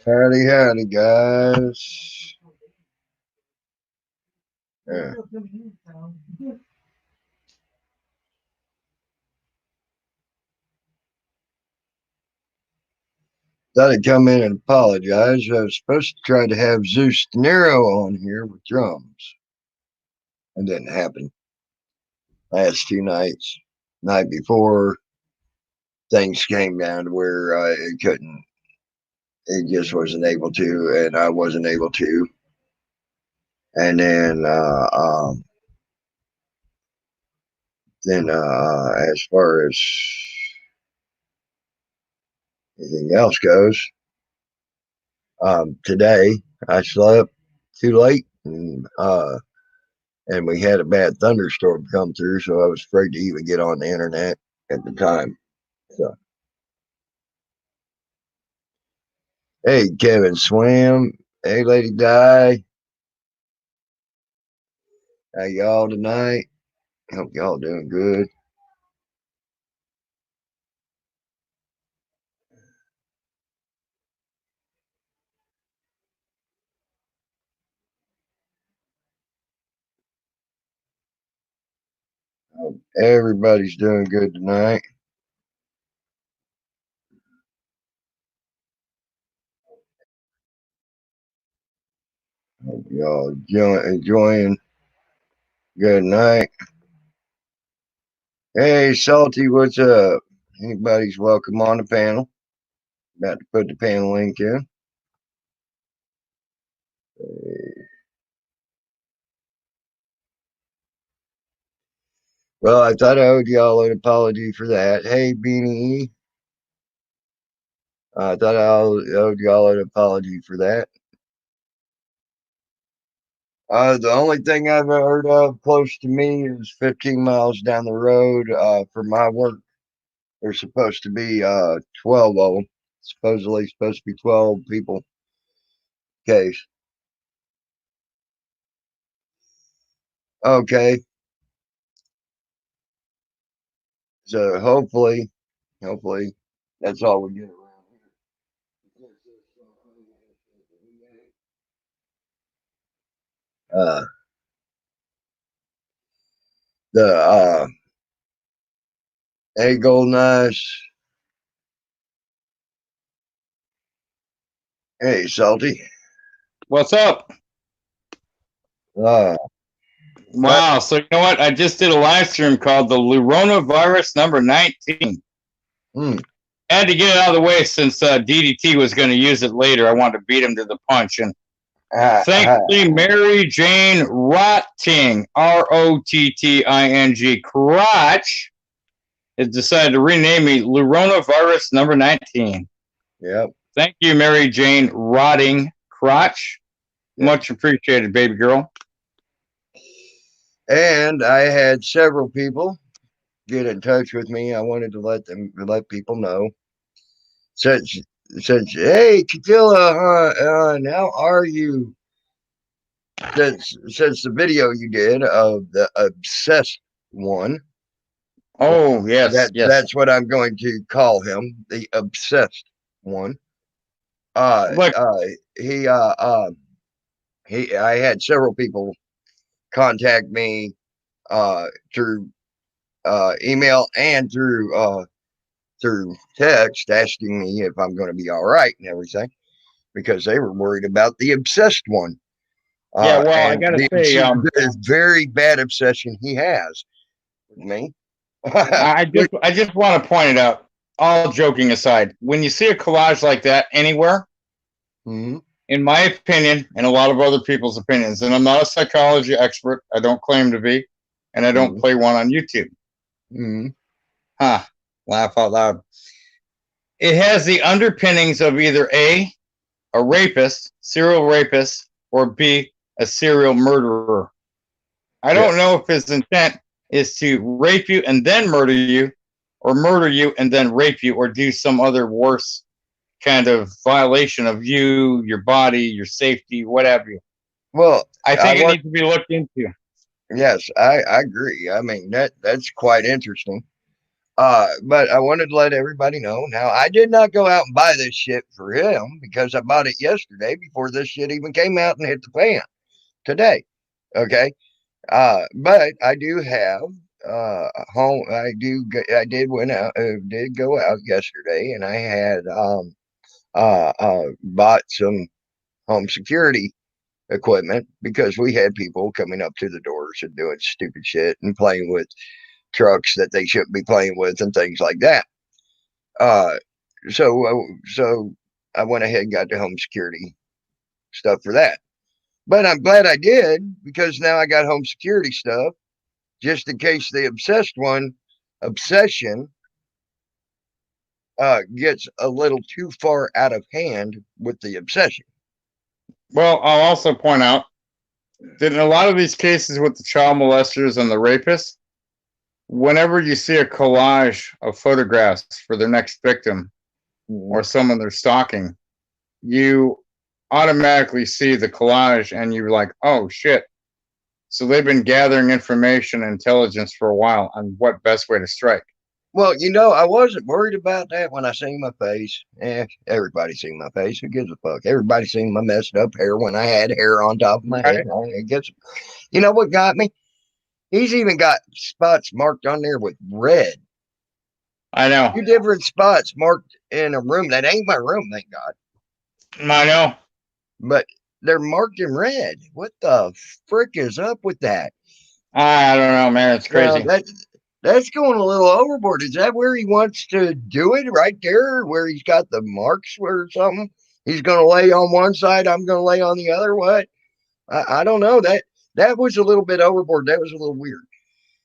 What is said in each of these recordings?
Howdy, howdy, guys. Yeah. Thought I'd come in and apologize. I was supposed to try to have Zeus De Niro on here with drums. It didn't happen. Last two nights. Night before, things came down to where it couldn't. It just wasn't able to, and I wasn't able to. And then as far as anything else goes, today I slept too late, and we had a bad thunderstorm come through, so I was afraid to even get on the internet at the time. So, hey, Kevin Swam. Hey, Lady Di. How y'all tonight? Hope y'all doing good. Hope everybody's doing good tonight. Hope y'all enjoying good night. Hey, Salty, what's up? Anybody's welcome on the panel. About to put the panel link in. Well, I thought I owed y'all an apology for that. Hey, Beanie. I thought I owed y'all an apology for that. The only thing I've heard of close to me is 15 miles down the road for my work. There's supposed to be 12 of them. Supposedly supposed to be 12 people case. Okay. So hopefully that's all we get around here. Uh, the Hey, Golden Eyes. Hey, Salty. What's up? Uh, Wow. So, you know what? I just did a live stream called the Luronavirus number 19. hmm. I had to get it out of the way since DDT was going to use it later. I wanted to beat him to the punch. And thankfully, Mary Jane Rotting, Rotting, Crotch, has decided to rename me Luronavirus number 19. Yep. Thank you, Mary Jane Rotting, Crotch. Yep. Much appreciated, baby girl. And I had several people get in touch with me. I wanted to let people know. Said, hey, Katila, how are you? Since the video you did of the obsessed one. Oh, yes, yes. That's what I'm going to call him, the obsessed one. Look, He I had several people contact me through email and through text asking me if I'm going to be all right and everything because they were worried about the obsessed one. yeah, well, I And gotta say, the very bad obsession he has with me. I just want to point it out. All joking aside, when you see a collage like that anywhere, mm-hmm. in my opinion, and a lot of other people's opinions, and I'm not a psychology expert, I don't claim to be, and I don't Mm-hmm. play one on YouTube. Mm-hmm. Huh? Laugh out loud. It has the underpinnings of either a rapist, serial rapist, or B, a serial murderer. I don't Yes. know if his intent is to rape you and then murder you, or murder you and then rape you, or do some other worse kind of violation of you, your body, your safety, whatever. Well, I I think it want. needs to be looked into. Yes, I agree. I mean that's quite interesting. But I wanted to let everybody know. Now, I did not go out and buy this shit for him because I bought it yesterday before this shit even came out and hit the fan today. Okay. But I do have home. I did went out. Did go out yesterday, and I had bought some home security equipment because we had people coming up to the doors and doing stupid shit and playing with trucks that they shouldn't be playing with and things like that. Uh, so I went ahead and got the home security stuff for that. But I'm glad I did because now I got home security stuff just in case the obsession gets a little too far out of hand with the obsession. Well, I'll also point out that in a lot of these cases with the child molesters and the rapists, whenever you see a collage of photographs for their next victim or someone they're stalking, you automatically see the collage and you're like, oh shit. So they've been gathering information and intelligence for a while on what best way to strike. Well, I wasn't worried about that when I seen my face. Everybody seen my face. Who gives a fuck? Everybody seen my messed up hair when I had hair on top of my head. It gets, you know what got me? He's even got spots marked on there with red. I know. 2 different spots marked in a room that ain't my room, thank God. I know. But they're marked in red. What the frick is up with that? I don't know, man. It's crazy. That's going a little overboard. Is that where he wants to do it? Right there, where he's got the marks or something? He's going to lay on one side. I'm going to lay on the other. What? I don't know. That was a little bit overboard. That was a little weird.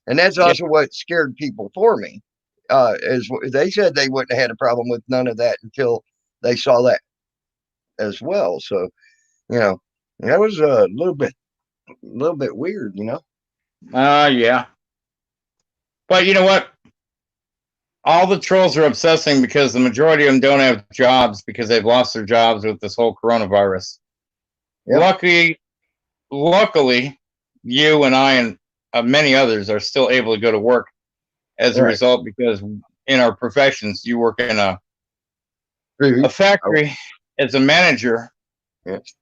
And that's also what scared people for me. As they said, they wouldn't have had a problem with none of that until they saw that as well. So, that was a little bit weird. Yeah. But you know what? All the trolls are obsessing because the majority of them don't have jobs because they've lost their jobs with this whole coronavirus. Yep. Luckily, you and I and many others are still able to go to work as a result because in our professions, you work in a factory as a manager. Yes.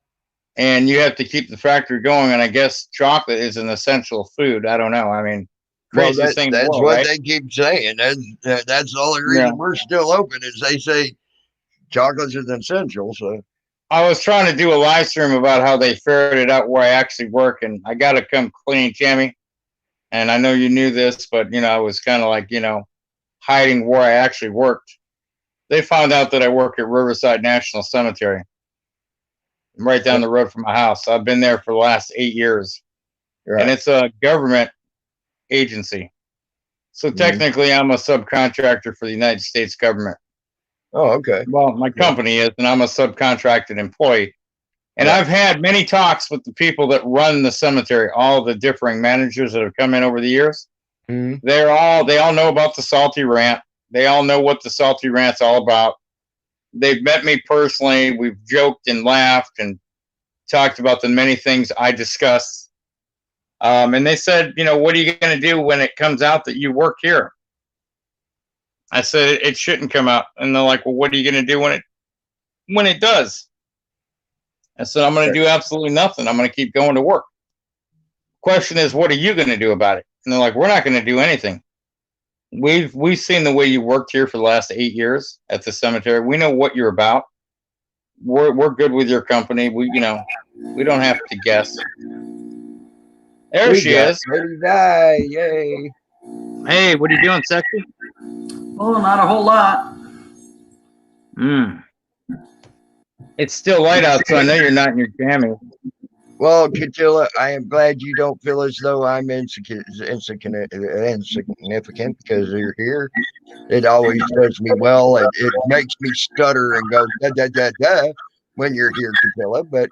And you have to keep the factory going. And I guess chocolate is an essential food. I don't know. I mean, that's what they keep saying. That's the only reason we're still open is they say chocolate is essential. So I was trying to do a live stream about how they ferreted out where I actually work, and I got to come clean, Tammy. And I know you knew this, but I was kind of like hiding where I actually worked. They found out that I work at Riverside National Cemetery, right down the road from my house. I've been there for the last 8 years, and it's a government agency. So technically, I'm a subcontractor for the United States government. Oh, okay. Well, my company is, and I'm a subcontracted employee. And I've had many talks with the people that run the cemetery, all the differing managers that have come in over the years. They all know about the Salty Rant. They all know what the Salty Rant's all about. They've met me personally. We've joked and laughed and talked about the many things I discuss. And they said, what are you going to do when it comes out that you work here? I said, it shouldn't come out. And they're like, well, what are you going to do when it does? I said, I'm going to do absolutely nothing. I'm going to keep going to work. Question is, what are you going to do about it? And they're like, we're not going to do anything. We've seen the way you worked here for the last 8 years at the cemetery. We know what you're about. We're good with your company. We don't have to guess. There she is. Lady Di, yay. Hey, what are you doing, sexy? Oh, not a whole lot. It's still light out, so I know you're not in your jammy. Well, Catilla, I am glad you don't feel as though I'm insignificant because you're here. It always does me well, and it makes me stutter and go da da da da when you're here, Catilla. But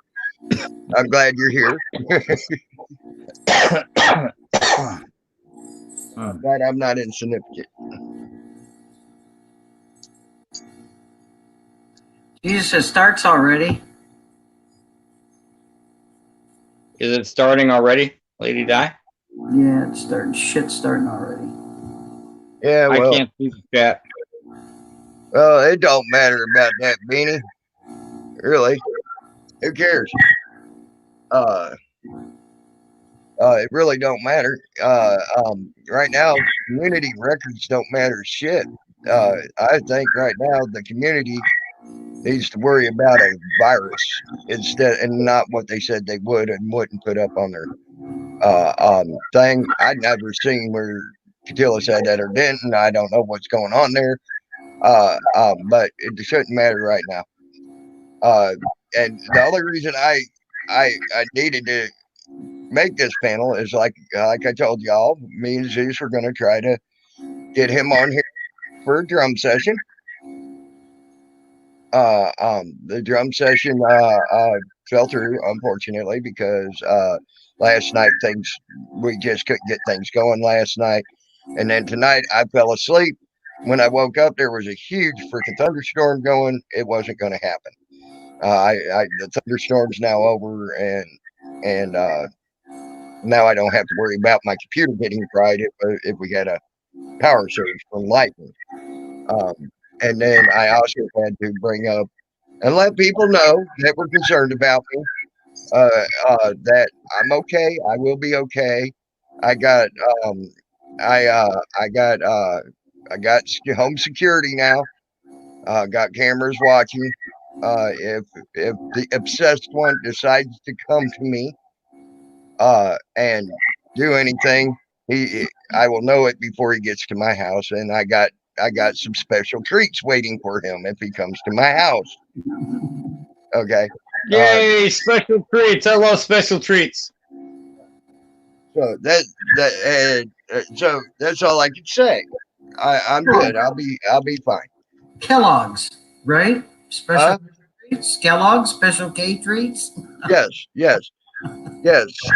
I'm glad you're here. But I'm not insignificant. Jesus, it starts already. Is it starting already, Lady Di? Yeah, it's starting. Shit's starting already. Yeah, I well, can't see the chat. it don't matter about that, Beanie. Really, who cares? Uh, it really don't matter. Right now, community records don't matter shit. I think right now the community needs to worry about a virus instead, and not what they said they would and wouldn't put up on their thing. I'd never seen where Catilla said that or didn't. I don't know what's going on there. But it shouldn't matter right now. And the only reason I needed to make this panel is like I told y'all, me and Zeus were going to try to get him on here for a drum session. The drum session fell through, unfortunately, because last night we just couldn't get things going last night, and then tonight I fell asleep. When I woke up, there was a huge freaking thunderstorm going. It wasn't going to happen. The thunderstorm's now over, and now I don't have to worry about my computer getting fried if we had a power surge from lightning. And then I also had to bring up and let people know that were concerned about me, that I'm okay. I will be okay. I got I got home security now. Got cameras watching. If the obsessed one decides to come to me and do anything, I will know it before he gets to my house, and I got some special treats waiting for him if he comes to my house. Okay. Yay, special treats. I love special treats. So so that's all I can say. I'm good. I'll be fine. Kellogg's, right? Special Huh? treats. Kellogg's special K treats. Yes.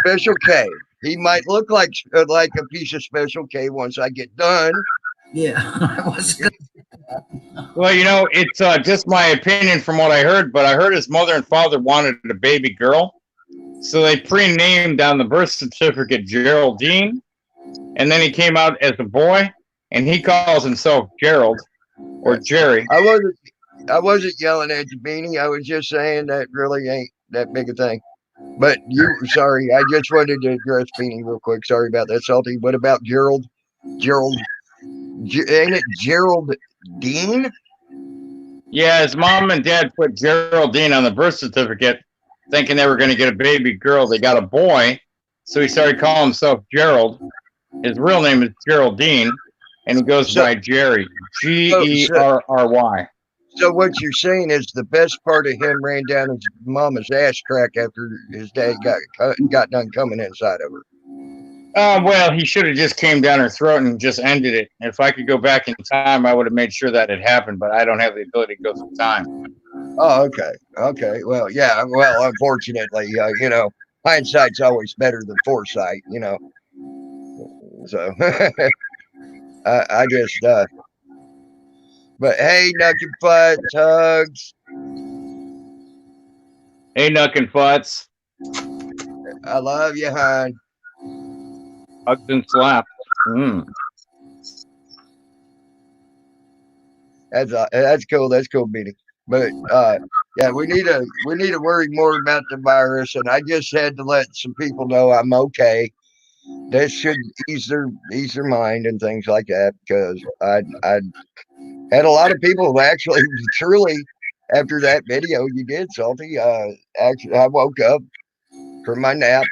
Special K. He might look like a piece of Special K once I get done. Yeah, I was good. Well, it's just my opinion from what I heard, but I heard his mother and father wanted a baby girl. So they pre-named on the birth certificate Geraldine, and then he came out as a boy, and he calls himself Gerald or Jerry. I wasn't yelling at you, Beanie. I was just saying that really ain't that big a thing. But sorry, I just wanted to address Beanie real quick. Sorry about that, Salty. What about Gerald? Ain't it Gerald Dean? Yeah, his mom and dad put Geraldine on the birth certificate, thinking they were going to get a baby girl. They got a boy, so he started calling himself Gerald. His real name is Geraldine, and he goes by Jerry, Gerry. So what you're saying is the best part of him ran down his mama's ass crack after his dad got done coming inside of her. Well, he should have just came down her throat and just ended it. If I could go back in time, I would have made sure that it happened, but I don't have the ability to go through time. Oh, okay. Well, yeah. Well, unfortunately, hindsight's always better than foresight. So I just. But hey, Knuckin' Butts, hugs. Hey, Knuckin' Butts. I love you, hon. Hugs and slaps. That's cool. That's cool, Beanie. But yeah, we need to worry more about the virus, and I just had to let some people know I'm okay. That should ease their mind and things like that, because I had a lot of people who actually truly, after that video you did, Salty, actually I woke up from my nap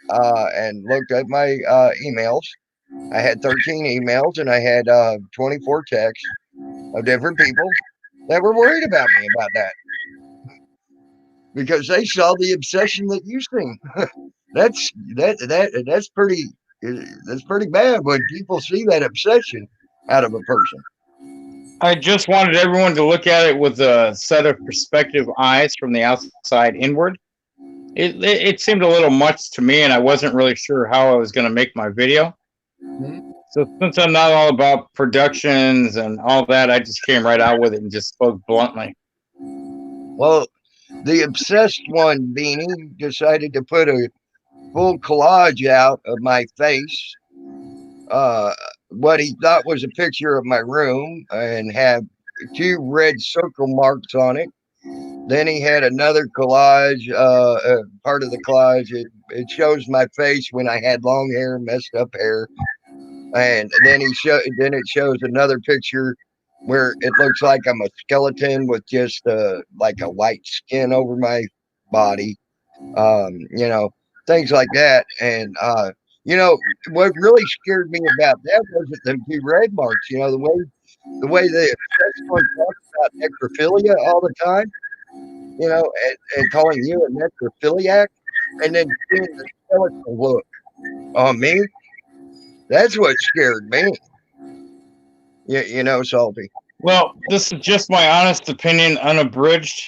and looked at my emails. I had 13 emails and I had 24 texts of different people that were worried about me about that, because they saw the obsession that you seen. That's pretty bad when people see that obsession out of a person. I just wanted everyone to look at it with a set of perspective eyes from the outside inward. It seemed a little much to me, and I wasn't really sure how I was going to make my video. Mm-hmm. So since I'm not all about productions and all that, I just came right out with it and just spoke bluntly. Well, the obsessed one, Beanie, decided to put a full collage out of my face what he thought was a picture of my room and have 2 red circle marks on it. Then he had another collage, part of the collage. It shows my face when I had long hair, messed up hair. And then then it shows another picture where it looks like I'm a skeleton with just like a white skin over my body. You know, things like that. And you know, what really scared me about that wasn't them 2 red marks. You know, the way the obsessed one talks about necrophilia all the time, you know, and calling you a necrophiliac, and then seeing the skeleton look on me. That's what scared me. You know, Salty. Well, this is just my honest opinion, unabridged.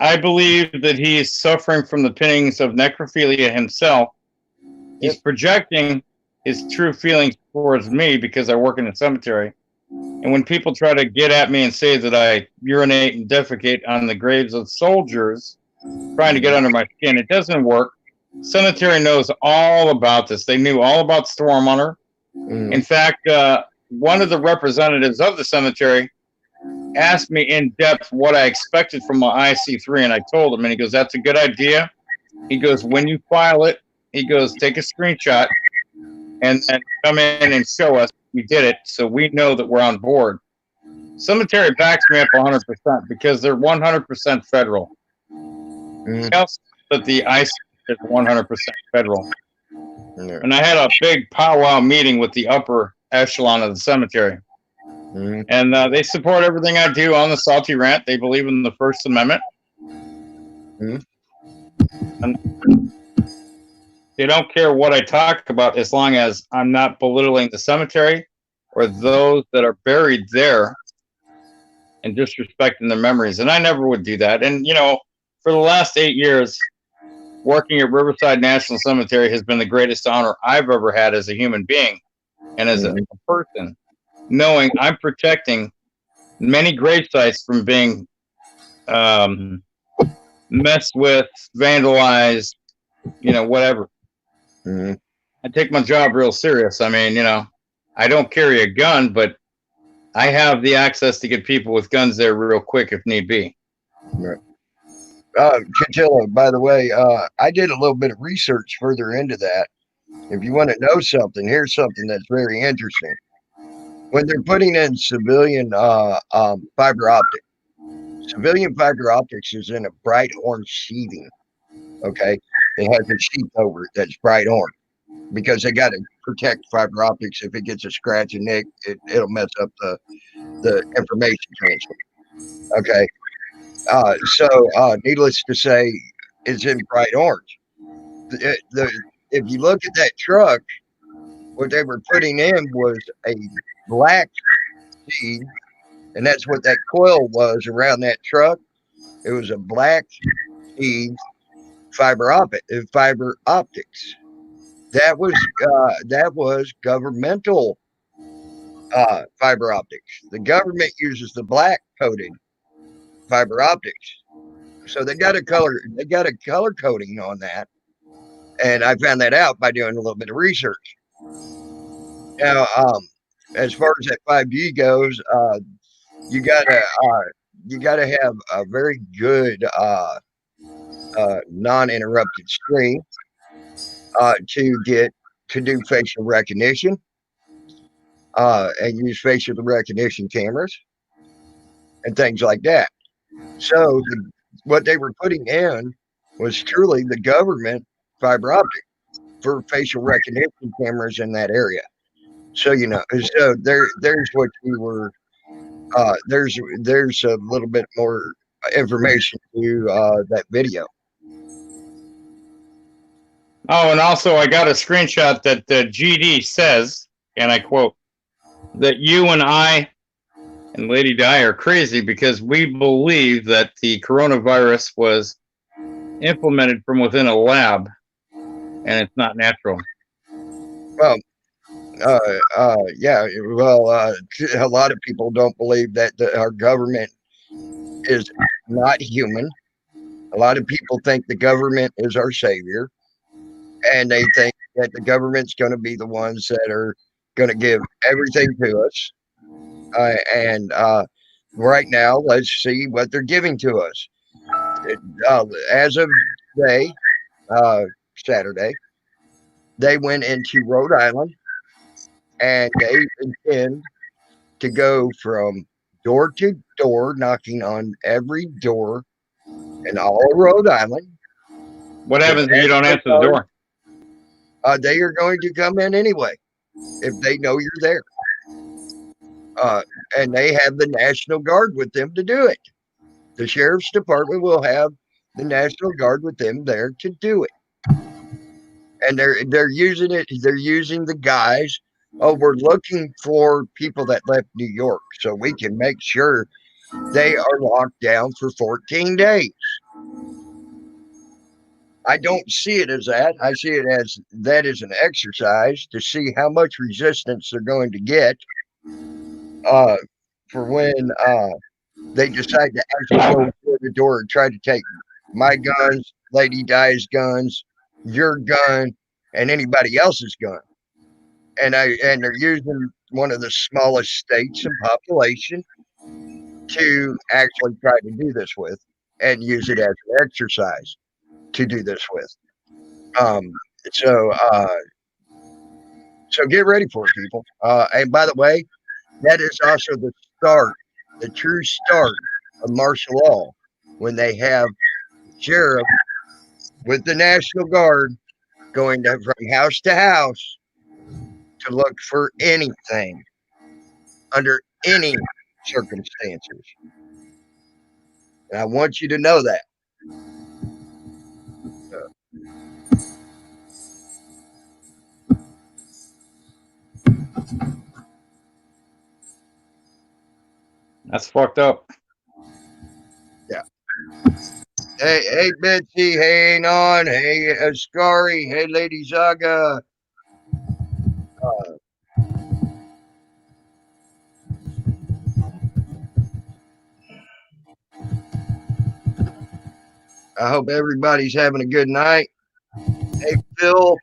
I believe that he is suffering from the pinnings of necrophilia himself. He's projecting his true feelings towards me because I work in a cemetery. And when people try to get at me and say that I urinate and defecate on the graves of soldiers, trying to get under my skin, it doesn't work. Cemetery knows all about this. They knew all about Storm Hunter. Mm. In fact, one of the representatives of the cemetery asked me in depth what I expected from my IC3, and I told him, and he goes, "That's a good idea." He goes, "When you file it," he goes, "take a screenshot and then come in and show us we did it, so we know that we're on board." Cemetery backs me up 100% because they're 100% federal. Else, but the IC is 100% federal. Yeah. And I had a big powwow meeting with the upper echelon of the cemetery. And they support everything I do on the Salty Rant. They believe in the First Amendment. And they don't care what I talk about as long as I'm not belittling the cemetery or those that are buried there and disrespecting their memories. And I never would do that. And, you know, for the last 8 years, working at Riverside National Cemetery has been the greatest honor I've ever had as a human being and as a person, knowing I'm protecting many grave sites from being messed with, vandalized, you know, whatever. I take my job real serious. I mean, you know, I don't carry a gun, but I have the access to get people with guns there real quick if need be. Right. Chinchilla, by the way, I did a little bit of research further into that. If you want to know something, here's something that's very interesting. When they're putting in civilian fiber optic, civilian fiber optics is in a bright orange sheathing. Okay, it has a sheath over it that's bright orange because they got to protect fiber optics. If it gets a scratch and nick, it'll mess up the information transfer. Okay. So needless to say, it's in bright orange. If you look at that truck, what they were putting in was a black seed, and that's what that coil was around that truck. It was a black seed fiber optics. That was governmental fiber optics. The government uses the black coated fiber optics. So they got a color coding on that. And I found that out by doing a little bit of research. Now, as far as that 5G goes, you gotta have a very good non-interrupted stream to do facial recognition and use facial recognition cameras and things like that. So what they were putting in was truly the government fiber optic for facial recognition cameras in that area. So you know, so there's what you were. There's a little bit more information to that video. Oh, and also I got a screenshot that the GD says, and I quote, that you and I and Lady Di are crazy because we believe that the coronavirus was implemented from within a lab and it's not natural. Well, yeah, well, a lot of people don't believe that our government is not human. A lot of people think the government is our savior, and they think that the government's going to be the ones that are going to give everything to us. And right now, let's see what they're giving to us. As of today, Saturday, they went into Rhode Island, and they intend to go from door to door, knocking on every door in all of Rhode Island. What happens if you don't answer the door? They are going to come in anyway if they know you're there. And they have the National Guard with them to do it. The Sheriff's Department will have the National Guard with them there to do it. And they're using it. They're using the guys. Oh, we're looking for people that left New York so we can make sure they are locked down for 14 days. I don't see it as that. I see it as that is an exercise to see how much resistance they're going to get for when they decide to actually go door to door and try to take my guns, Lady Di's guns, your gun, and anybody else's gun. And they're using one of the smallest states in population to actually try to do this with, and use it as an exercise to do this with. So get ready for it, people. And by the way, that is also the start, the true start of martial law, when they have sheriff with the National Guard going from house to house to look for anything under any circumstances. And I want you to know that. That's fucked up. Yeah. Hey, Betsy. Hey, Anon. Hey, Ascari. Hey, Lady Zaga. I hope everybody's having a good night. Hey, Phil.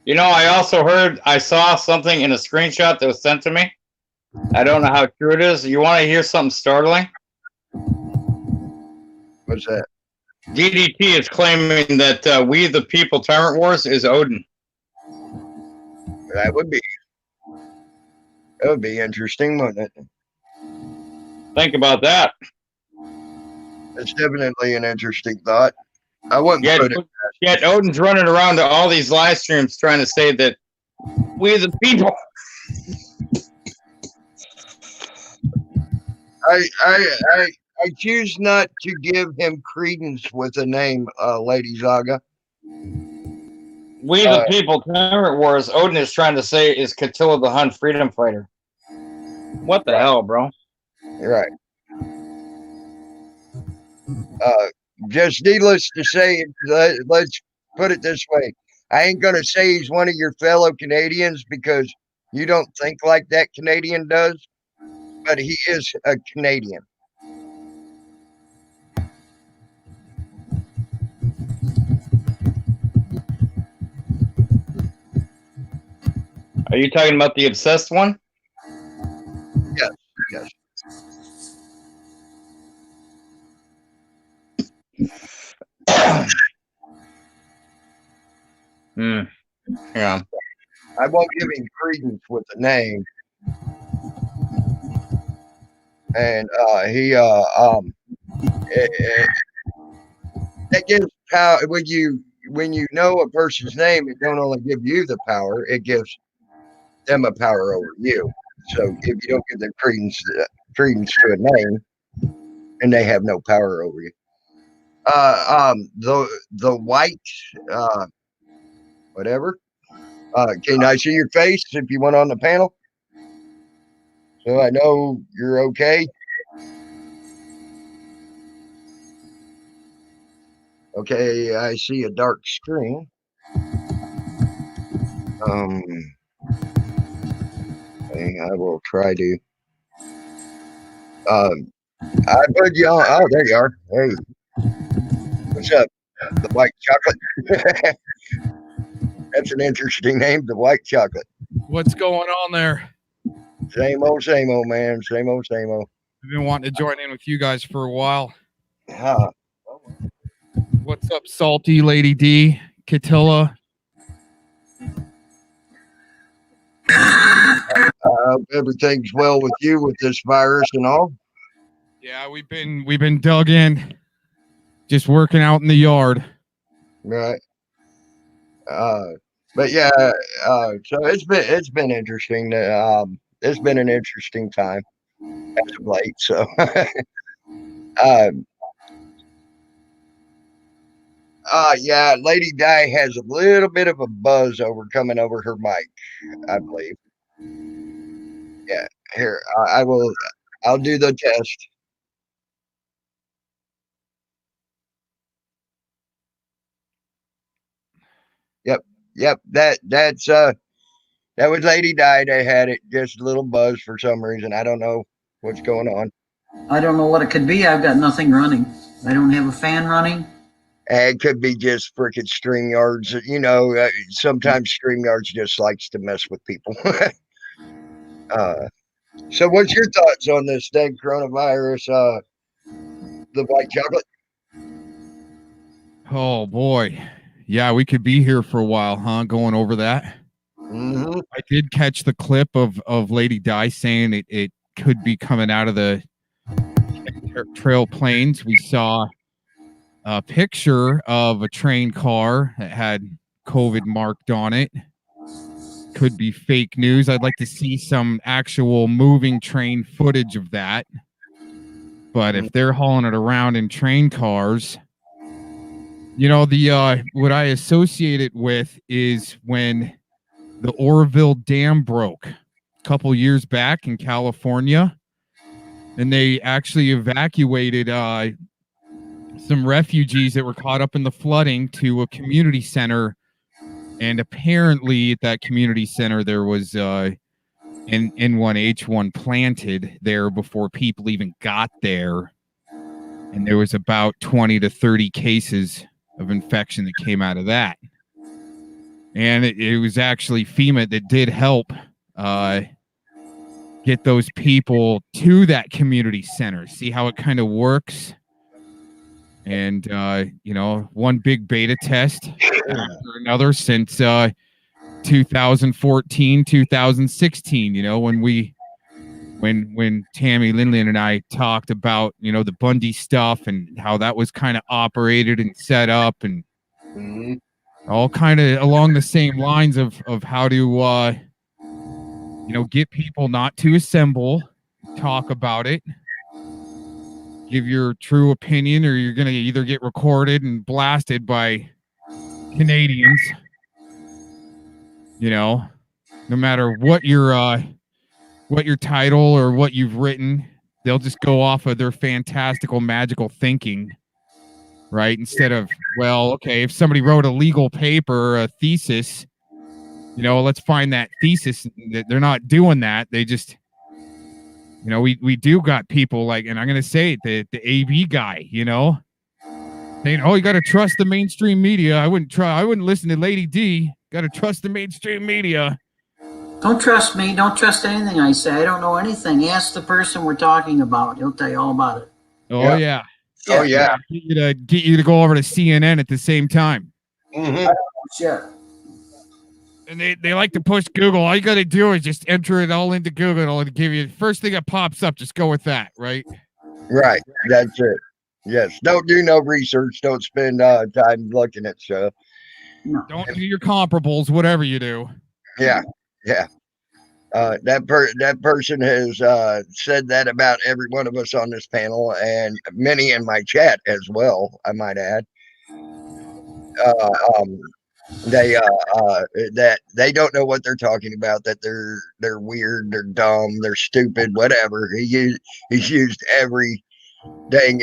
You know, I saw something in a screenshot that was sent to me. I don't know how true it is. You want to hear something startling? What's that? DDT is claiming that We the People Tyrant Wars is Odin. That would be interesting, wouldn't it? Think about that. It's definitely an interesting thought. I wouldn't put it. Yet Odin's running around to all these live streams trying to say that we the people. I choose not to give him credence with the name Lady Zaga. We the People Tyrant Wars, Odin is trying to say is Attila the Hun freedom fighter. What the hell, bro? Right. Just needless to say, let's put it this way. I ain't going to say he's one of your fellow Canadians because you don't think like that Canadian does, but he is a Canadian. Are you talking about the obsessed one? Yes. Yeah. I won't give him credence with the name. And that gives power when you know a person's name. It don't only give you the power; it gives them a power over you. So if you don't give them credence to a name, and they have no power over you. The white whatever. Can I see your face if you went on the panel? So I know you're okay. Okay, I see a dark screen. Okay, I will try to. I put you on. Oh, there you are. Hey, what's up? The white chocolate. That's an interesting name, the white chocolate. What's going on there? Same old, man. Same old, same old. I've been wanting to join in with you guys for a while. Huh. What's up, Salty Lady D, Catilla? I hope everything's well with you with this virus and all. Yeah, we've been dug in, just working out in the yard. Right. But yeah, so it's been interesting. It's been an interesting time as of late. So, yeah, Lady Di has a little bit of a buzz coming over her mic, I believe. Yeah, here I'll do the test. Yep, that was Lady Di. They had it just a little buzz for some reason. I don't know what's going on. I don't know what it could be. I've got nothing running. I don't have a fan running. It could be just freaking StreamYards. You know, sometimes StreamYards just likes to mess with people. So what's your thoughts on this dang coronavirus, the white chocolate? Oh boy, yeah, we could be here for a while, huh? Going over that. Mm-hmm. I did catch the clip of Lady Di saying it could be coming out of the Trail Plains. We saw a picture of a train car that had COVID marked on it. Could be fake news. I'd like to see some actual moving train footage of that. But if they're hauling it around in train cars, you know, the what I associate it with is when the Oroville Dam broke a couple years back in California, and they actually evacuated some refugees that were caught up in the flooding to a community center. And apparently at that community center, there was an N1H1 planted there before people even got there. And there was about 20 to 30 cases of infection that came out of that. And it was actually FEMA that did help get those people to that community center, see how it kind of works. And, you know, one big beta test after another since 2014, 2016, you know, when Tammy Lindley and I talked about, you know, the Bundy stuff and how that was kind of operated and set up and all kind of along the same lines of how to, you know, get people not to assemble, talk about it, give your true opinion, or you're going to either get recorded and blasted by Canadians, you know, no matter what your title or what you've written, they'll just go off of their fantastical, magical thinking, right? Instead of, well, okay, if somebody wrote a legal paper or a thesis, you know, let's find that thesis. They're not doing that. They just, you know, we do got people like, and I'm going to say it, the AB guy, you know, saying, oh, you got to trust the mainstream media. I wouldn't listen to Lady D. Got to trust the mainstream media. Don't trust me. Don't trust anything I say. I don't know anything. Ask the person we're talking about. He'll tell you all about it. Oh, yeah. Oh, yeah. Get you to go over to CNN at the same time. Mm-hmm. Sure. And they like to push Google. All you got to do is just enter it all into Google and give you the first thing that pops up. Just go with that, right? Right. That's it. Yes. Don't do no research. Don't spend time looking at stuff. No. Don't do your comparables, whatever you do. Yeah. Yeah. That person has said that about every one of us on this panel, and many in my chat as well, I might add. That they don't know what they're talking about, that they're weird, they're dumb, they're stupid, whatever. He's used every dang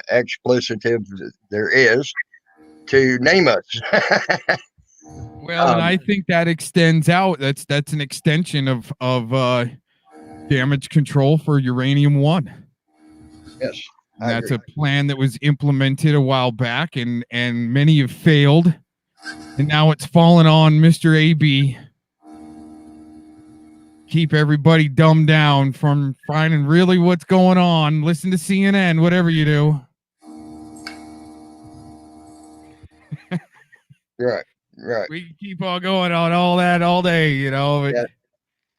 explicitive there is to name us. Well, and I think that extends out. That's an extension of damage control for Uranium-1. Yes. That's a plan that was implemented a while back, and many have failed And now it's fallen on Mr. AB. Keep everybody dumbed down from finding really what's going on. Listen to CNN, whatever you do. Right. Right. We can keep on going on all that all day, you know. But Yeah.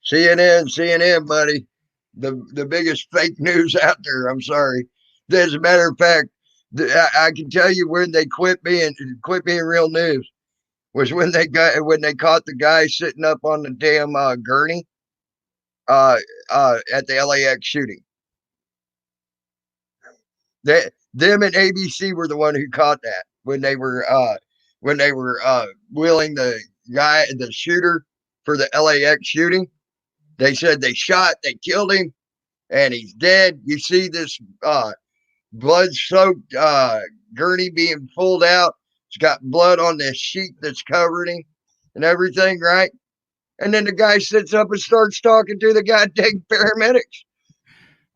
CNN, buddy. The biggest fake news out there. I'm sorry. As a matter of fact, I can tell you when they quit being real news was when they caught the guy sitting up on the damn gurney at the LAX shooting. Them and ABC were the one who caught that when they were wheeling the shooter for the LAX shooting. They said they killed him, and he's dead. You see this blood-soaked gurney being pulled out. It's got blood on this sheet that's covering him and everything, right? And then the guy sits up and starts talking to the goddamn paramedics.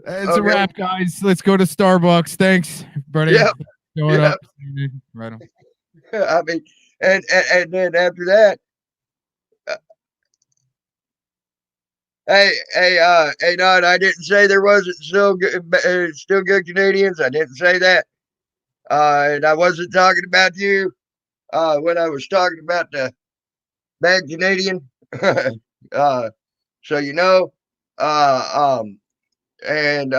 it's a wrap, guys. Let's go to Starbucks. Thanks, buddy. Yep. Going Yep. up. Right on. I mean, and then after that, hey, Nod, I didn't say there wasn't still good Canadians. I didn't say that. And I wasn't talking about you when I was talking about the bad Canadian. So you know, and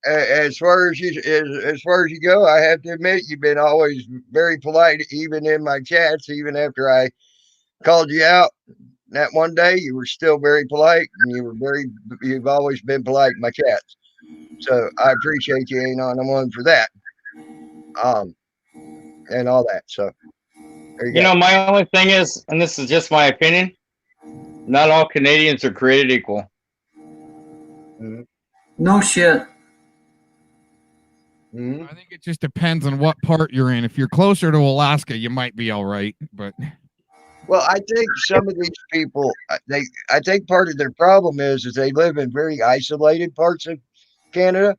as far as you go, I have to admit you've been always very polite, even in my chats, even after I called you out. That one day you were still very polite, and you've always been polite in my chats. So I appreciate you, Anon. I'm on for that. And all that. So there You know, my only thing is, and this is just my opinion, not all Canadians are created equal. No shit. I think it just depends on what part you're in. If you're closer to Alaska, you might be all right. But well, I think some of these people, I think part of their problem is they live in very isolated parts of Canada,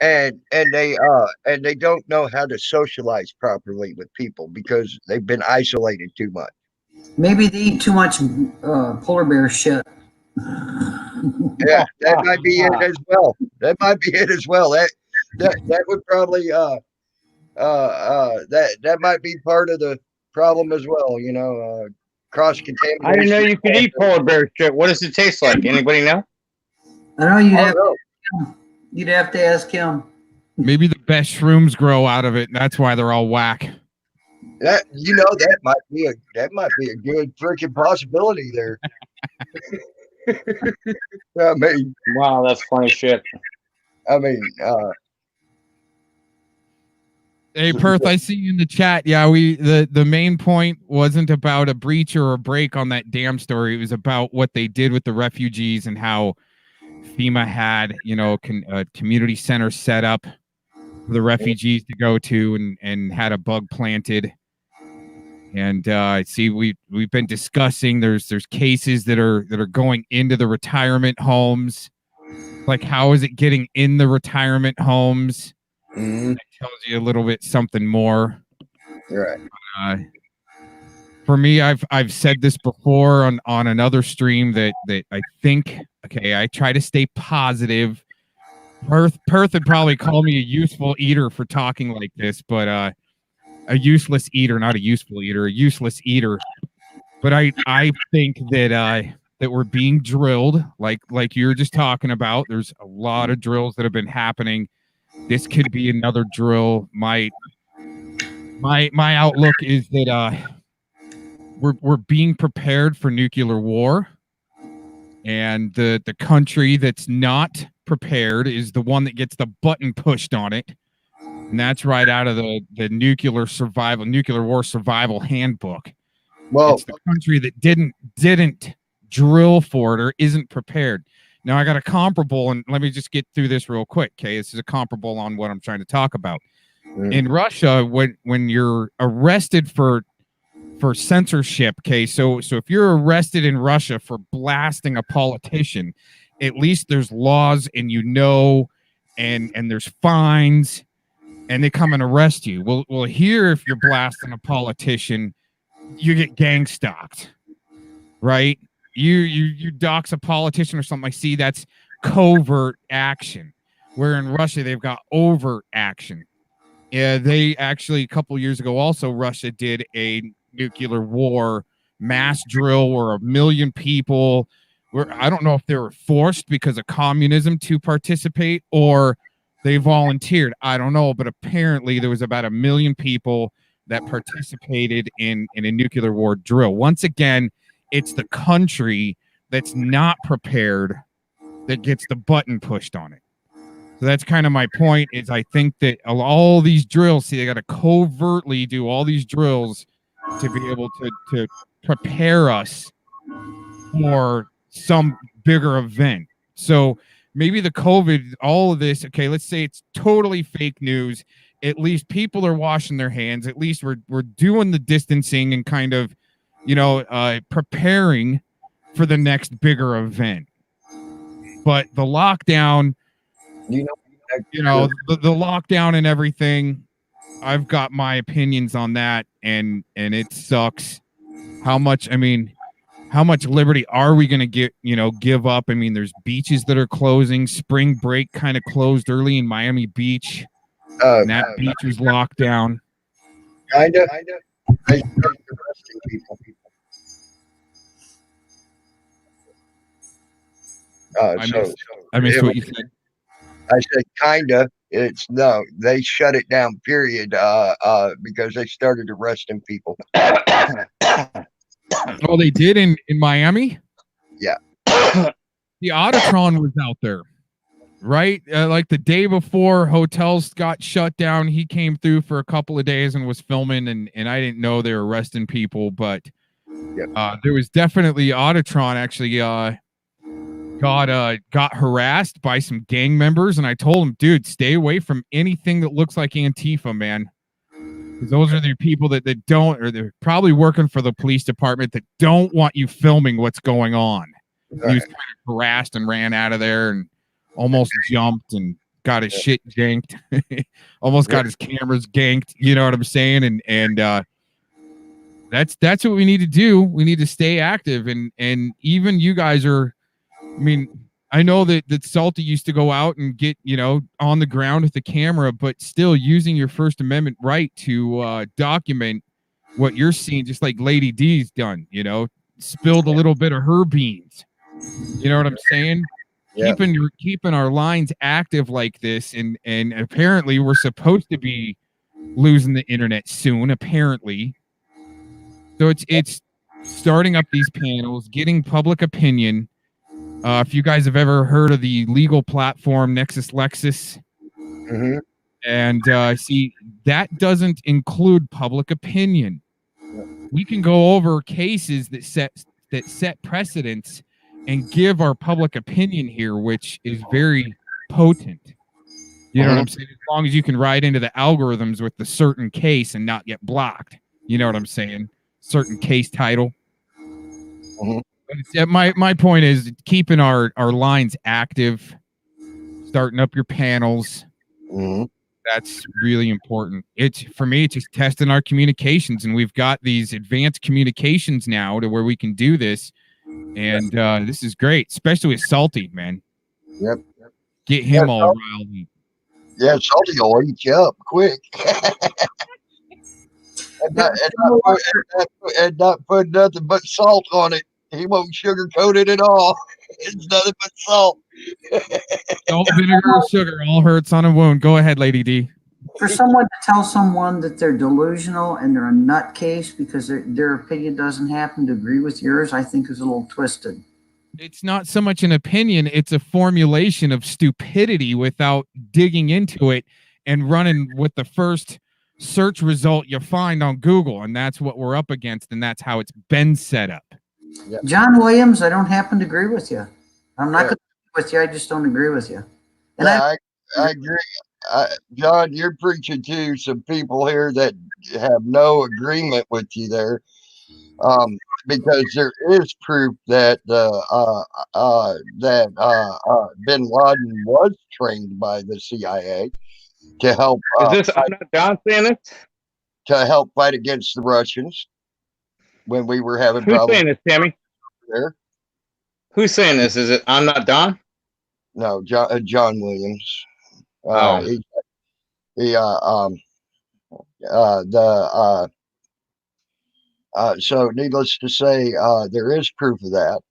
and they don't know how to socialize properly with people because they've been isolated too much. Maybe they eat too much polar bear shit. Yeah, that might be it as well. That might be it as well. That would probably that might be part of the problem as well. You know, cross contamination. I didn't know you could eat polar bear shit. What does it taste like? Anybody know? I know you'd have to ask him. maybe the best shrooms grow out of it, and that's why they're all whack. That might be a good freaking possibility there. I mean, Wow, that's funny shit. Hey, Perth, I see you in the chat. Yeah, the main point wasn't about a breach or a break on that dam story. It was about what they did with the refugees and how FEMA had, a community center set up for the refugees to go to and had a bug planted. And I see we've been discussing there's cases that are going into the retirement homes. Like, how is it getting in the retirement homes? That tells you a little bit something more. Right. For me, I've said this before on another stream that I think, okay, I try to stay positive. Perth would probably call me a useful eater for talking like this, but a useless eater, not a useful eater, a useless eater. But I think that we're being drilled, like you were just talking about. There's a lot of drills that have been happening. This could be another drill. My outlook is that we're being prepared for nuclear war, and the country that's not prepared is the one that gets the button pushed on it, and that's right out of the nuclear war survival handbook. Well, it's the country that didn't drill for it or isn't prepared. Now I got a comparable, and let me just get through this real quick. Okay, this is a comparable on what I'm trying to talk about. In Russia, when you're arrested for censorship, okay, so if you're arrested in Russia for blasting a politician, at least there's laws and and there's fines and they come and arrest you. Well, here, if you're blasting a politician, you get gang stalked, right? You dox a politician or something. I see that's covert action. Where in Russia they've got overt action. Yeah, they actually a couple years ago also Russia did a nuclear war mass drill where 1 million people were, I don't know if they were forced because of communism to participate or they volunteered. I don't know, but apparently there was about 1 million people that participated in a nuclear war drill. Once again, it's the country that's not prepared that gets the button pushed on it. So that's kind of my point is I think that all these drills, see, they got to covertly do all these drills to be able to prepare us for some bigger event. So maybe the COVID, all of this, okay, let's say it's totally fake news. At least people are washing their hands. At least we're doing the distancing and kind of, preparing for the next bigger event. But the lockdown, the lockdown and everything, I've got my opinions on that, and it sucks. How much liberty are we going to give up? I mean, there's beaches that are closing. Spring break kind of closed early in Miami Beach. And that beach was locked down. Kind of. They started arresting people. I missed what you said. I said kinda. It's no. They shut it down. Period. Because they started arresting people. Oh, they did in Miami? Yeah. The Autotron was out there, right? Like the day before hotels got shut down, he came through for a couple of days and was filming, and I didn't know they were arresting people, but there was definitely Autotron actually got harassed by some gang members, and I told him, dude, stay away from anything that looks like Antifa, man. Because those are the people that don't, or they're probably working for the police department that don't want you filming what's going on. Right. He was kind of harassed and ran out of there and almost jumped and got his shit ganked. Almost got his cameras ganked. You know what I'm saying? And that's what we need to do. We need to stay active. And even you guys are, I mean, I know that Salty used to go out and get, on the ground with the camera, but still using your First Amendment right to document what you're seeing, just like Lady D's done, spilled a little bit of her beans. You know what I'm saying? Yeah. Keeping our lines active like this, and apparently we're supposed to be losing the internet soon, apparently. So it's starting up these panels, getting public opinion. If you guys have ever heard of the legal platform Nexus Lexis, and see, that doesn't include public opinion. We can go over cases that set precedents and give our public opinion here, which is very potent. You know what I'm saying? As long as you can write into the algorithms with the certain case and not get blocked. You know what I'm saying? Certain case title. My point is keeping our lines active, starting up your panels. That's really important. For me, it's just testing our communications, and we've got these advanced communications now to where we can do this. And this is great, especially with Salty, man. Yep. Get him all riled. Yeah, Salty will eat you up quick. and not put nothing but salt on it. He won't sugarcoat it at all. It's nothing but salt. Salt, vinegar, sugar, all hurts on a wound. Go ahead, Lady D. For someone to tell someone that they're delusional and they're a nutcase because their opinion doesn't happen to agree with yours, I think is a little twisted. It's not so much an opinion, it's a formulation of stupidity without digging into it and running with the first search result you find on Google. And that's what we're up against, and that's how it's been set up. Yep. John Williams, I don't happen to agree with you. I'm not going to agree with you. I just don't agree with you. And I agree. John, you're preaching to some people here that have no agreement with you there. because there is proof that Bin Laden was trained by the CIA to help Is this I'm not John saying this? fight against the Russians when we were having Who's problems saying this, Tammy? there. Who's saying this? Is it I'm not Don? No, John Williams. Oh. So needless to say, there is proof of that,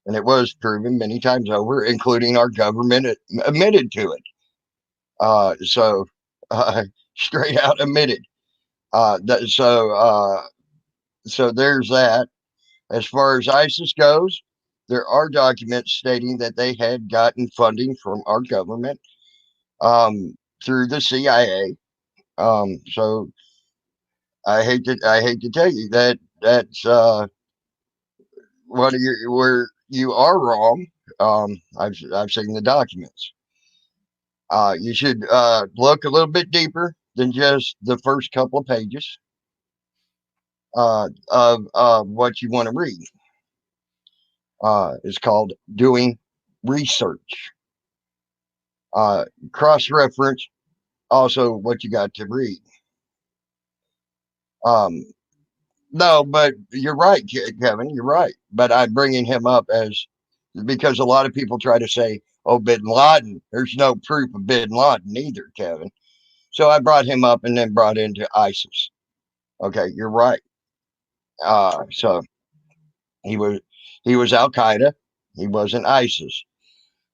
and it was proven many times over, including our government admitted to it. So straight out admitted. So there's that. As far as ISIS goes, there are documents stating that they had gotten funding from our government through the CIA. So I hate to tell you that that's one of your where you are wrong. I've seen the documents. You should look a little bit deeper than just the first couple of pages of what you want to read. It's called doing research. Cross-reference also what you got to read. No, but you're right, Kevin. You're right. But I'm bringing him up as because a lot of people try to say, "Oh, Bin Laden." There's no proof of Bin Laden either, Kevin. So I brought him up and then brought into ISIS. Okay, you're right. So he was Al Qaeda. He wasn't ISIS.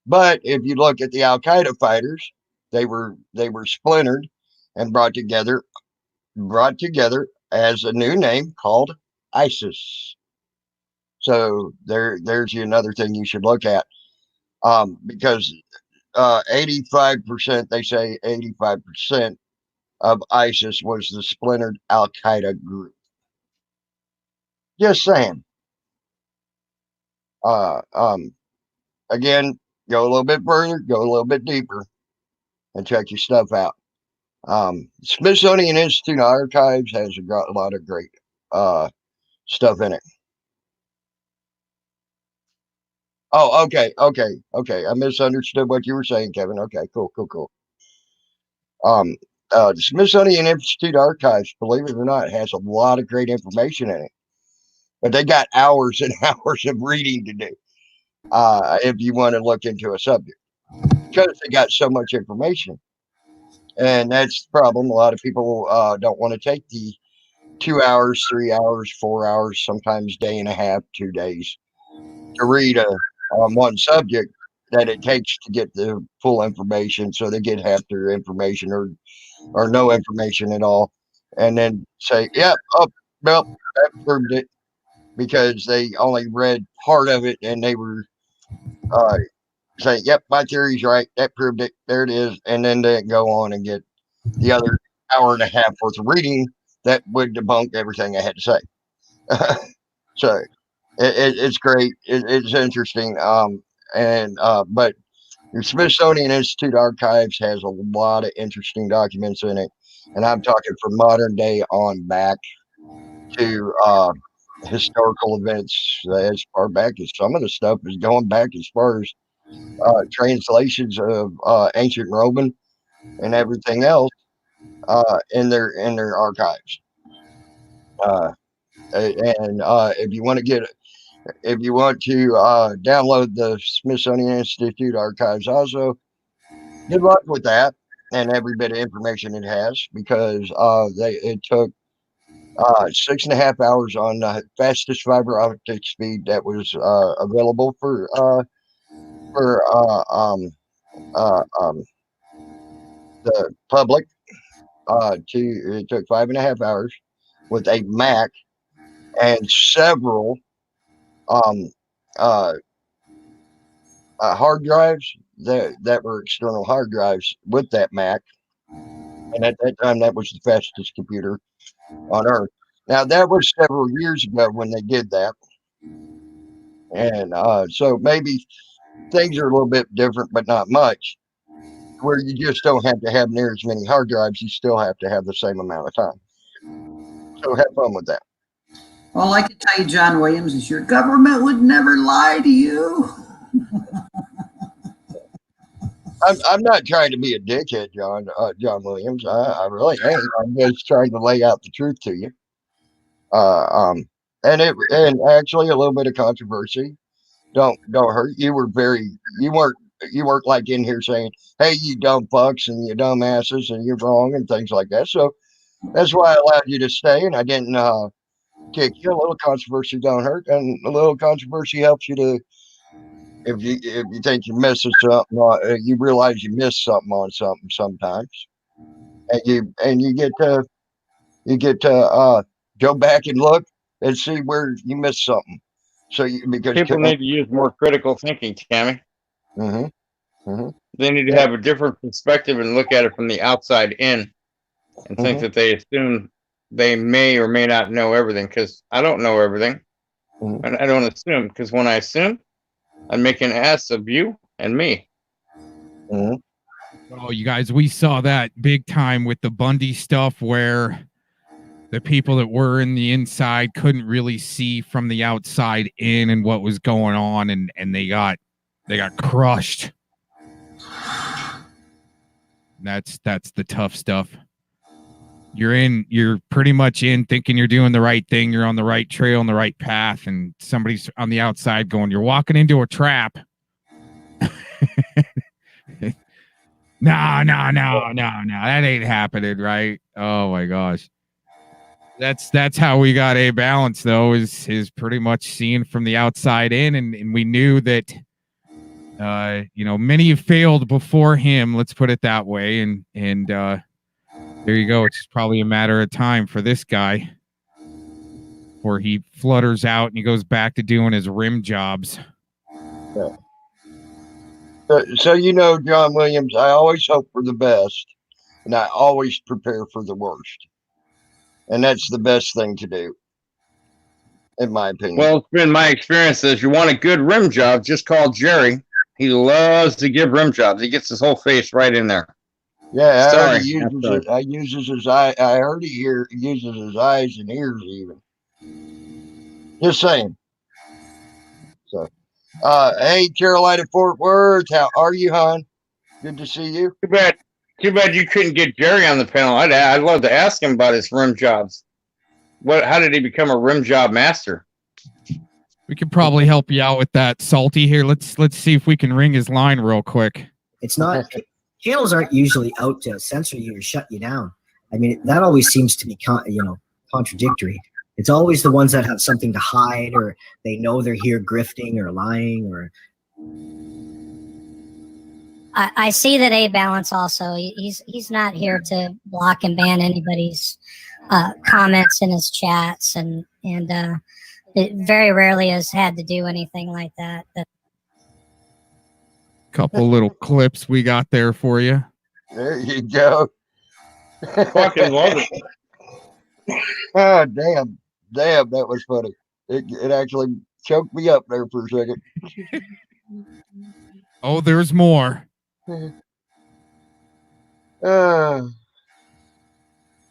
But if you look at the Al Qaeda fighters, they were splintered and brought together as a new name called ISIS. So there's another thing you should look at, because 85%, they say 85% of ISIS was the splintered Al Qaeda group. Just saying. Again, go a little bit further, go a little bit deeper, and check your stuff out. Smithsonian Institute Archives has a lot of great stuff in it. Oh, okay. I misunderstood what you were saying, Kevin. Okay, cool. The Smithsonian Institute Archives, believe it or not, has a lot of great information in it, but they got hours and hours of reading to do if you want to look into a subject, because they got so much information. And that's the problem. A lot of people don't want to take the 2 hours, 3 hours, 4 hours, sometimes day and a half, 2 days to read on one subject that it takes to get the full information. So they get half their information or no information at all, and then say, "Yep, oh, well, that proved it," because they only read part of it and they were saying, "Yep, my theory's right. That proved it. There it is," and then they go on and get the other hour and a half worth of reading that would debunk everything I had to say. So it's great. It's interesting. But the Smithsonian Institute Archives has a lot of interesting documents in it, and I'm talking from modern day on back to historical events as far back as some of the stuff is going back as far as translations of ancient Roman and everything else in their archives. And if you want to download the Smithsonian Institute Archives, also good luck with that and every bit of information it has, because it took 6.5 hours on the fastest fiber optic speed that was available for the public. It took 5.5 hours with a Mac and several hard drives that were external hard drives with that Mac. And at that time, that was the fastest computer on Earth. Now, that was several years ago when they did that. And so maybe things are a little bit different, but not much, where you just don't have to have near as many hard drives. You still have to have the same amount of time. So have fun with that. All I can tell you, John Williams, is your government would never lie to you. I'm not trying to be a dickhead, John Williams. I really ain't. I'm just trying to lay out the truth to you. And actually a little bit of controversy. Don't hurt. You weren't like in here saying, "Hey, you dumb fucks and you dumb asses and you're wrong" and things like that. So that's why I allowed you to stay, and I didn't kick you. A little controversy don't hurt, and a little controversy helps you to, if you think you're missing something, you realize you missed something on something sometimes, and you get to go back and look and see where you missed something. So because People need to use more critical thinking, Tammy. They need to have a different perspective and look at it from the outside in, and think that they assume they may or may not know everything, because I don't know everything. And I don't assume, because when I assume, I'm making an ass of you and me. Oh, you guys, we saw that big time with the Bundy stuff, where the people that were in the inside couldn't really see from the outside in and what was going on, and they got crushed. That's the tough stuff. You're pretty much in thinking you're doing the right thing, you're on the right trail, on the right path, and somebody's on the outside going, you're walking into a trap. No, that ain't happening, right? Oh my gosh. That's how we got A Balance, though, is pretty much seeing from the outside in, and we knew that many have failed before him, let's put it that way, and there you go. It's probably a matter of time for this guy where he flutters out and he goes back to doing his rim jobs. Yeah. So John Williams, I always hope for the best, and I always prepare for the worst. And that's the best thing to do, in my opinion. Well, it's been my experience that if you want a good rim job, just call Jerry. He loves to give rim jobs. He gets his whole face right in there. Yeah, I heard Sorry. he uses his eye. I heard he uses his eyes and ears even. Just saying. So, hey, Carolina Fort Worth, how are you, hon? Good to see you. Too bad you couldn't get Jerry on the panel. I'd love to ask him about his rim jobs. How did he become a rim job master? We could probably help you out with that, Salty. Here, let's see if we can ring his line real quick. It's not channels aren't usually out to censor you or shut you down. I mean, that always seems to be contradictory. It's always the ones that have something to hide, or they know they're here grifting or lying, or. I see that A Balance also. He's not here to block and ban anybody's comments in his chats, and it very rarely has had to do anything like that. Couple little clips we got there for you. There you go. Fucking love it. Oh, damn, that was funny. It actually choked me up there for a second. Oh, there's more.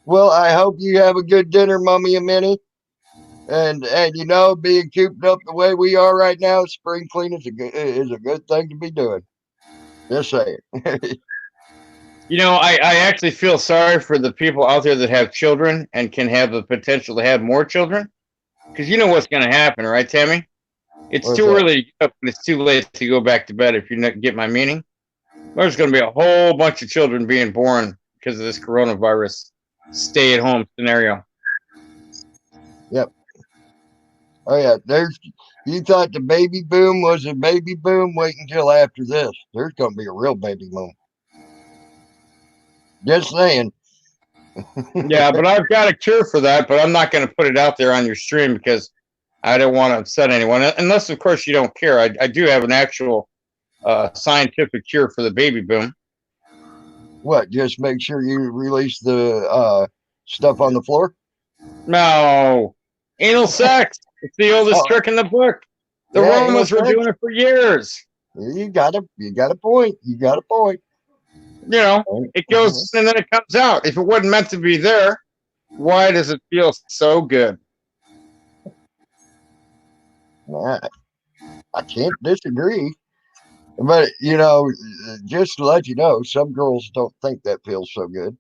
Well, I hope you have a good dinner, Mummy and Minnie. And being cooped up the way we are right now, spring clean is a good thing to be doing. Just saying. I actually feel sorry for the people out there that have children and can have the potential to have more children. Because you know what's going to happen, right, Tammy? It's too early to get up and it's too late to go back to bed, if you get my meaning. There's going to be a whole bunch of children being born because of this coronavirus stay-at-home scenario. Yep. Oh, yeah. You thought the baby boom was a baby boom? Wait until after this. There's going to be a real baby boom. Just saying. Yeah, but I've got a cure for that, but I'm not going to put it out there on your stream because I don't want to upset anyone. Unless, of course, you don't care. I do have an actual scientific cure for the baby boom. What? Just make sure you release the stuff on the floor? No. Anal sex. It's the oldest trick in the book. The Romans were doing it for years. You got a point. You got a point. It goes and then it comes out. If it wasn't meant to be there, why does it feel so good? I can't disagree. But, you know, just to let you know, some girls don't think that feels so good.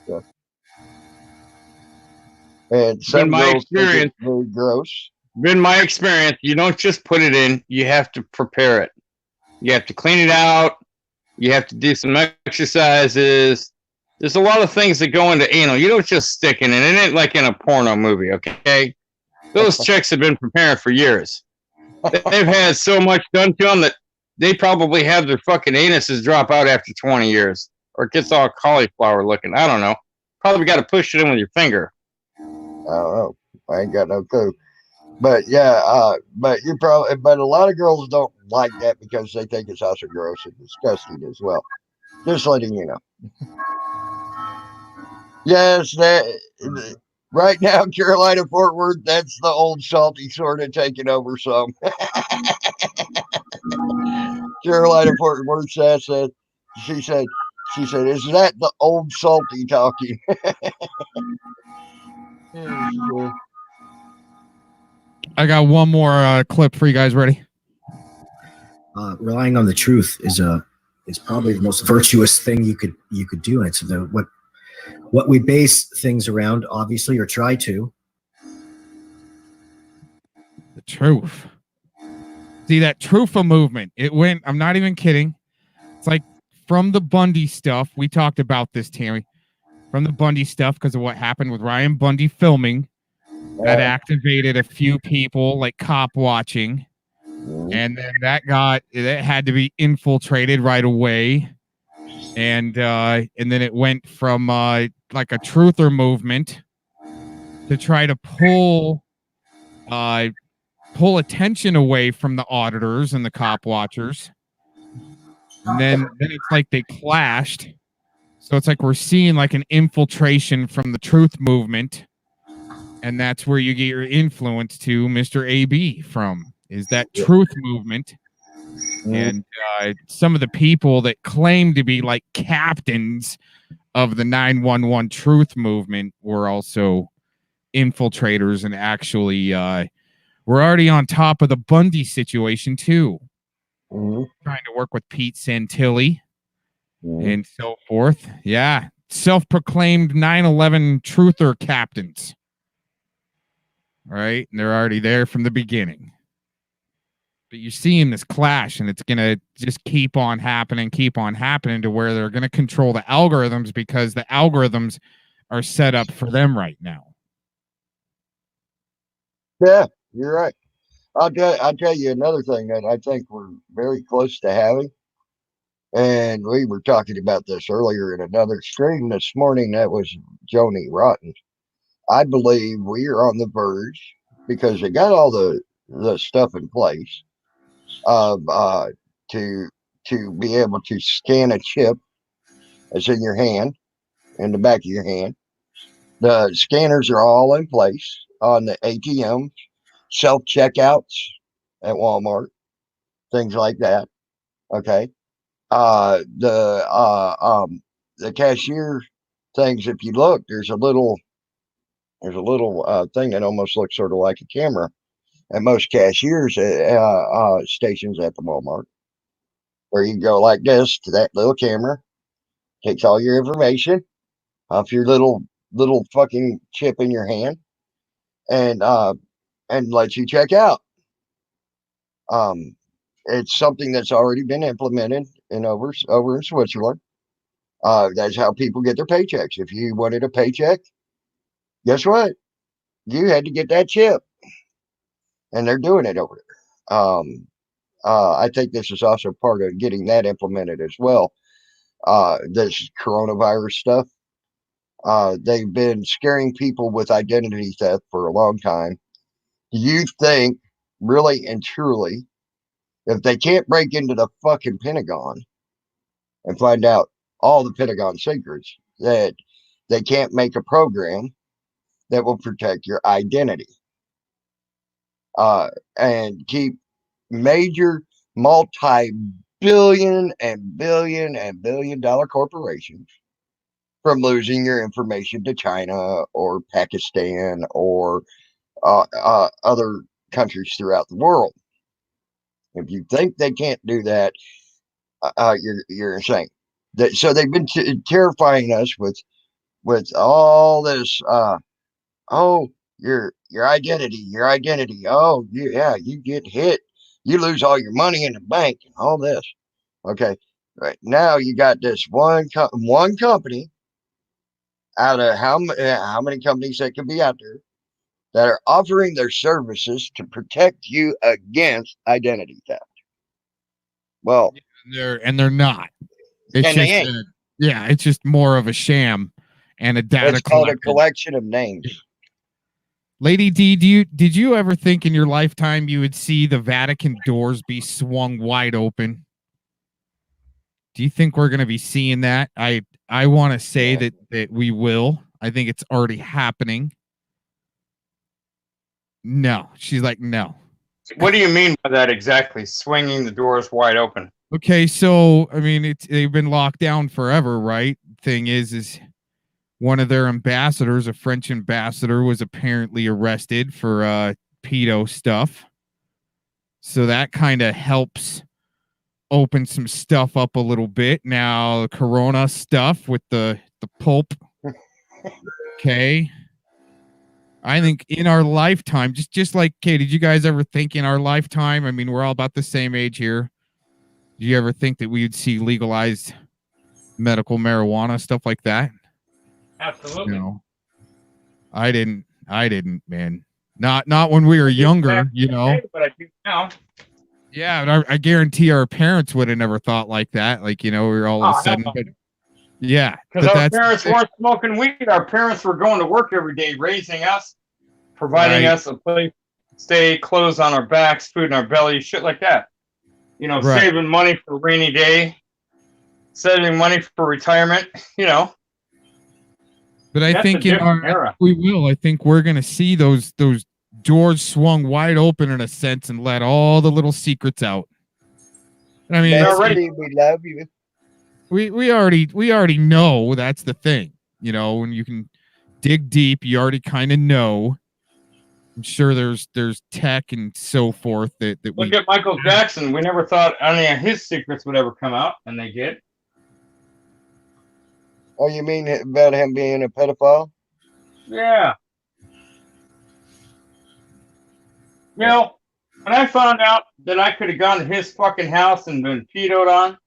So, and some my girls think experience, it's very gross. been my experience, you don't just put it in, you have to prepare it. You have to clean it out. You have to do some exercises. There's a lot of things that go into anal. You don't just stick it in. It ain't like in a porno movie, okay? Those chicks have been preparing for years. They've had so much done to them that they probably have their fucking anuses drop out after 20 years. Or it gets all cauliflower looking. I don't know. Probably got to push it in with your finger. I don't know. I ain't got no clue. But yeah, but you probably, but a lot of girls don't like that because they think it's also gross and disgusting as well. Just letting you know. Yes, that right now, Carolina Fort Worth, that's the old salty sort of taking over some. Carolina Fort Worth said, she said, is that the old salty talking? I got one more clip for you guys. Ready? Relying on the truth is probably the most virtuous thing you could do, and it's what we base things around, obviously, or try to. The truth. See, that Trufa movement, it went, I'm not even kidding. It's like from the Bundy stuff. We talked about this, Tammy. From the Bundy stuff, because of what happened with Ryan Bundy filming, that activated a few people like cop watching. And then that had to be infiltrated right away. And then it went from like a truther movement to try to pull attention away from the auditors and the cop watchers. And then it's like they clashed. So it's like we're seeing like an infiltration from the truth movement. And that's where you get your influence to Mr. AB from, is that truth movement. And some of the people that claim to be like captains of the 911 truth movement were also infiltrators and actually we're already on top of the Bundy situation too. Trying to work with Pete Santilli and so forth. Yeah. Self-proclaimed 9/11 truther captains. All right. And they're already there from the beginning. But you're seeing this clash, and it's going to just keep on happening to where they're going to control the algorithms because the algorithms are set up for them right now. Yeah, you're right. I'll tell you another thing that I think we're very close to having. And we were talking about this earlier in another stream this morning. That was Joni Rotten. I believe we are on the verge, because they got all the stuff in place of to be able to scan a chip that's in your hand, in the back of your hand. The scanners are all in place on the ATMs, self checkouts at Walmart, things like that. Okay. The cashier things, if you look, there's a little thing that almost looks sort of like a camera at most cashiers stations at the Walmart, where you go like this to that little camera, takes all your information off your little fucking chip in your hand, and lets you check out. It's something that's already been implemented over in Switzerland. That's how people get their paychecks. If you wanted a paycheck, guess what? You had to get that chip, and they're doing it over there. I think this is also part of getting that implemented as well. This coronavirus stuff. They've been scaring people with identity theft for a long time. Do you think, really and truly, if they can't break into the fucking Pentagon and find out all the Pentagon secrets, that they can't make a program that will protect your identity and keep major multi-billion and billion-dollar corporations from losing your information to China or Pakistan or other countries throughout the world. If you think they can't do that, you're insane. So they've been terrifying us with all this. Oh, your identity. Oh, yeah, you get hit, you lose all your money in the bank and all this. Okay, right now you got this one company out of how many companies that could be out there that are offering their services to protect you against identity theft. Well, They're not. It's and they just ain't. yeah, it's just more of a sham and a data It's called a collection. collection of names. Lady D, did you ever think in your lifetime you would see the Vatican doors be swung wide open? Do you think we're going to be seeing that? I want to say that we will. I think it's already happening. No, she's like, no. What do you mean by that exactly? Swinging the doors wide open. Okay, so I mean, they've been locked down forever, right? Thing is one of their ambassadors, a French ambassador, was apparently arrested for pedo stuff. So that kind of helps open some stuff up a little bit. Now, the Corona stuff with the Pope. Okay. I think in our lifetime, just like, okay, did you guys ever think in our lifetime? I mean, we're all about the same age here. Do you ever think that we would see legalized medical marijuana, stuff like that? Absolutely. No. I didn't, man. Not when we were younger, you know. But I do now. Yeah, but I guarantee our parents would have never thought like that. Like, you know, we were all of a sudden, but yeah. Because our parents weren't smoking weed. Our parents were going to work every day, raising us, providing us a place to stay, clothes on our backs, food in our bellies, shit like that. You know, saving money for a rainy day, saving money for retirement, you know. But I think in our era, we will. I think we're going to see those doors swung wide open in a sense and let all the little secrets out. I mean, we love you. We already know that's the thing. You know, when you can dig deep, you already kind of know. I'm sure there's tech and so forth that look at Michael Jackson. We never thought any of his secrets would ever come out, and they did. Oh, you mean about him being a pedophile? Yeah. You know, when I found out that I could have gone to his fucking house and been pedoed on,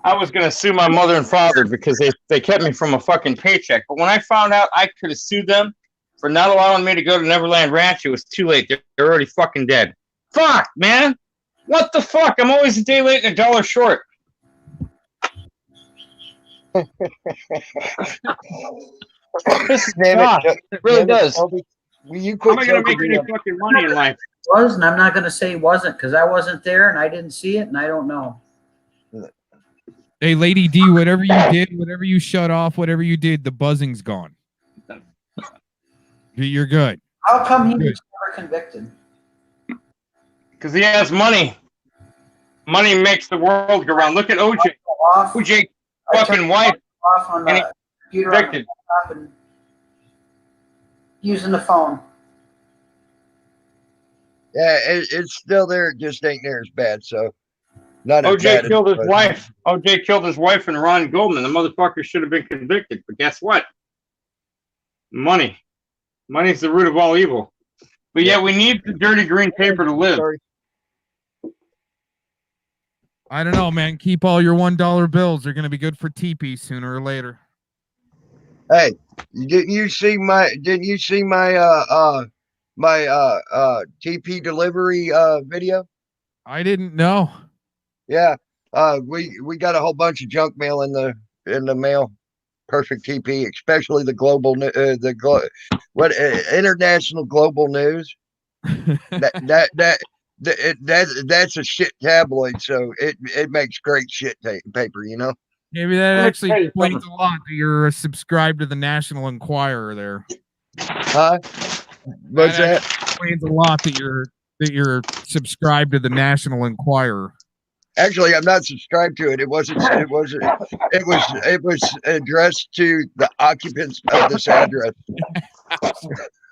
I was going to sue my mother and father because they kept me from a fucking paycheck. But when I found out I could have sued them for not allowing me to go to Neverland Ranch, it was too late. They're already fucking dead. Fuck, man. What the fuck? I'm always a day late and $1 short. This it really does. How am I going to make any fucking money in life? Was, and I'm not going to say it wasn't because I wasn't there and I didn't see it and I don't know. Hey, Lady D, whatever you did, whatever you shut off, whatever you did, the buzzing's gone. You're good. How come he was never convicted? Because he has money. Money makes the world go round. Look at OJ. OJ fucking wife. Off on the computer on the laptop and using the phone. Yeah, it's still there. It just ain't near as bad. So, not OJ killed his wife. OJ killed his wife and Ron Goldman. The motherfucker should have been convicted. But guess what? Money. Money's the root of all evil. But yeah, we need the dirty green paper to live. I don't know, man. Keep all your $1 bills. They're going to be good for TP sooner or later. Hey, didn't you see my TP delivery video? I didn't know. Yeah. We got a whole bunch of junk mail in the mail. Perfect TP, especially the global international global news. That's a shit tabloid, so it makes great shit paper, you know. Maybe that actually explains a lot that you're subscribed to the National Enquirer there. Huh? What's that? Explains a lot that you're subscribed to the National Enquirer. Actually, I'm not subscribed to it. It was addressed to the occupants of this address.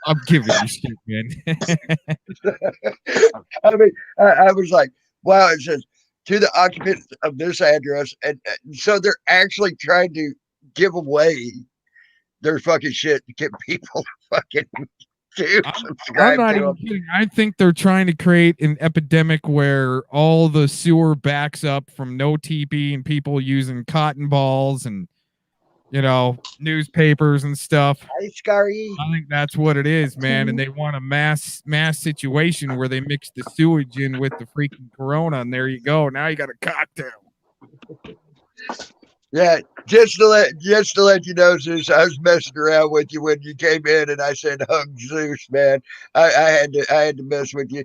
I'm giving you shit, man. I mean, I was like, wow, it says to the occupants of this address. And so they're actually trying to give away their fucking shit to get people fucking to I'm subscribe not to even them. kidding. I think they're trying to create an epidemic where all the sewer backs up from no TP and people using cotton balls and, you know, newspapers and stuff. Hey, Scary. I think that's what it is, man. And they want a mass situation where they mix the sewage in with the freaking corona, and there you go. Now you got a cocktail. Yeah, just to let you know, Zeus, I was messing around with you when you came in, and I said hug Zeus, man. I had to mess with you.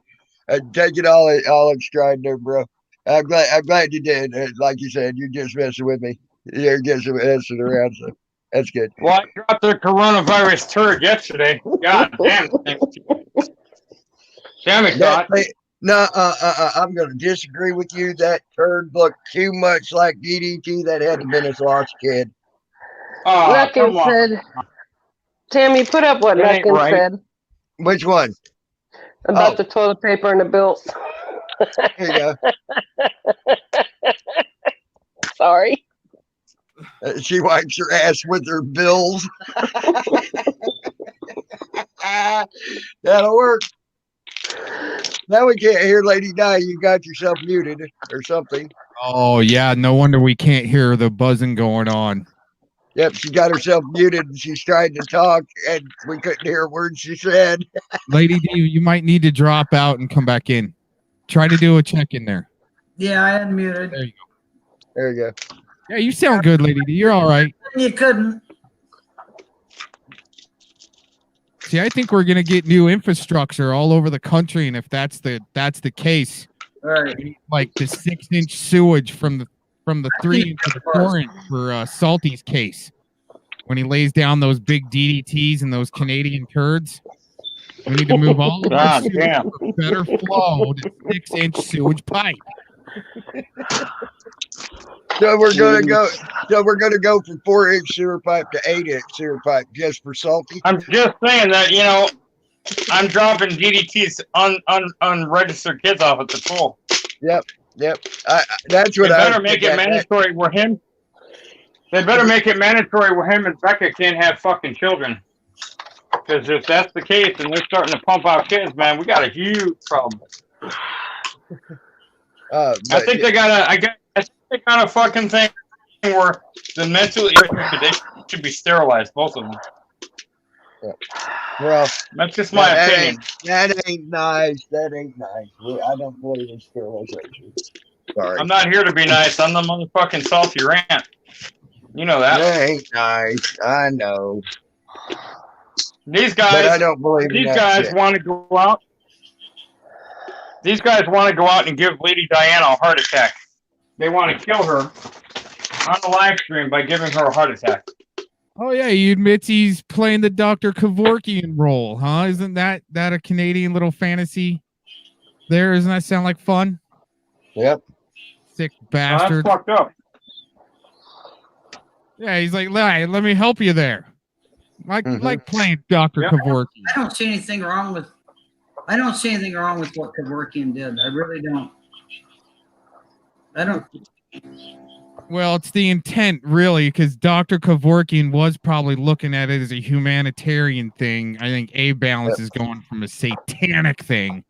Take it all in stride there, bro. I'm glad you did. Like you said, you're just messing with me. You're just messing around, so that's good. Well, I dropped the coronavirus turd yesterday. God damn it. Damn it, God. No, I'm going to disagree with you. That turd looked too much like DDT. That had to been his lost kid. Oh, Nuckin come on. said, Tammy, put up what That ain't Nuckin right. said Which one? about Oh. the toilet paper and the bills. Here you go. Sorry. She wipes her ass with her bills. That'll work. Now we can't hear Lady Di. You got yourself muted or something. Oh, yeah. No wonder we can't hear the buzzing going on. Yep, she got herself muted and she's trying to talk and we couldn't hear a word she said. Lady D, you might need to drop out and come back in. Try to do a check in there. Yeah, I unmuted. There you go. There you go. Yeah, you sound good, Lady D. You're all right. You couldn't. See, I think we're gonna get new infrastructure all over the country, and if that's the case, All right. like the 6-inch sewage from the 3-inch to the 4-inch for Salty's case, when he lays down those big DDTs and those Canadian turds, we need to move all of our God sewage damn. to a better flow to 6-inch sewage pipe. So we're gonna go. So we're gonna go from 4-inch sewer pipe to 8-inch sewer pipe just for Salty. I'm just saying that, you know, I'm dropping DDT's unregistered kids off at the pool. Yep. That's They what I better make it mandatory where him. They better make it mandatory where him and Becca can't have fucking children. Because if that's the case and they're starting to pump out kids, man, we got a huge problem. I think they got a fucking thing where the mentally ill they should be sterilized, both of them. Well, That's just my opinion. That ain't nice. That ain't nice. I don't believe in sterilization. Sorry. I'm not here to be nice. I'm the motherfucking salty rant. You know that. That ain't nice. I know. These But I guys, don't believe in these that guys shit. want to go out. These guys want to go out and give Lady Diana a heart attack. They want to kill her on the live stream by giving her a heart attack. Oh yeah, he admits he's playing the Dr. Kevorkian role, huh? Isn't that a Canadian little fantasy? There, doesn't that sound like fun? Yep. Sick That's bastard. fucked up. Yeah, he's like, let me help you there. Like playing Dr. Yep. Kevorkian. I don't see anything wrong with what Kevorkian did. I really don't. I don't. Well, it's the intent, really, because Dr. Kevorkian was probably looking at it as a humanitarian thing. I think A-Balance is going from a satanic thing.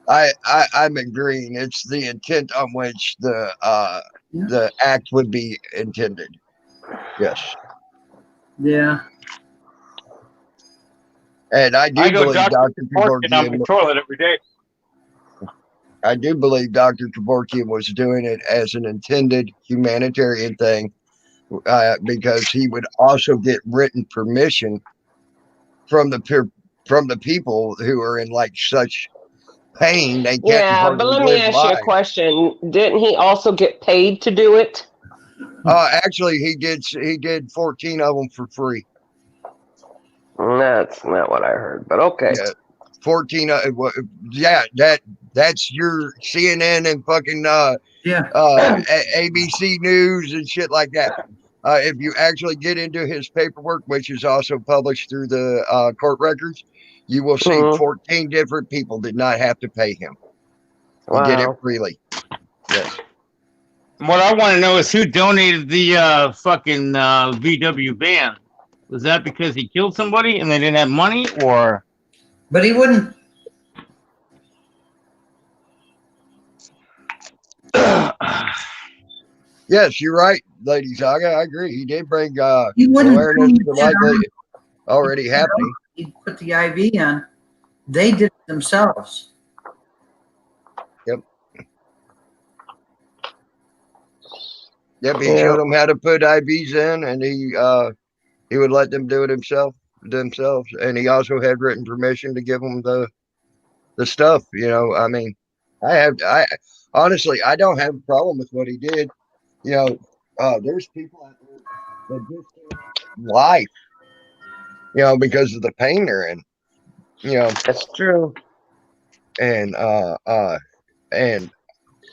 I'm agreeing. It's the intent on which the act would be intended. Yes. Yeah. And I do go believe Dr. Dr. Kevorkian on Kevorkian. the toilet every day. I do believe Dr. Kevorkian was doing it as an intended humanitarian thing, because he would also get written permission from the people who are in like such pain they can't. Yeah, but let me ask you a question. Didn't he also get paid to do it? Actually, he did 14 of them for free. That's not what I heard, but okay. Yeah, 14. That's your CNN and fucking Yeah. ABC News and shit like that. if you actually get into his paperwork, which is also published through the court records, you will see Mhm. 14 different people did not have to pay him. He did it Wow. freely. Yes. What I want to know is who donated the fucking VW van. Was that because he killed somebody and they didn't have money, or? But he wouldn't. Yes, you're right, Lady Zaga. I agree. He did bring He wouldn't awareness bring to it likely already happening. He put the IV in. They did it themselves. Yep, he Yeah. showed them how to put IVs in, and he would let them do it themselves. And he also had written permission to give them the stuff. You know, I mean, I honestly, I don't have a problem with what he did. You know, there's people out there that just can't life, you know, because of the pain they're in. You know, That's true. and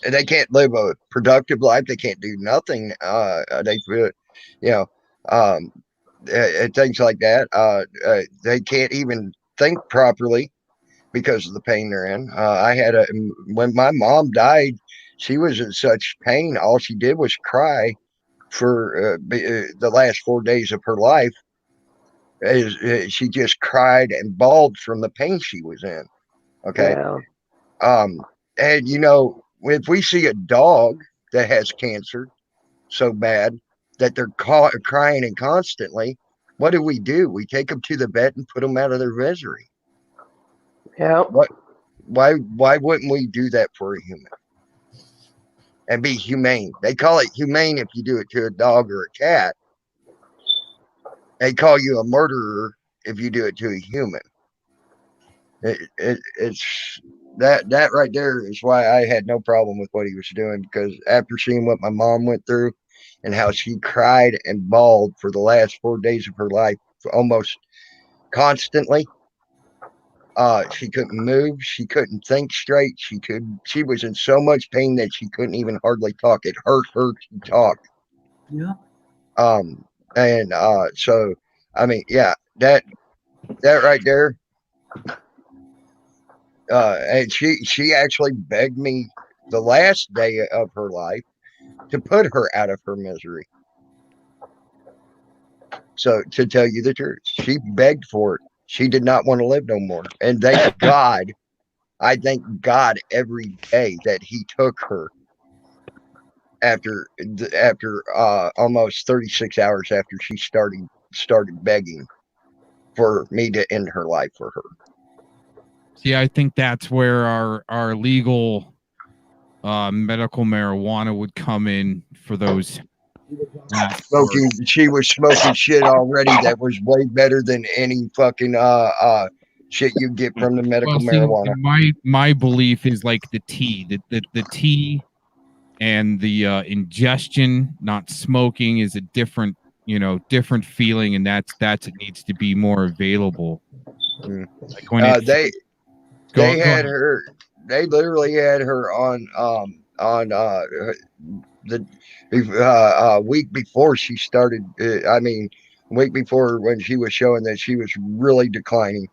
they can't live a productive life. They can't do nothing. They feel, you know, things like that. They can't even think properly because of the pain they're in. When my mom died, she was in such pain. All she did was cry for the last 4 days of her life. She just cried and bawled from the pain she was in. Okay. Yeah. And you know, if we see a dog that has cancer so bad that they're crying and constantly, what do? We take them to the vet and put them out of their misery. Yeah. Why wouldn't we do that for a human and be humane? They call it humane if you do it to a dog or a cat. They call you a murderer if you do it to a human. It's that right there is why I had no problem with what he was doing, because after seeing what my mom went through and how she cried and bawled for the last 4 days of her life almost constantly, she couldn't move, she couldn't think straight, she was in so much pain that she couldn't even hardly talk. It hurt her to talk. Yeah. And so I mean, yeah, that right there. And she actually begged me the last day of her life to put her out of her misery. So to tell you the truth, she begged for it. She did not want to live no more. And thank God, I thank God every day that he took her after almost 36 hours after she started begging for me to end her life for her. See, I think that's where our legal medical marijuana would come in for those. She was smoking shit already that was way better than any fucking shit you get from the medical marijuana. My belief is like the tea, the tea and the ingestion, not smoking, is a different feeling, and that's it needs to be more available. Like when they literally had her on the week before she started. Week before, when she was showing that she was really declining,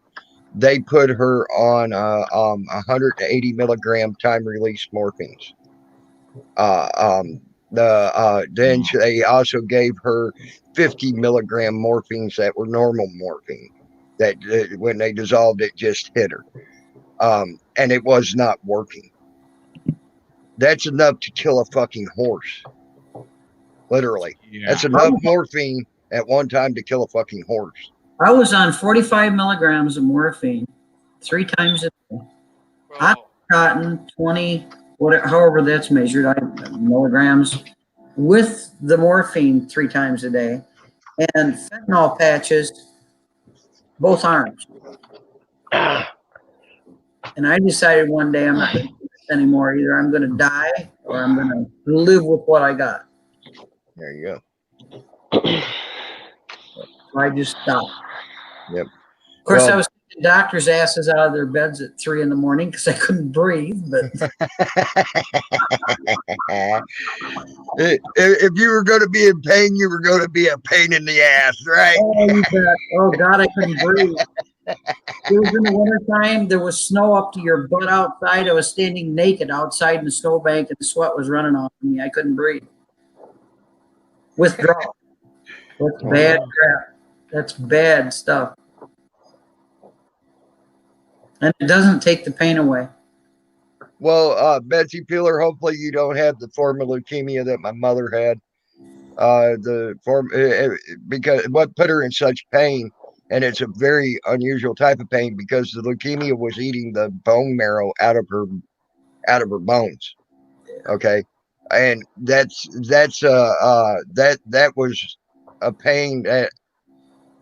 they put her on 180 milligram time release morphines. Then they also gave her 50 milligram morphines that were normal morphine, that when they dissolved it just hit her. And it was not working. That's enough to kill a fucking horse. Literally. Yeah. That's enough morphine at one time to kill a fucking horse. I was on 45 milligrams of morphine 3 times a day. Oxycontin, 20, whatever, however that's measured, milligrams, with the morphine 3 times a day, and fentanyl patches, both arms. And I decided one day I'm not going to do this anymore. Either I'm going to die or I'm going to live with what I got. There you go. So I just stopped. Yep. Of course, Well, I was doctors' asses out of their beds at 3 a.m. because I couldn't breathe. But if you were going to be in pain, you were going to be a pain in the ass, right? oh, you bet. Oh God, I couldn't breathe. It was in the wintertime. There was snow up to your butt outside. I was standing naked outside in the snowbank, and the sweat was running off of me. I couldn't breathe. Withdrawal. That's bad crap. That's bad stuff. And it doesn't take the pain away. Well, Betsy Peeler, hopefully you don't have the form of leukemia that my mother had. Because what put her in such pain, and it's a very unusual type of pain because the leukemia was eating the bone marrow out of her bones. Okay. And that was a pain that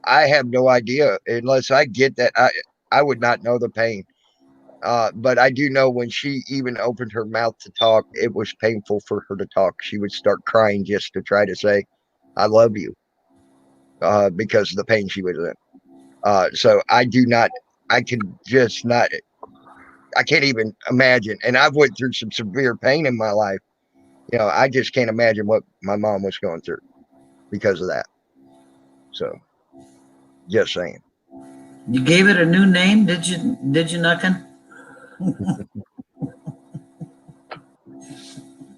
I have no idea unless I get that. I would not know the pain. But I do know when she even opened her mouth to talk, it was painful for her to talk. She would start crying just to try to say, I love you, because of the pain she was in. So I can't even imagine. And I've went through some severe pain in my life. You know, I just can't imagine what my mom was going through because of that. So just saying. You gave it a new name, did you, Nuckin?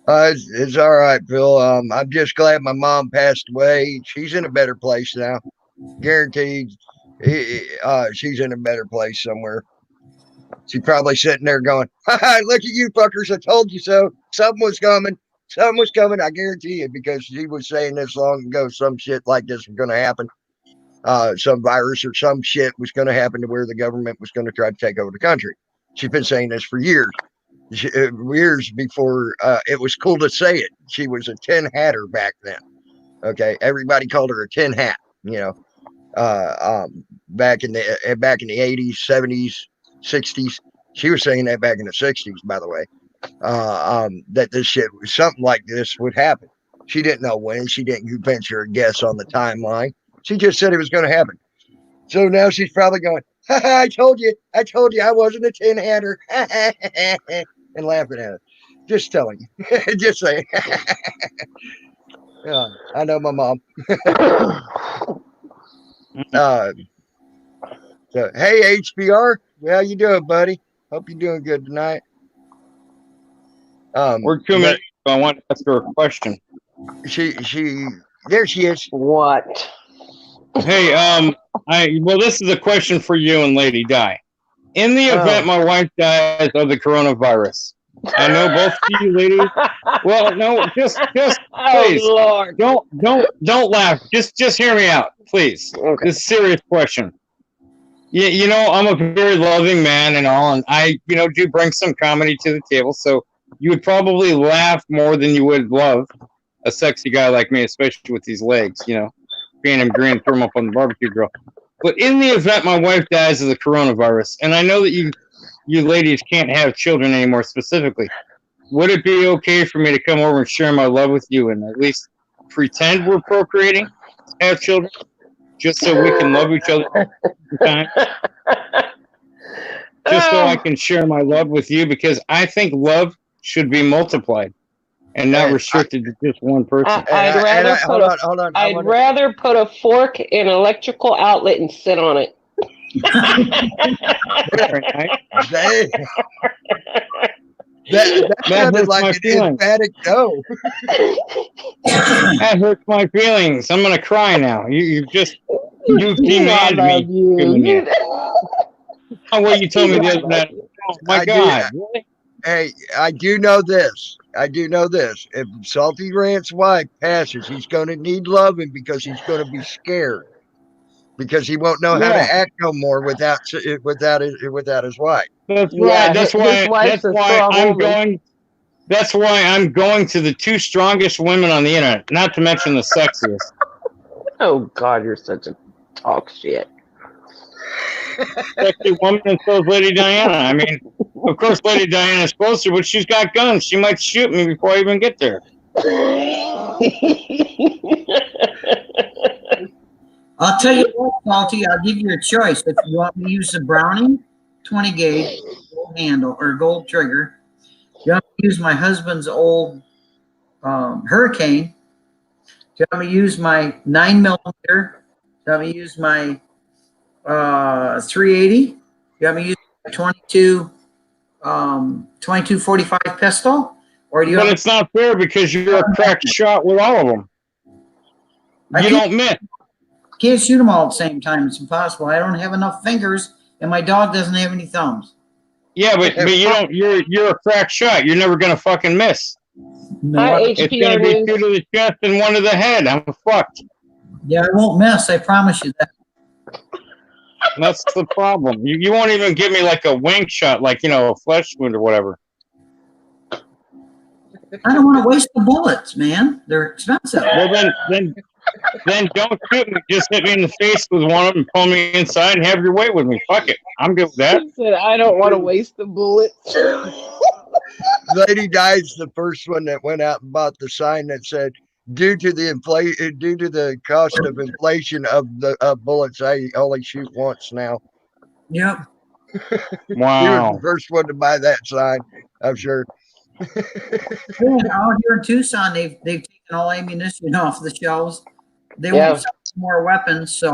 It's all right, Phil. I'm just glad my mom passed away. She's in a better place now. Guaranteed. She's in a better place somewhere. She's probably sitting there going, "Hi, look at you fuckers. I told you so. Something was coming. Something was coming. I guarantee it," because she was saying this long ago, some shit like this was going to happen. Some virus or some shit was going to happen to where the government was going to try to take over the country. She's been saying this for years. Years before it was cool to say it. She was a tin hatter back then. Okay. Everybody called her a tin hat, you know. Back in the 80s, 70s, 60s. She was saying that back in the 60s, by the way. That this shit, something like this would happen. She didn't know when. She didn't venture a guess on the timeline. She just said it was going to happen. So now she's probably going, I told you I wasn't a tin hatter. And laughing at it. Just telling you. Just saying. Yeah, I know my mom. So, hey, HBR. How you doing, buddy? Hope you're doing good tonight. We're 2 minutes. I want to ask her a question. There she is. What? Hey, well, this is a question for you and Lady Di. In the event my wife dies of the coronavirus, I know both of you ladies. Well, no, just please, Lord. don't laugh. Just hear me out, please. Okay. This is a serious question. You know, I'm a very loving man and all, and I, do bring some comedy to the table. So you would probably laugh more than you would love a sexy guy like me, especially with these legs, being him green, throw him up on the barbecue grill. But in the event my wife dies of the coronavirus, and I know that you ladies can't have children anymore specifically, would it be okay for me to come over and share my love with you and at least pretend we're procreating, have children, just so we can love each other all the time? Just so I can share my love with you, because I think love should be multiplied and not restricted to just one person. I'd rather put a fork in an electrical outlet and sit on it. That sounded like an emphatic no. That hurts my feelings. I'm gonna cry now. You've demanded me. Oh, well, you told me the other night. Oh my God! Really? Hey, I do know this. If Salty Rant's wife passes, he's going to need loving because he's going to be scared. Because he won't know how to act no more without his wife. That's right. That's why I'm going to the two strongest women on the internet, not to mention the sexiest. Oh God, you're such a talk shit. Sexy woman, and so is Lady Diana. I mean, of course, Lady Diana's closer, but she's got guns. She might shoot me before I even get there. I'll tell you what, Salty, I'll give you a choice. If you want me to use the Browning 20 gauge gold handle or gold trigger, you want me to use my husband's old Hurricane. You want me to use my 9mm? You want me to use my 380? You want me to use my 2245 pistol? Or do you But want it's not fair because you're a cracked shot with all of them. You don't miss. Can't shoot them all at the same time. It's impossible. I don't have enough fingers, and my dog doesn't have any thumbs. Yeah, but you don't. You're a cracked shot. You're never gonna fucking miss. Hi, It's gonna HPR be News. two to the chest and one to the head. I'm fucked. Yeah, I won't miss. I promise you that. That's the problem. You won't even give me like a wing shot, like a flesh wound or whatever. I don't want to waste the bullets, man. They're expensive. Well, then don't shoot me. Just hit me in the face with one of them, pull me inside, and have your way with me. Fuck it. I'm good with that. He said, I don't want to waste the bullets. Lady Di's the first one that went out and bought the sign that said, due to the cost of inflation of the bullets, I only shoot once now. Yep. Wow. He was the first one to buy that sign, I'm sure. Out here in Tucson, they've taken all ammunition off the shelves. They won't sell more weapons, so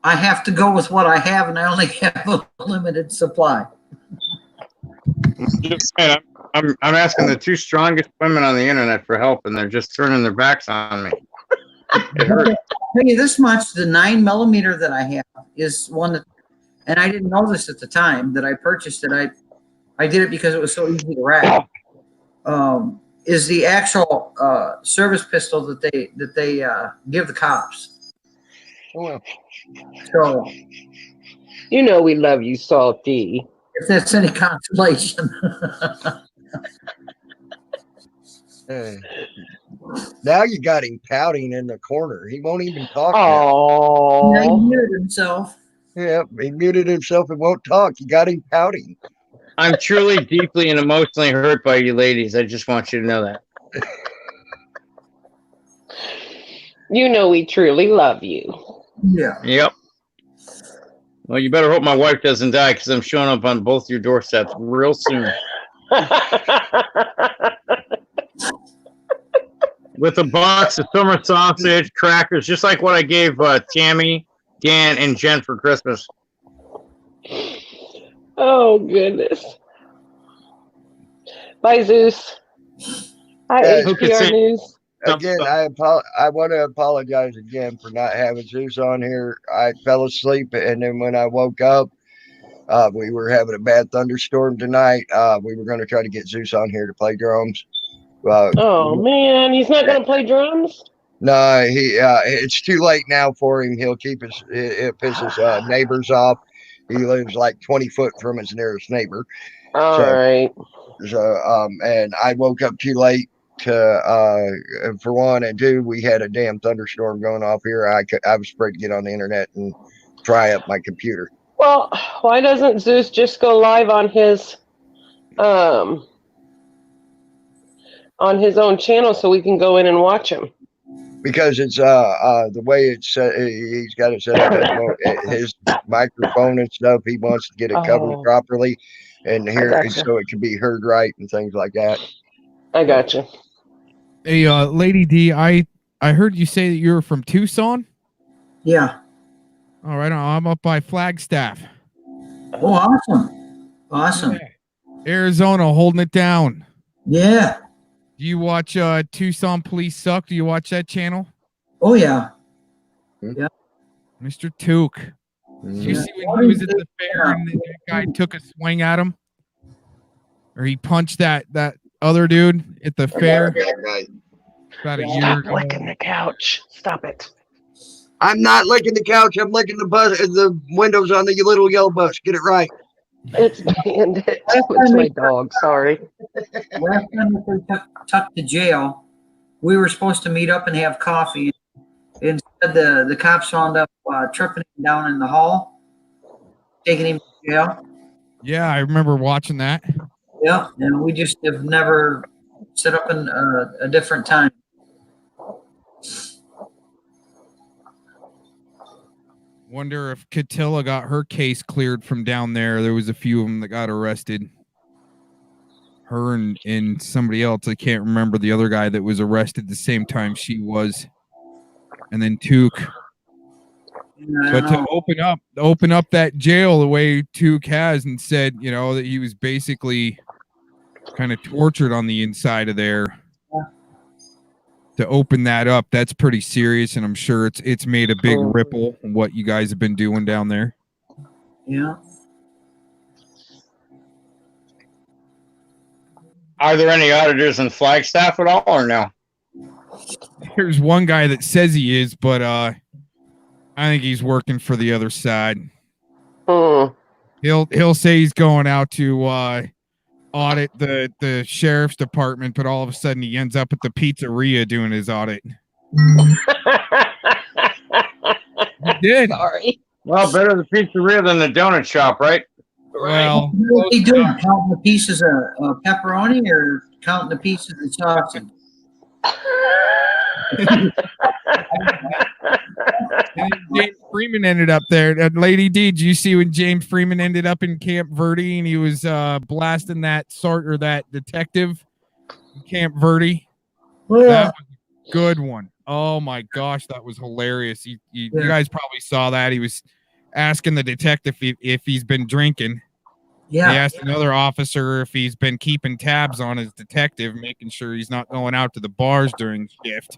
I have to go with what I have, and I only have a limited supply. Just saying, I'm asking the two strongest women on the internet for help, and they're just turning their backs on me. It hurts. I'll tell you this much: the 9mm that I have is one that, and I didn't know this at the time that I purchased it. I did it because it was so easy to rack. Is the actual service pistol that they give the cops. Well, So we love you, Salty. if that's any consolation. now you got him pouting in the corner. He won't even talk. Oh, He muted himself. Yeah, he muted himself and won't talk. You got him pouting. I'm truly, deeply, and emotionally hurt by you ladies. I just want you to know that. we truly love you. Yeah. Yep. Well, you better hope my wife doesn't die because I'm showing up on both your doorsteps real soon. With a box of summer sausage, crackers, just like what I gave Tammy, Dan, and Jen for Christmas. Oh, goodness. Bye, Zeus. Hi, Who could HPR say- News. Again, I want to apologize again for not having Zeus on here. I fell asleep, and then when I woke up, we were having a bad thunderstorm tonight. We were going to try to get Zeus on here to play drums. Oh, man. He's not going to play drums? No, it's too late now for him. He'll keep it piss his neighbors off. He lives like 20 foot from his nearest neighbor. All right. So, and I woke up too late to, for one, and two, we had a damn thunderstorm going off here. I was afraid to get on the internet and try up my computer. Well, why doesn't Zeus just go live on his own channel so we can go in and watch him? Because it's the way it's set, he's got it set up. His microphone and stuff. He wants to get it covered properly, and so it can be heard right and things like that. I gotcha. Hey, Lady D, I heard you say that you're from Tucson. Yeah. All right, I'm up by Flagstaff. Oh, awesome. Awesome. Arizona holding it down. Yeah. Do you watch Tucson Police Suck? Do you watch that channel? Oh, yeah. Mr. Took. Did you see when he was at the fair and the guy took a swing at him? Or he punched that other dude at the fair about a year Stop ago. licking the couch. Stop it. I'm not licking the couch. I'm licking the windows on the little yellow bus. Get it right. It's Bandit. It's my dog. Sorry. Last time we were tucked to jail, we were supposed to meet up and have coffee. Instead, the cops wound up tripping him down in the hall, taking him to jail. Yeah, I remember watching that. Yeah, and we just have never set up in a different time. Wonder if Catilla got her case cleared from down there. There was a few of them that got arrested. Her and somebody else. I can't remember the other guy that was arrested the same time she was. And then Took. But to open up that jail the way Took has and said, you know, that he was basically kind of tortured on the inside of there. To open that up, that's pretty serious, and I'm sure it's made a big ripple in what you guys have been doing down there. Yeah. Are there any auditors in Flagstaff at all, or no? There's one guy that says he is, but I think he's working for the other side. He'll say he's going out to audit the sheriff's department, but all of a sudden he ends up at the pizzeria doing his audit. He did. Sorry. Well, better the pizzeria than the donut shop, right? Well, What are you doing? Counting the pieces of pepperoni or counting the pieces of sausage? James Freeman ended up there. Lady D, did you see when James Freeman ended up in Camp Verde and he was blasting that that detective in Camp Verde? Well, That was a good one. Oh my gosh, that was hilarious. You guys probably saw that. He was asking the detective if he's been drinking. yeah. He asked another officer if he's been keeping tabs on his detective, making sure he's not going out to the bars during shift.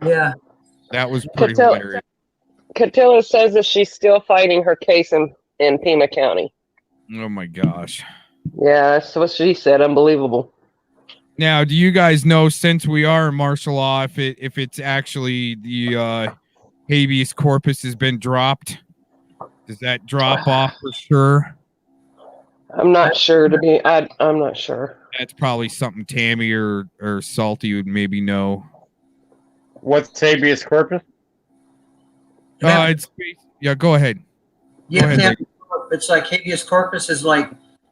Yeah. That was pretty hilarious. Catilla says that she's still fighting her case in Pima County. Oh my gosh. Yeah, that's what she said. Unbelievable. Now, do you guys know, since we are in martial law, if it's actually the habeas corpus has been dropped? Does that drop off for sure? I'm not sure I'm not sure. That's probably something Tammy or Salty would maybe know. What's habeas corpus? Go ahead. You have to have, it's like habeas corpus is like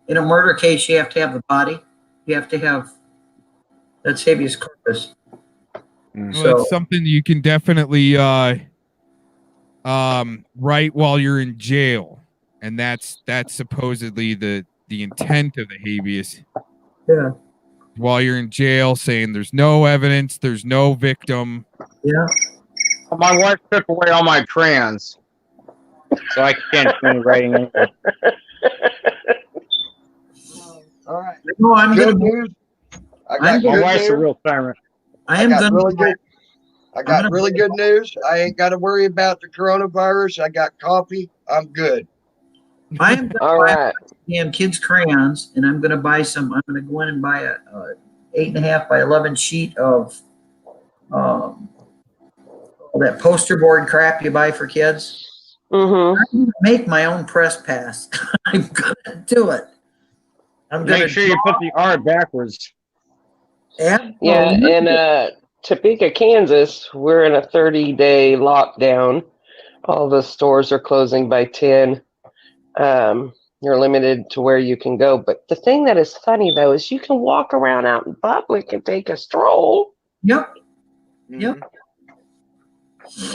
in a murder case, you have to have the body. You have to have, that's habeas corpus. Well, it's something you can definitely write while you're in jail, and that's supposedly the intent of the habeas. Yeah. While you're in jail, saying there's no evidence, there's no victim. Yeah. Well, my wife took away all my crayons, so I can't do any writing anymore. All right. No, I'm Good gonna. news. I I'm got My good wife's a news. real tyrant. I am gonna. I got really good news. I ain't got to worry about the coronavirus. I got coffee. I'm good. I am gonna All buy right. damn kids crayons, and I'm gonna buy some. I'm gonna go in and buy a 8.5 by 11 sheet of that poster board crap you buy for kids. Mm-hmm. I'm gonna make my own press pass. I'm gonna do it. I'm gonna Make sure you put the R backwards. Yeah, in Topeka, Kansas, we're in a 30-day lockdown. All the stores are closing by 10. You're limited to where you can go. But the thing that is funny, though, is you can walk around out in public and take a stroll. Yep. Yep.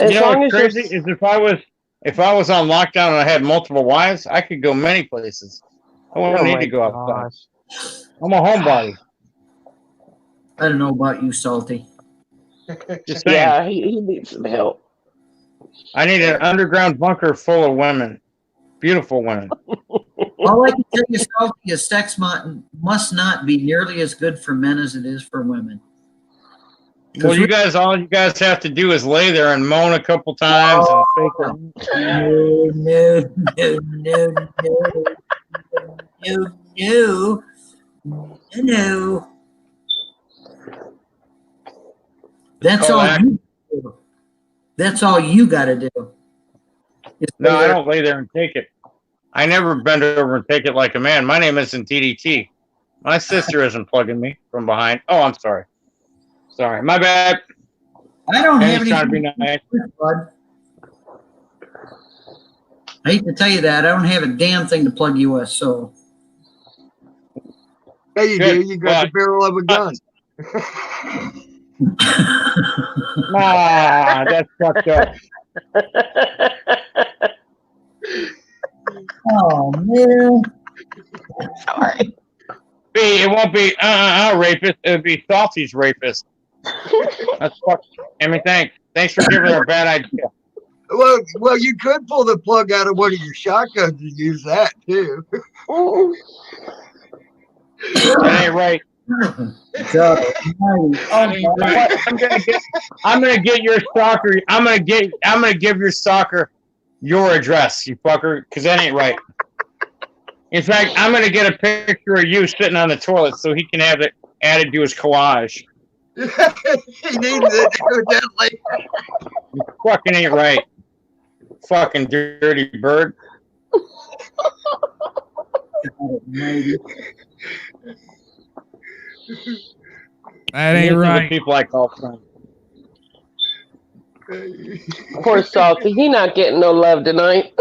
As You know long what's as crazy is if I was on lockdown and I had multiple wives, I could go many places. I wouldn't need to go outside. I'm a homebody. I don't know about you, Salty. Just saying. Yeah, he needs some help. I need an underground bunker full of women. Beautiful women. All I can tell you, Salty, is sex must not be nearly as good for men as it is for women. Well, all you guys have to do is lay there and moan a couple times and fake it. No. That's Oh, all that- you do. That's all you got to do. Is No, lay I there. don't lay there and take it. I never bend over and take it like a man. My name isn't DDT. My sister isn't plugging me from behind. Oh, I'm sorry. Sorry, my bad. I don't have He's trying to be anything. nice. Bud. I hate to tell you that I don't have a damn thing to plug you with. So Yeah, you Good. do. You got the barrel of a gun. Ah, that's fucked up. Oh man. Sorry. It won't be rapist. It'll be Salty's rapist. That's fuck. I mean, thanks for giving her a bad idea. Well, you could pull the plug out of one of your shotguns and use that too. That ain't right. I'm gonna get your stalker. I'm gonna give your stalker your address, you fucker, because that ain't right. In fact, I'm gonna get a picture of you sitting on the toilet so he can have it added to his collage. He needs it evidently. You fucking ain't right. Fucking dirty bird. That These ain't are the right. people I call friends. Poor Salty. He not getting no love tonight.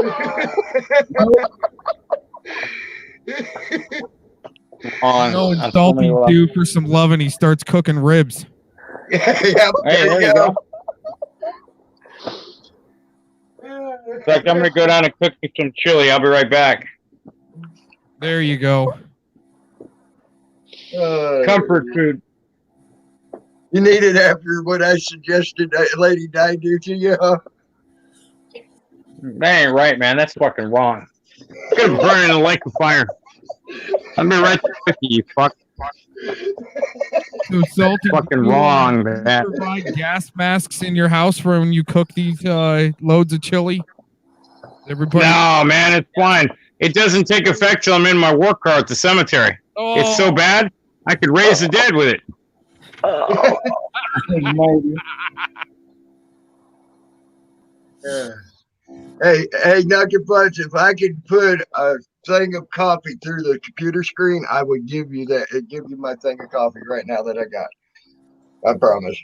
On, No, on so Salty many levels. due for some love, and he starts cooking ribs. Yeah, Hey, there you go. In fact, I'm gonna go down and cook me some chili. I'll be right back. There you go. Comfort food. You need it after what I suggested Lady Di do to you, huh? That ain't right, man. That's fucking wrong. I'm gonna burn in the lake of fire. I'll be right there with you, you fuck. So Salty, Fucking do you, wrong, do you that. provide gas masks in your house for when you cook these loads of chili? Everybody. No, man, it's fine. It doesn't take effect till I'm in my work car at the cemetery. Oh, It's so bad, I could raise the dead with it. Hey, Nugget Butts, if I could put a thing of coffee through the computer screen, I would give you that. Give you my thing of coffee right now that I got. I promise.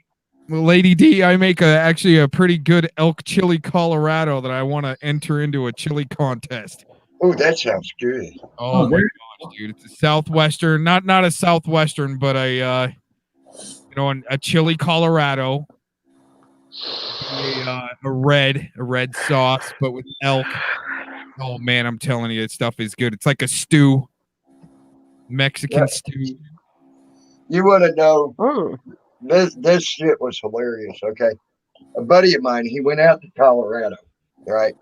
well, Lady D, I make actually a pretty good elk chili Colorado that I want to enter into a chili contest. Oh, that sounds good. Oh my gosh, dude! It's a southwestern, not a southwestern, but a chili Colorado, a red sauce, but with elk. Oh man, I'm telling you, that stuff is good. It's like a stew, Mexican stew. You want to know? This shit was hilarious. Okay, a buddy of mine, he went out to Colorado, right?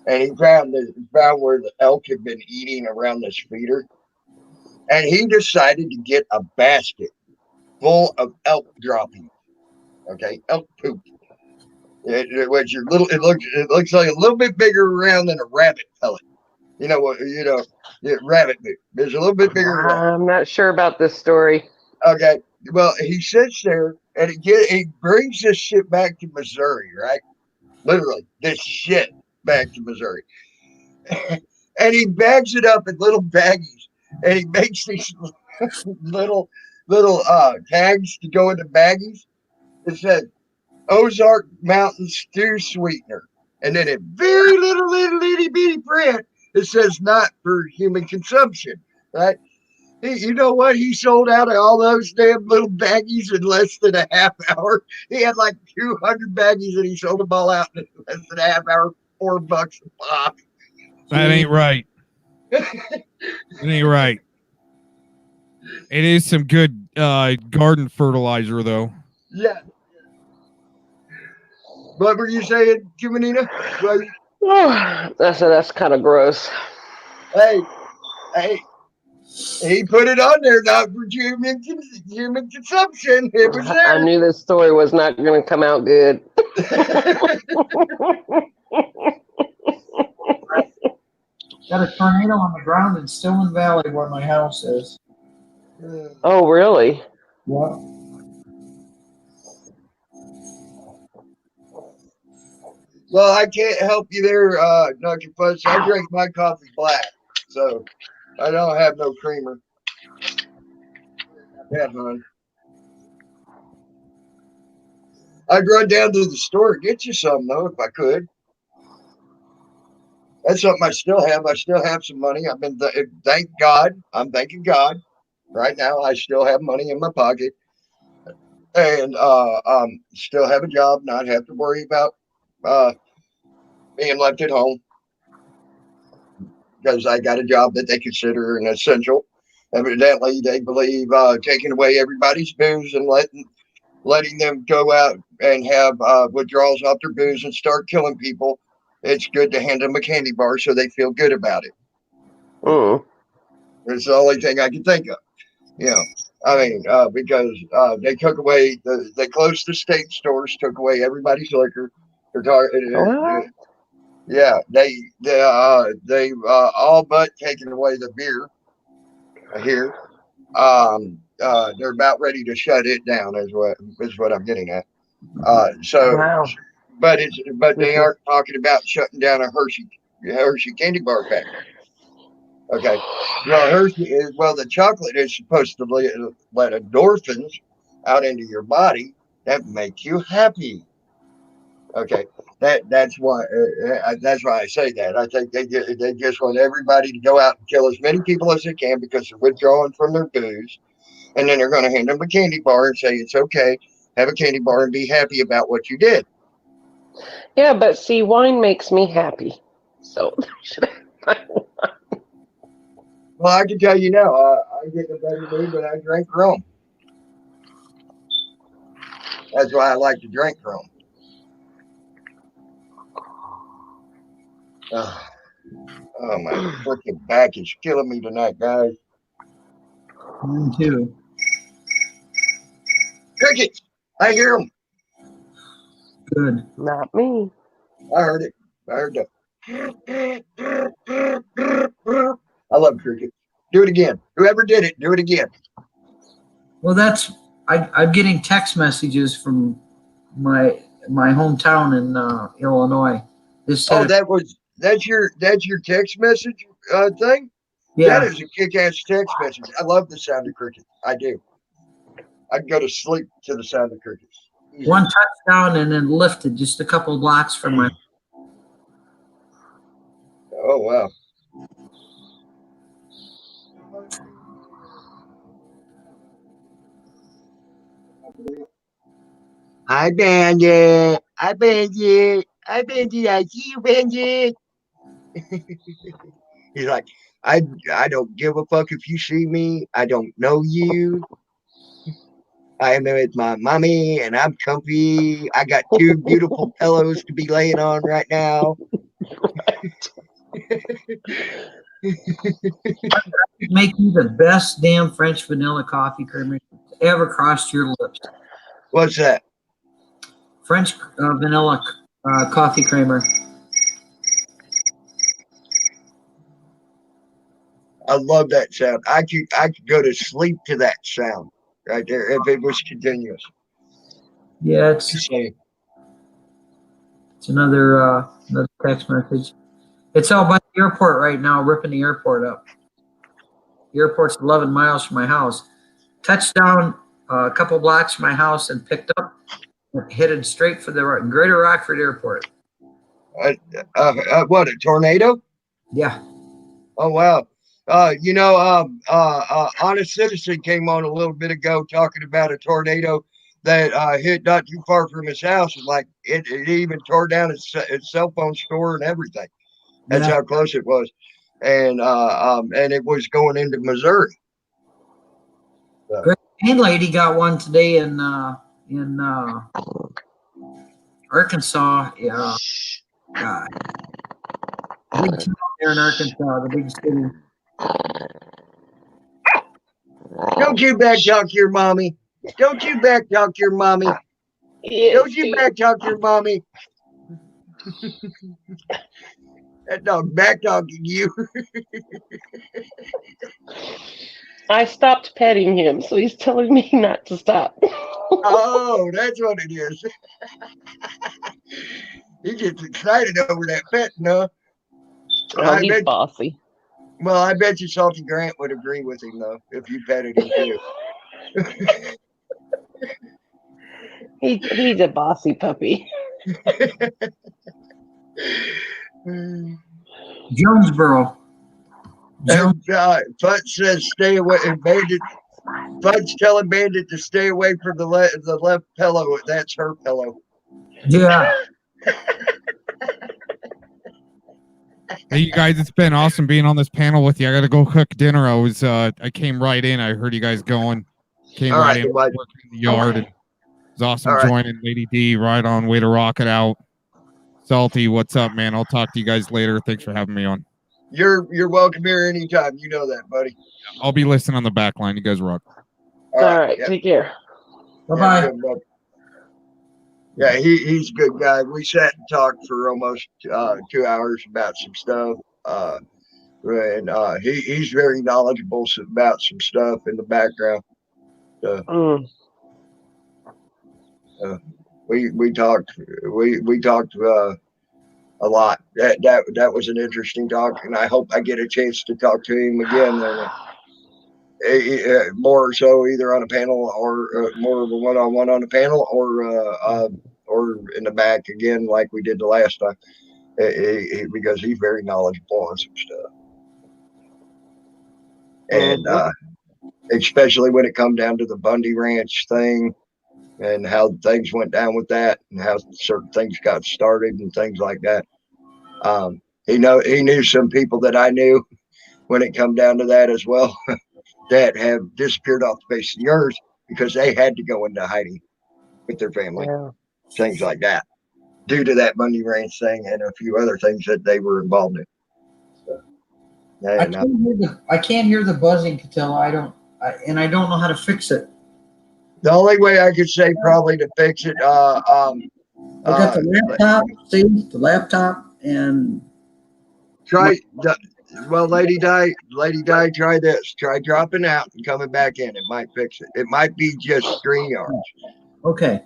And he found where the elk had been eating around this feeder. And he decided to get a basket full of elk droppings. Okay, elk poop. It looks like a little bit bigger around than a rabbit pellet. Rabbit poop. There's a little bit bigger around. I'm not sure about this story. Okay. Well, he sits there and he brings this shit back to Missouri, right? Literally, this shit back to Missouri. And he bags it up in little baggies, and he makes these little tags to go into baggies. It says Ozark Mountain Stew Sweetener, and then in very little itty bitty print, it says not for human consumption, right? You know what? He sold out of all those damn little baggies in less than a half hour. He had like 200 baggies, and he sold them all out in less than a half hour, $4 a pop. That ain't right. It ain't right. It is some good garden fertilizer, though. Yeah. What were you saying, Jumanina? That's kind of gross. Hey, he put it on there not for human consumption. It was there. I knew this story was not going to come out good. Got a tornado on the ground in Stillman Valley where my house is. Oh, really? What? Well, I can't help you there, Dr. Fudge. I drink my coffee black, so I don't have no creamer. Yeah, hon. I'd run down to the store and get you some, though, if I could. That's something I still have. I still have some money. Thank God. I'm thanking God. Right now, I still have money in my pocket. And still have a job, not have to worry about being left at home. because I got a job that they consider an essential. Evidently, they believe taking away everybody's booze and letting them go out and have withdrawals off their booze and start killing people. It's good to hand them a candy bar so they feel good about it. Mm. It's the only thing I can think of. You know, I mean, because they took away they closed the state stores, took away everybody's liquor. What? Yeah, they all but taken away the beer here. They're about ready to shut it down, is what I'm getting at. So, Wow. but they aren't talking about shutting down a Hershey candy bar factory. Okay. Well, the chocolate is supposed to let endorphins out into your body that make you happy. Okay. That's why I say that. I think they just want everybody to go out and kill as many people as they can because they're withdrawing from their booze, and then they're going to hand them a candy bar and say it's okay, have a candy bar and be happy about what you did. Yeah, but see, wine makes me happy. So Well, I can tell you now, I get in a better mood when I drink rum. That's why I like to drink rum. Oh, my freaking back is killing me tonight, guys. Me too. Crickets! I hear them. Good. not me. I heard it. I heard that. I love crickets. Do it again. Whoever did it, do it again. Well, I'm getting text messages from my hometown in Illinois. This Oh, said, that's your text message thing? yeah, That is a kick-ass text message. I love the sound of crickets. I do. I'd go to sleep to the sound of crickets. Easy. one touchdown and then lifted just a couple blocks from my. Oh, wow. Hi, Bandit. Hi, Bandit. Hi, Bandit. I see you, Bandit. He's like, I don't give a fuck if you see me. I don't know you. I am with my mommy and I'm comfy. I got two beautiful pillows to be laying on right now. Make you the best damn French vanilla coffee creamer ever crossed your lips. What's that? French vanilla coffee creamer. I love that sound. I could go to sleep to that sound right there if it was continuous. Yeah, it's another text message. It's out by the airport right now, ripping the airport up. The airport's 11 miles from my house. Touchdown a couple blocks from my house and picked up, headed straight for the Greater Rockford Airport. What, a tornado? Yeah. Oh, wow. Honest Citizen came on a little bit ago talking about a tornado that hit not too far from his house. And like it even tore down his cell phone store and everything. That's how close it was. And it was going into Missouri. So. Great Plain lady got one today in Arkansas. Yeah. God. Big town there in Arkansas, the big city. Don't you back talk your mommy. Don't you back talk your mommy. Don't you back talk your mommy. That dog back talking you. I stopped petting him, so he's telling me not to stop. Oh, that's what it is. He gets excited over that pet, no? Oh, he's bossy. Well, I bet you Salty Grant would agree with him, though, if you petted him, too. He's a bossy puppy. Jonesboro. Fudge says stay away. And Bandit, Fudge telling Bandit to stay away from the left pillow. That's her pillow. Yeah. Hey, you guys, it's been awesome being on this panel with you. I got to go cook dinner. I came right in. I heard you guys going. Came All right right, in, bud. working in the yard, and it was awesome All right. joining Lady D. Right on, way to rock it out. Salty, what's up, man? I'll talk to you guys later. Thanks for having me on. You're welcome here anytime. You know that, buddy. I'll be listening on the back line. You guys rock. All right. Yeah. Take care. Bye-bye. Good, bud. Yeah, he's a good guy. We sat and talked for almost 2 hours about some stuff. And he's very knowledgeable about some stuff in the background. We talked a lot. That was an interesting talk, and I hope I get a chance to talk to him again. More so either on a panel or more of a one-on-one on a panel or in the back again like we did the last time, because he's very knowledgeable on some stuff. And especially when it come down to the Bundy Ranch thing and how things went down with that and how certain things got started and things like that. He knew some people that I knew when it come down to that as well. That have disappeared off the face of the earth because they had to go into hiding with their family, things like that, due to that Bundy Ranch thing and a few other things that they were involved in. So, I can't hear the buzzing until I don't know how to fix it. the only way I could say probably to fix it, I got the laptop, the laptop, and Lady Di, try this. Try dropping out and coming back in. It might fix it. It might be just StreamYard. Okay.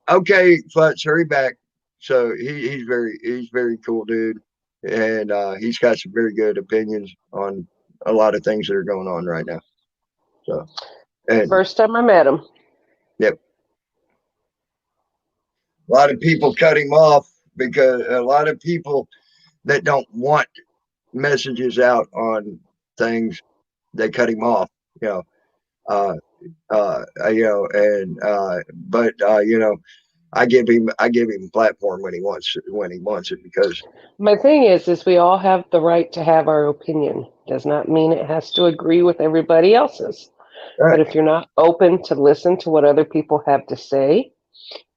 Okay, Futz, hurry back. So he's very cool dude, and he's got some very good opinions on a lot of things that are going on right now. So, and First time I met him. Yep. A lot of people cut him off because a lot of people that don't want messages out on things, they cut him off, but I give him a platform when he wants it, because My thing is we all have the right to have our opinion. Does not mean it has to agree with everybody else's. Right. But if you're not open to listen to what other people have to say,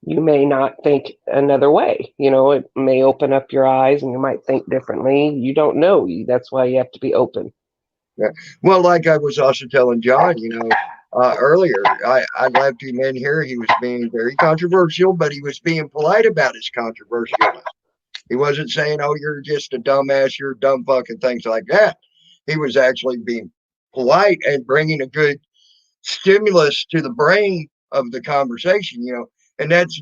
you may not think another way. It may open up your eyes and you might think differently. You don't know. That's why you have to be open. Yeah. Well, like I was also telling John, earlier, I left him in here. He was being very controversial, but he was being polite about his controversialness. He wasn't saying, "Oh, you're just a dumbass, you're a dumb fuck," and things like that. He was actually being polite and bringing a good stimulus to the brain of the conversation, and that's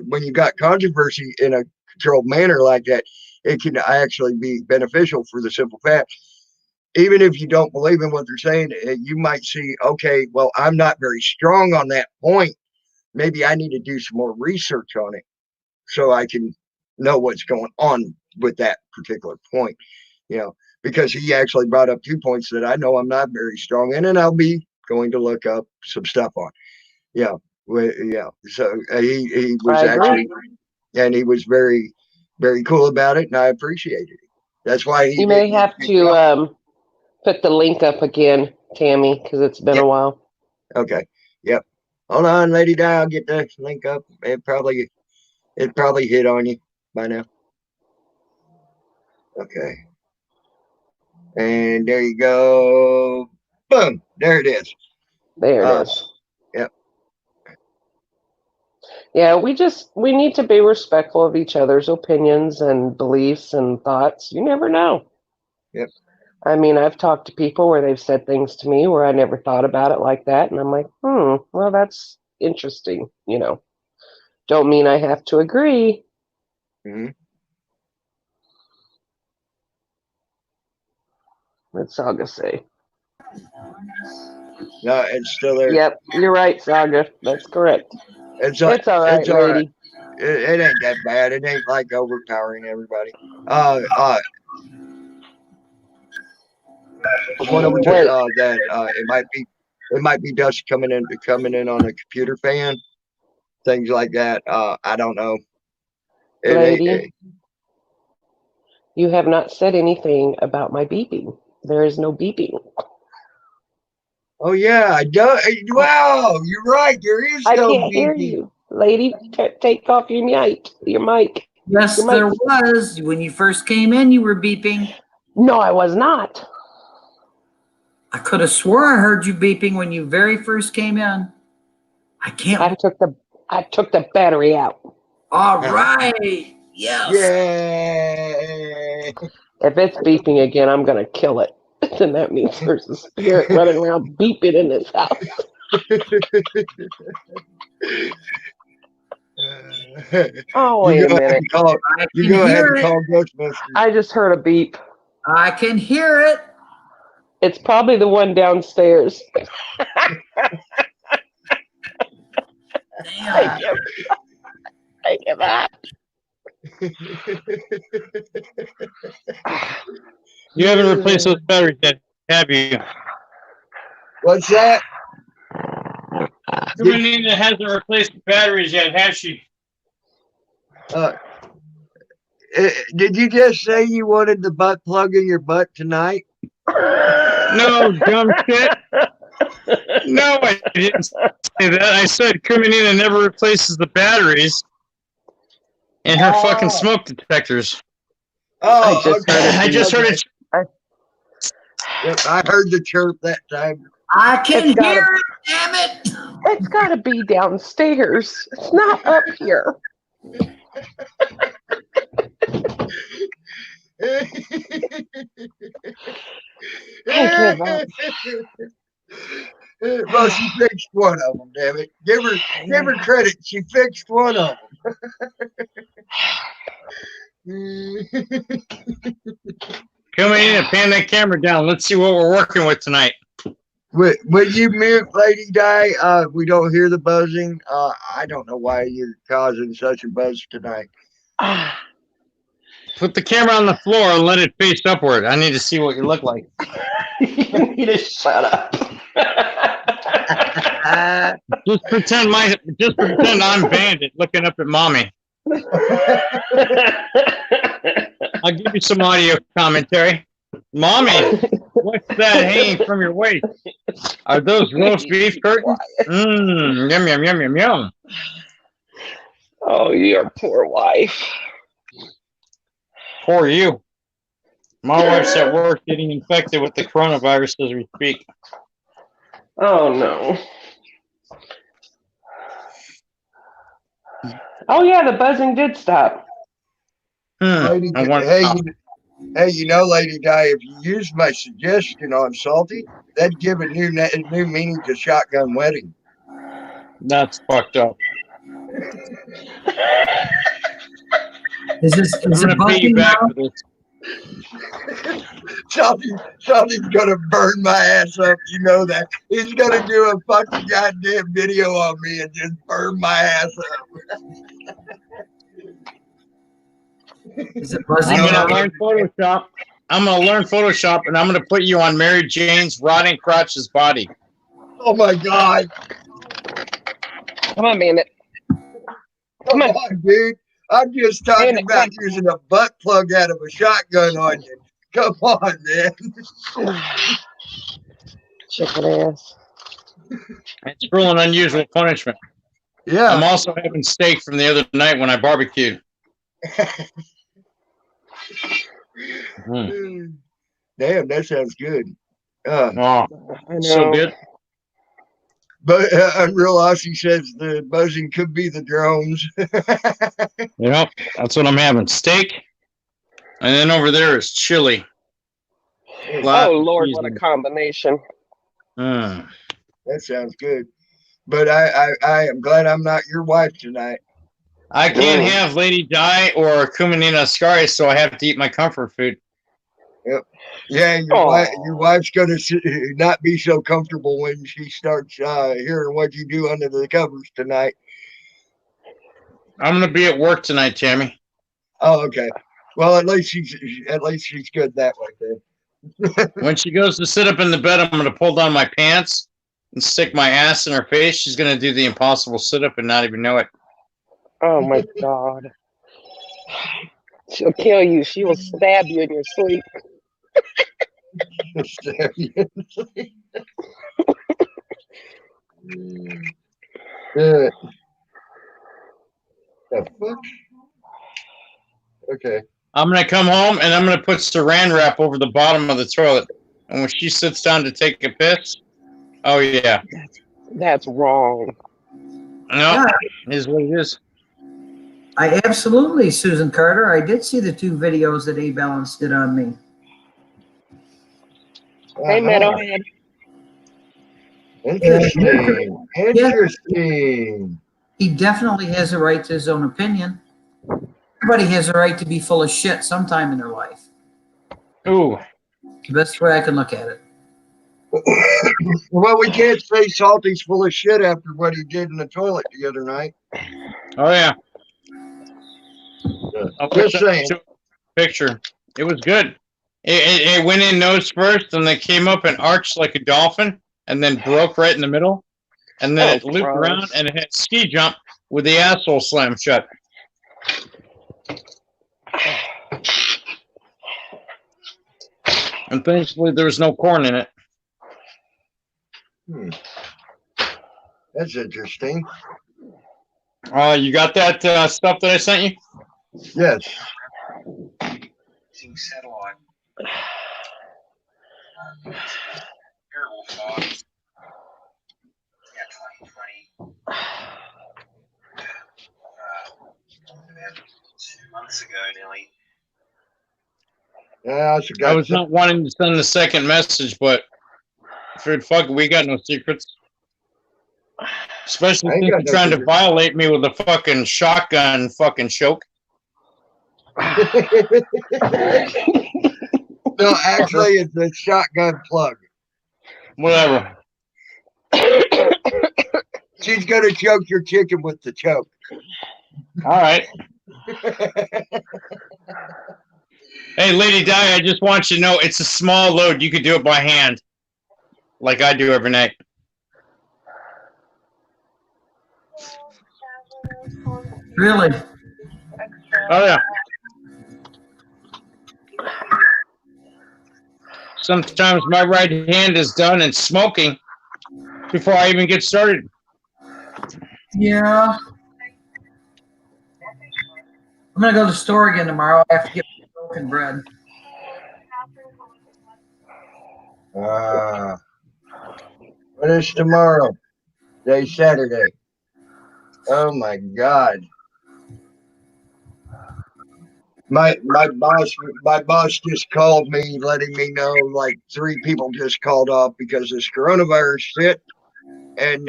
when you got controversy in a controlled manner like that, it can actually be beneficial for the simple fact. Even if you don't believe in what they're saying, you might see, okay, well, I'm not very strong on that point. Maybe I need to do some more research on it so I can know what's going on with that particular point, because he actually brought up 2 points that I know I'm not very strong in, and I'll be going to look up some stuff on. So he was actually, and he was very, very cool about it, and I appreciated it. That's why you may have to put the link up again, Tammy, because it's been a while. Okay. Yep. Hold on, Lady Di. I'll get the link up. It probably hit on you by now. Okay. And there you go. Boom. There it is. There it is. Yep. Yeah, we need to be respectful of each other's opinions and beliefs and thoughts. You never know. Yep. I mean, I've talked to people where they've said things to me where I never thought about it like that. And I'm like, well, that's interesting. Don't mean I have to agree. Mm-hmm. What'd Saga say? No, it's still there. Yep, you're right, Saga. That's correct. It's all right, it's all lady. right. It ain't that bad. It ain't like overpowering everybody. One over that it might be dust coming in on the computer fan things like that. I don't know. It Lady, you have not said anything about my beeping. There is no beeping. Oh yeah, I don't. Wow, you're right. There is I no can't hear beeping. you. Lady, take off your mic. Your mic. Yes, Your mic. there was. When you first came in, you were beeping. No, I was not. I could have swore I heard you beeping when you very first came in. I can't. I took the battery out. All right. Yes. Yay! If it's beeping again, I'm gonna kill it. Then that means there's a spirit running around beeping in this house. Oh, wait a minute. You go ahead and call Ghostbusters. I just heard a beep. I can hear it. It's probably the one downstairs. Damn. I give up. You haven't replaced those batteries yet, have you? What's that? Nina hasn't replaced the batteries yet, has she? Did you just say you wanted the butt plug in your butt tonight? No, dumb shit. No, I didn't say that. I said Kumanina never replaces the batteries in her fucking smoke detectors. Oh, I just heard it. Yep, I heard the chirp that time. I can hear it. Damn it. It's got to be downstairs. It's not up here. Well, she fixed one of them, damn it. Give her credit. She fixed one of them. Come in and pan that camera down. Let's see what we're working with tonight. Would you mute Lady Di? We don't hear the buzzing. I don't know why you're causing such a buzz tonight. Put the camera on the floor and let it face upward. I need to see what you look like. You need to shut up. Just pretend I'm Bandit looking up at mommy. I'll give you some audio commentary. Mommy, what's that hanging from your waist? Are those roast beef curtains? Yum, yum, yum, yum, yum. Oh, your poor wife. Poor you. My wife's at work getting infected with the coronavirus as we speak. Oh, no. Oh, yeah, the buzzing did stop. Lady, hey, you know, Lady Di, if you use my suggestion on Salty, that'd give a new meaning to Shotgun Wedding. That's fucked up. Is I'm it gonna pay you buzzing back now? for this. Salty's gonna burn my ass up. You know that. He's gonna do a fucking goddamn video on me and just burn my ass up. Is it buzzing I'm now? gonna learn Photoshop. And I'm gonna put you on Mary Jane's rotting crotch's body. Oh my god. Come on, Bandit. Come on, dude. I'm just talking about using a butt plug out of a shotgun on you. Come on, man. Chicken ass. It's cruel and unusual punishment. Yeah. I'm also having steak from the other night when I barbecued. Damn, that sounds good. Oh, so good. But Unreal Aussie says the buzzing could be the drones. Yep, that's what I'm having. Steak. And then over there is chili. Oh, Lord, what a combination. That sounds good. But I am glad I'm not your wife tonight. I can't have Lady Di or Kumanina Ascari, so I have to eat my comfort food. Yep. Yeah, your wife's going to not be so comfortable when she starts hearing what you do under the covers tonight. I'm going to be at work tonight, Tammy. Oh, okay. Well, at least she's good that way then. When she goes to sit up in the bed, I'm going to pull down my pants, and stick my ass in her face, she's gonna do the impossible sit-up and not even know it. Oh my God. She'll kill you. She will stab you in your sleep. Good. The fuck? Okay. I'm gonna come home and I'm gonna put saran wrap over the bottom of the toilet. And when she sits down to take a piss, oh yeah. That's wrong. No, it is what it is. I absolutely, Susan Carter. I did see the 2 videos that A Balance did on me. Hey, Meadowhead. Interesting. Interesting. He definitely has a right to his own opinion. Everybody has a right to be full of shit sometime in their life. Ooh. The best way I can look at it. Well, we can't say Salty's full of shit after what he did in the toilet the other night. Oh yeah. Just saying. Picture. It was good. It went in nose first, and then came up and arched like a dolphin, and then broke right in the middle, and then it looped around, and it had ski jump with the asshole slammed shut. And thankfully, there was no corn in it. That's interesting. You got that stuff that I sent you? Yes. Yeah, I was not wanting to send the second message, but figured, fuck it, we got no secrets. Especially since you're trying to violate me with a fucking shotgun fucking choke. No, actually, it's a shotgun plug. Whatever. She's gonna choke your chicken with the choke. All right. Hey, Lady Di, I just want you to know it's a small load. You could do it by hand, like I do every night. Really? Oh yeah. Sometimes my right hand is done and smoking before I even get started. Yeah. I'm gonna go to the store again tomorrow. I have to get milk and bread. What is tomorrow? Today's Saturday. Oh my God. My boss just called me, letting me know like 3 people just called off because this coronavirus shit, and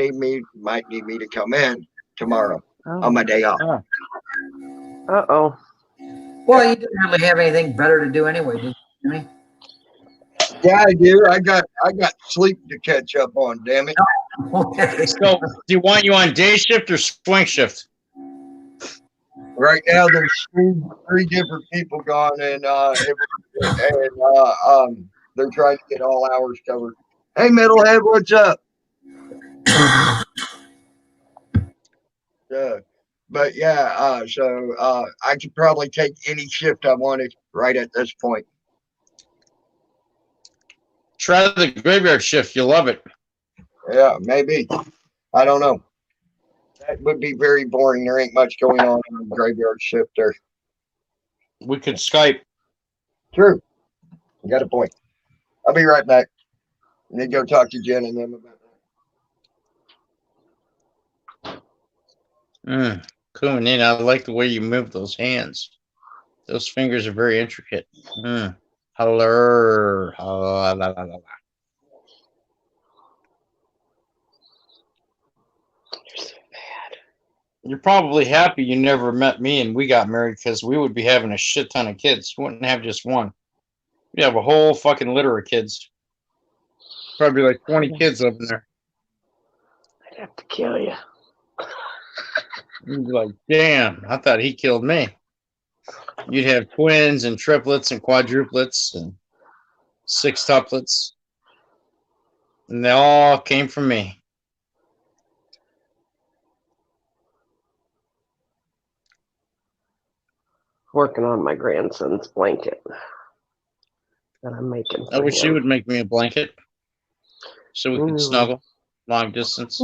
might need me to come in tomorrow on my day off. Uh-oh. Well, you didn't really have anything better to do anyway, did you? Yeah, I do. I got sleep to catch up on. Damn it. Okay. So, do you want you on day shift or swing shift? Right now, there's 3 different people gone, and they're trying to get all hours covered. Hey, Metalhead, what's up? But yeah, so I could probably take any shift I wanted right at this point. Try the graveyard shift. You'll love it. Yeah, maybe. I don't know. That would be very boring. There ain't much going on in the graveyard shift there. We could Skype. True. You got a point. I'll be right back. And then go talk to Jen and them about that. Coming in, I like the way you move those hands. Those fingers are very intricate. Hello. You're probably happy you never met me and we got married, because we would be having a shit ton of kids. You wouldn't have just one. You'd have a whole fucking litter of kids. Probably like 20 kids up in there. I'd have to kill you. You'd be like, damn, I thought he killed me. You'd have twins and triplets and quadruplets and sextuplets. And they all came from me. Working on my grandson's blanket that I'm making. I For wish him. you would make me a blanket so we can snuggle long distance.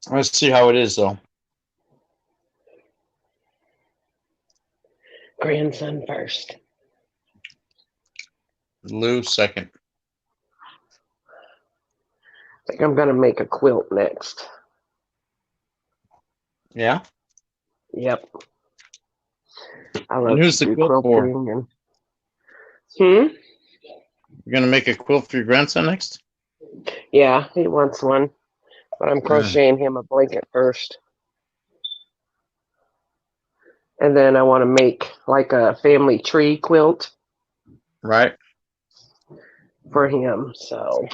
Let's see how it is, though. Grandson first. Lou second. I think I'm gonna make a quilt next. Yeah? Yep. I love And who's to the do quilt for? quilting and. You're going to make a quilt for your grandson next? Yeah, he wants one, but I'm crocheting him a blanket first, and then I want to make like a family tree quilt Right. for him. So,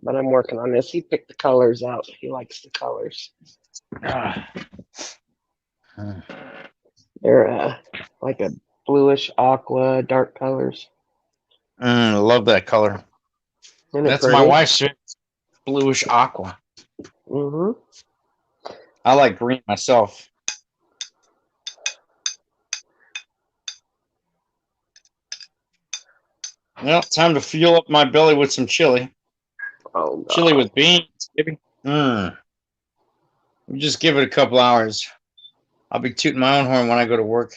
but I'm working on this. He picked the colors out. He likes the colors. They're like a bluish aqua, dark colors. I love that color. Isn't it That's pretty? my wife's shit. Bluish aqua. Mm-hmm. I like green myself. Well, time to fuel up my belly with some chili. Oh, God. Chili with beans, baby. You just give it a couple hours. I'll be tooting my own horn when I go to work.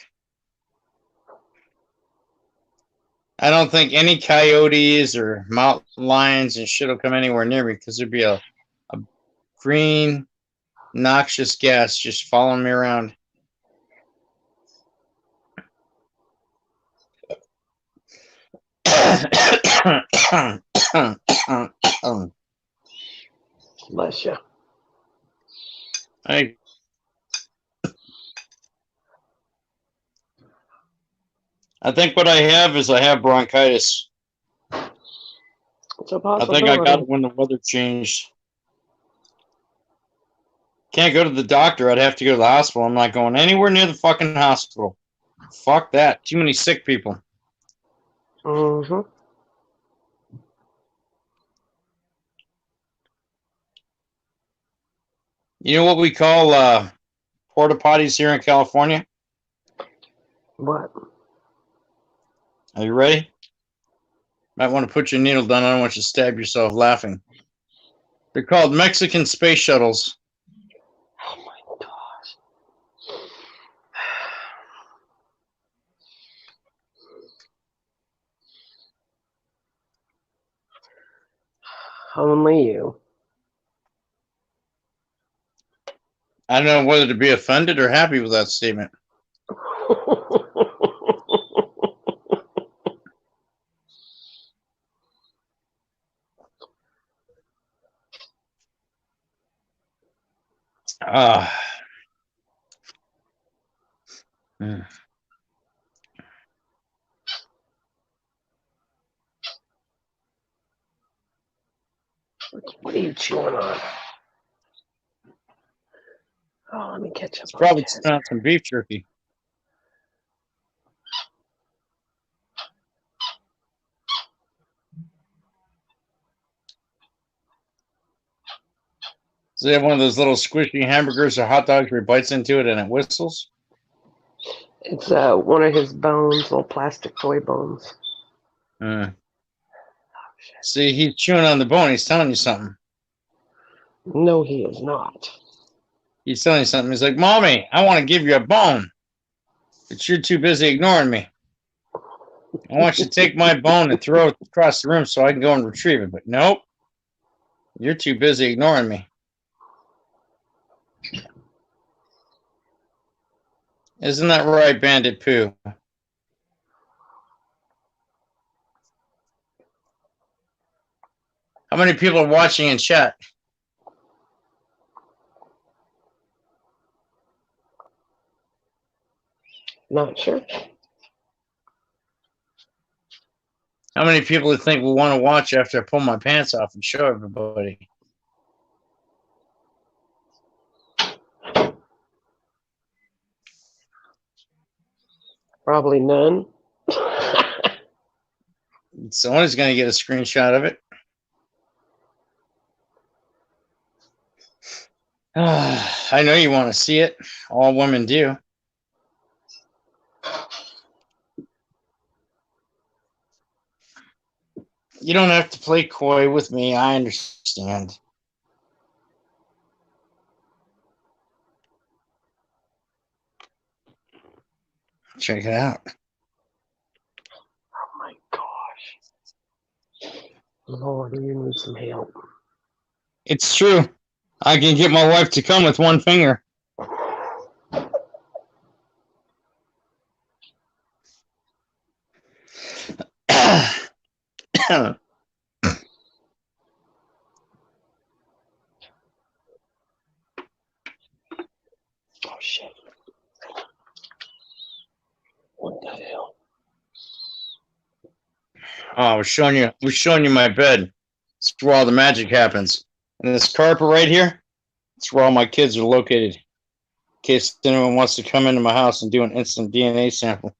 I don't think any coyotes or mountain lions and shit will come anywhere near me because there'd be a green, noxious gas just following me around. Bless you. I think what I have is I have bronchitis. It's a I possibility. think I got it when the weather changed. Can't go to the doctor. I'd have to go to the hospital. I'm not going anywhere near the fucking hospital. Fuck that. Too many sick people. Mm-hmm. You know what we call porta potties here in California? What? Are you ready? Might want to put your needle down. I don't want you to stab yourself laughing. They're called Mexican space shuttles. Oh my gosh. Only you. I don't know whether to be offended or happy with that statement. What are you chewing on? Oh, let me catch up. It's probably not some beef jerky. Does it have one of those little squishy hamburgers or hot dogs where he bites into it and it whistles? It's one of his bones, little plastic toy bones. See, he's chewing on the bone. He's telling you something. No, he is not. He's telling you something. He's like, Mommy, I want to give you a bone. But you're too busy ignoring me. I want you to take my bone and throw it across the room so I can go and retrieve it. But nope. You're too busy ignoring me. Isn't that right, Bandit Pooh? How many people are watching in chat? Not sure. How many people do you think will want to watch after I pull my pants off and show everybody? Probably none. Someone's going to get a screenshot of it. I know you want to see it. All women do. You don't have to play coy with me. I understand. Check it out. Oh my gosh. Lord, you need some help. It's true. I can get my wife to come with one finger. Oh shit. What the hell? Oh, we're showing you my bed. It's where all the magic happens. And this carpet right here, it's where all my kids are located. In case anyone wants to come into my house and do an instant DNA sample.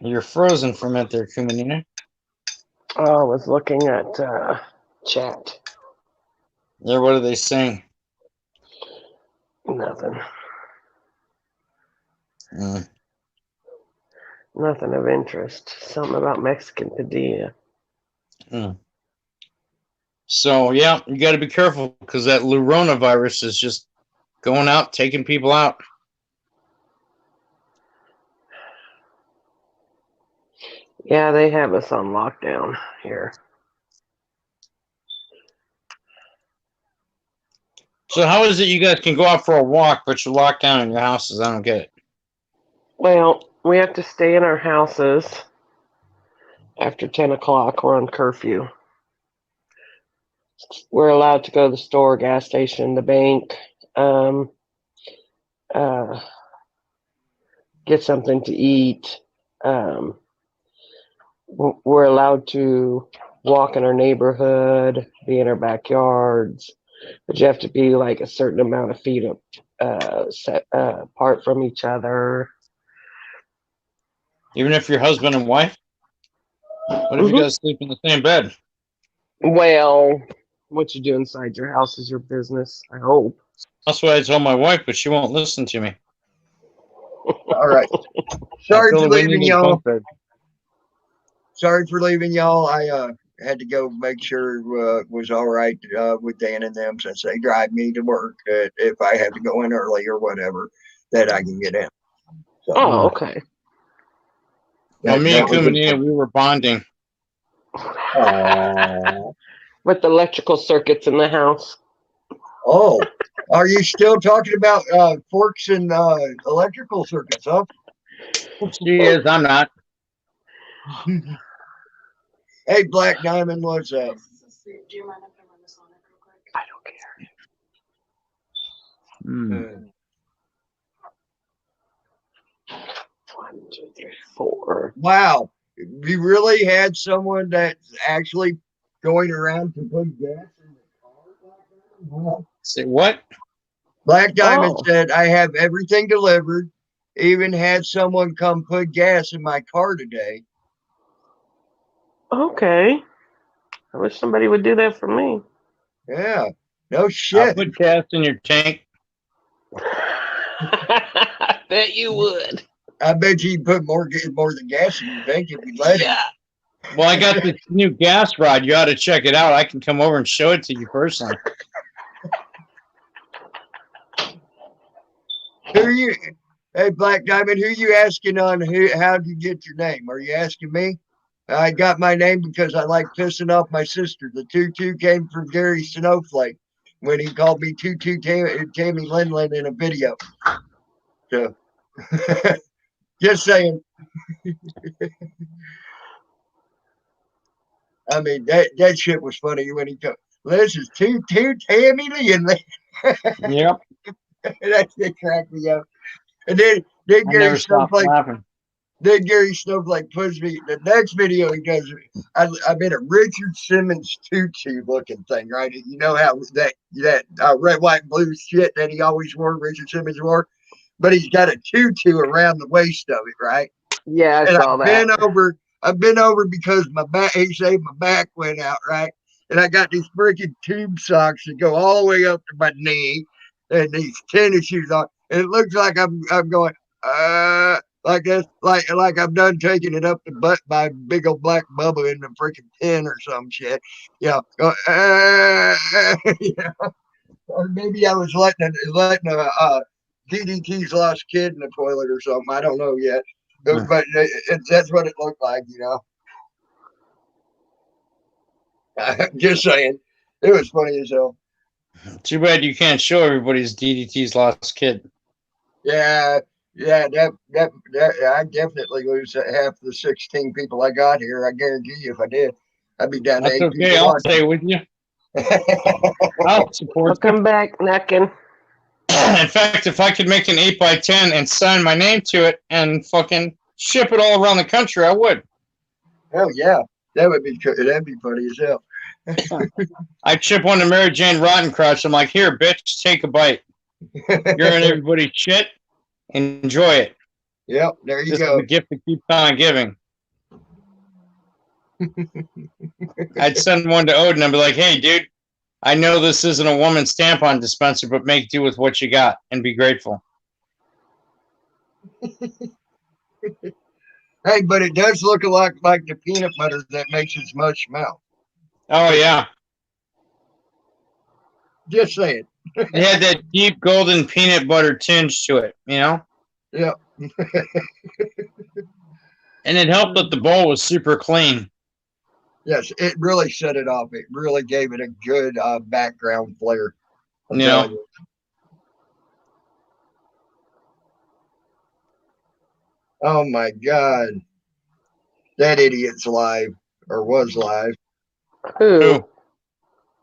You're frozen for a minute there, Kumanina. Oh, I was looking at chat. There, what are they saying? Nothing. Mm. Nothing of interest. Something about Mexican Padilla. Mm. So, yeah, you got to be careful because that Lurona virus is just going out, taking people out. Yeah, they have us on lockdown here. So how is it you guys can go out for a walk, but you're locked down in your houses? I don't get it. Well, we have to stay in our houses after 10 o'clock. We're on curfew. We're allowed to go to the store, gas station, the bank, get something to eat. We're allowed to walk in our neighborhood, be in our backyards, but you have to be like a certain amount of feet set apart from each other. Even if you're husband and wife? What if you guys sleep in the same bed? Well, what you do inside your house is your business, I hope. That's what I told my wife, but she won't listen to me. All right. Sorry for leaving y'all. Sorry for leaving y'all. I had to go make sure it was all right with Dan and them since they drive me to work. If I have to go in early or whatever, that I can get in. So, oh, okay. Well, me and Kumanina, we were bonding. With electrical circuits in the house. Oh, are you still talking about forks and electrical circuits, huh? She is, I'm not. Hey, Black Diamond, what's up? Do you mind if I run this on it real quick? I don't care. 1, 2, 3, 4. Wow. You really had someone that's actually going around to put gas in the car? Wow. Say what? Black Diamond said, I have everything delivered. Even had someone come put gas in my car today. Okay. I wish somebody would do that for me. Yeah. No shit. I'll put gas in your tank. I bet you would. I bet you put more than gas in your tank if you let it. Well, I got this new gas rod. You ought to check it out. I can come over and show it to you personally. Who are you? Hey, Black Diamond, who are you asking on how'd you get your name? Are you asking me? I got my name because I like pissing off my sister. The 22 came from Gary Snowflake when he called me 22 Tammy Linlin in a video. So, just saying. I mean, that shit was funny when he told, this is 22 Tammy Linlin. Yep. That shit cracked me up. And then I Gary never stopped Snowflake, laughing. then Gary Snowflake puts me, the next video he does, I'm in a Richard Simmons tutu looking thing, right? You know how that red, white, blue shit that he always wore, Richard Simmons wore? But he's got a tutu around the waist of it, right? Yeah, I And saw that. I've been over because my back, he said my back went out, right? And I got these freaking tube socks that go all the way up to my knee and these tennis shoes on. And it looks like I'm going, like this, like I'm done taking it up the butt by big old black bubba in the freaking pen or some shit. You know, go, you know, or maybe I was letting DDT's lost kid in the toilet or something. I don't know yet. But that's what it looked like, you know. Just saying. It was funny as hell. Too bad you can't show everybody's DDT's lost kid. Yeah, that I definitely lose half the 16 people I got here. I guarantee you if I did, I'd be down to That's 8 okay. people I'll watching. stay with you. I'll support I'll come back knocking. In fact, if I could make an 8x10 and sign my name to it and fucking ship it all around the country, I would. Hell yeah. That'd be funny as hell. I'd ship one to Mary Jane Rottencrotch. I'm like, here, bitch, take a bite. You're in everybody's shit. Enjoy it. Yep, there you This go. is the gift that keeps on giving. I'd send one to Odin and be like, hey, dude, I know this isn't a woman's tampon dispenser, but make do with what you got and be grateful. Hey, but it does look a lot like the peanut butter that makes its mush mouth. Oh, yeah. Just saying. It had that deep golden peanut butter tinge to it, you know? Yep. And it helped that the bowl was super clean. Yes, it really set it off. It really gave it a good background flair. I'm Yeah. telling you. Oh my God. That idiot's live or was live. Who?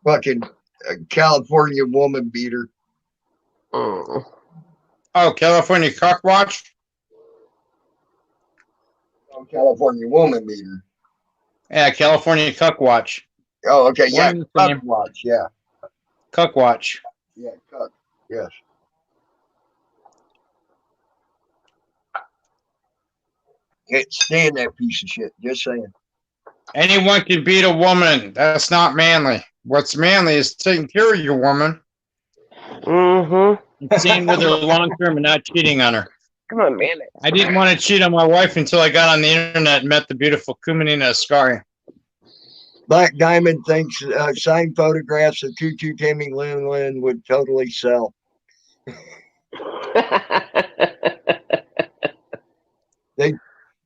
Fucking California woman beater. Mm. Oh, California Cock Watch? Oh, California woman beater. Yeah, California Cuck Watch. Oh, okay. Yeah. One and the same. Cuck watch. Yeah. Cuck Watch. Yeah. Cuck. Yes. Can't stand that piece of shit. Just saying. Anyone can beat a woman. That's not manly. What's manly is taking care of your woman Mm-hmm. and staying with her long term and not cheating on her. Come on, man. I didn't want to cheat on my wife until I got on the internet and met the beautiful Kumanina Ascari. Black Diamond thinks signed photographs of Tutu Timmy Lin would totally sell.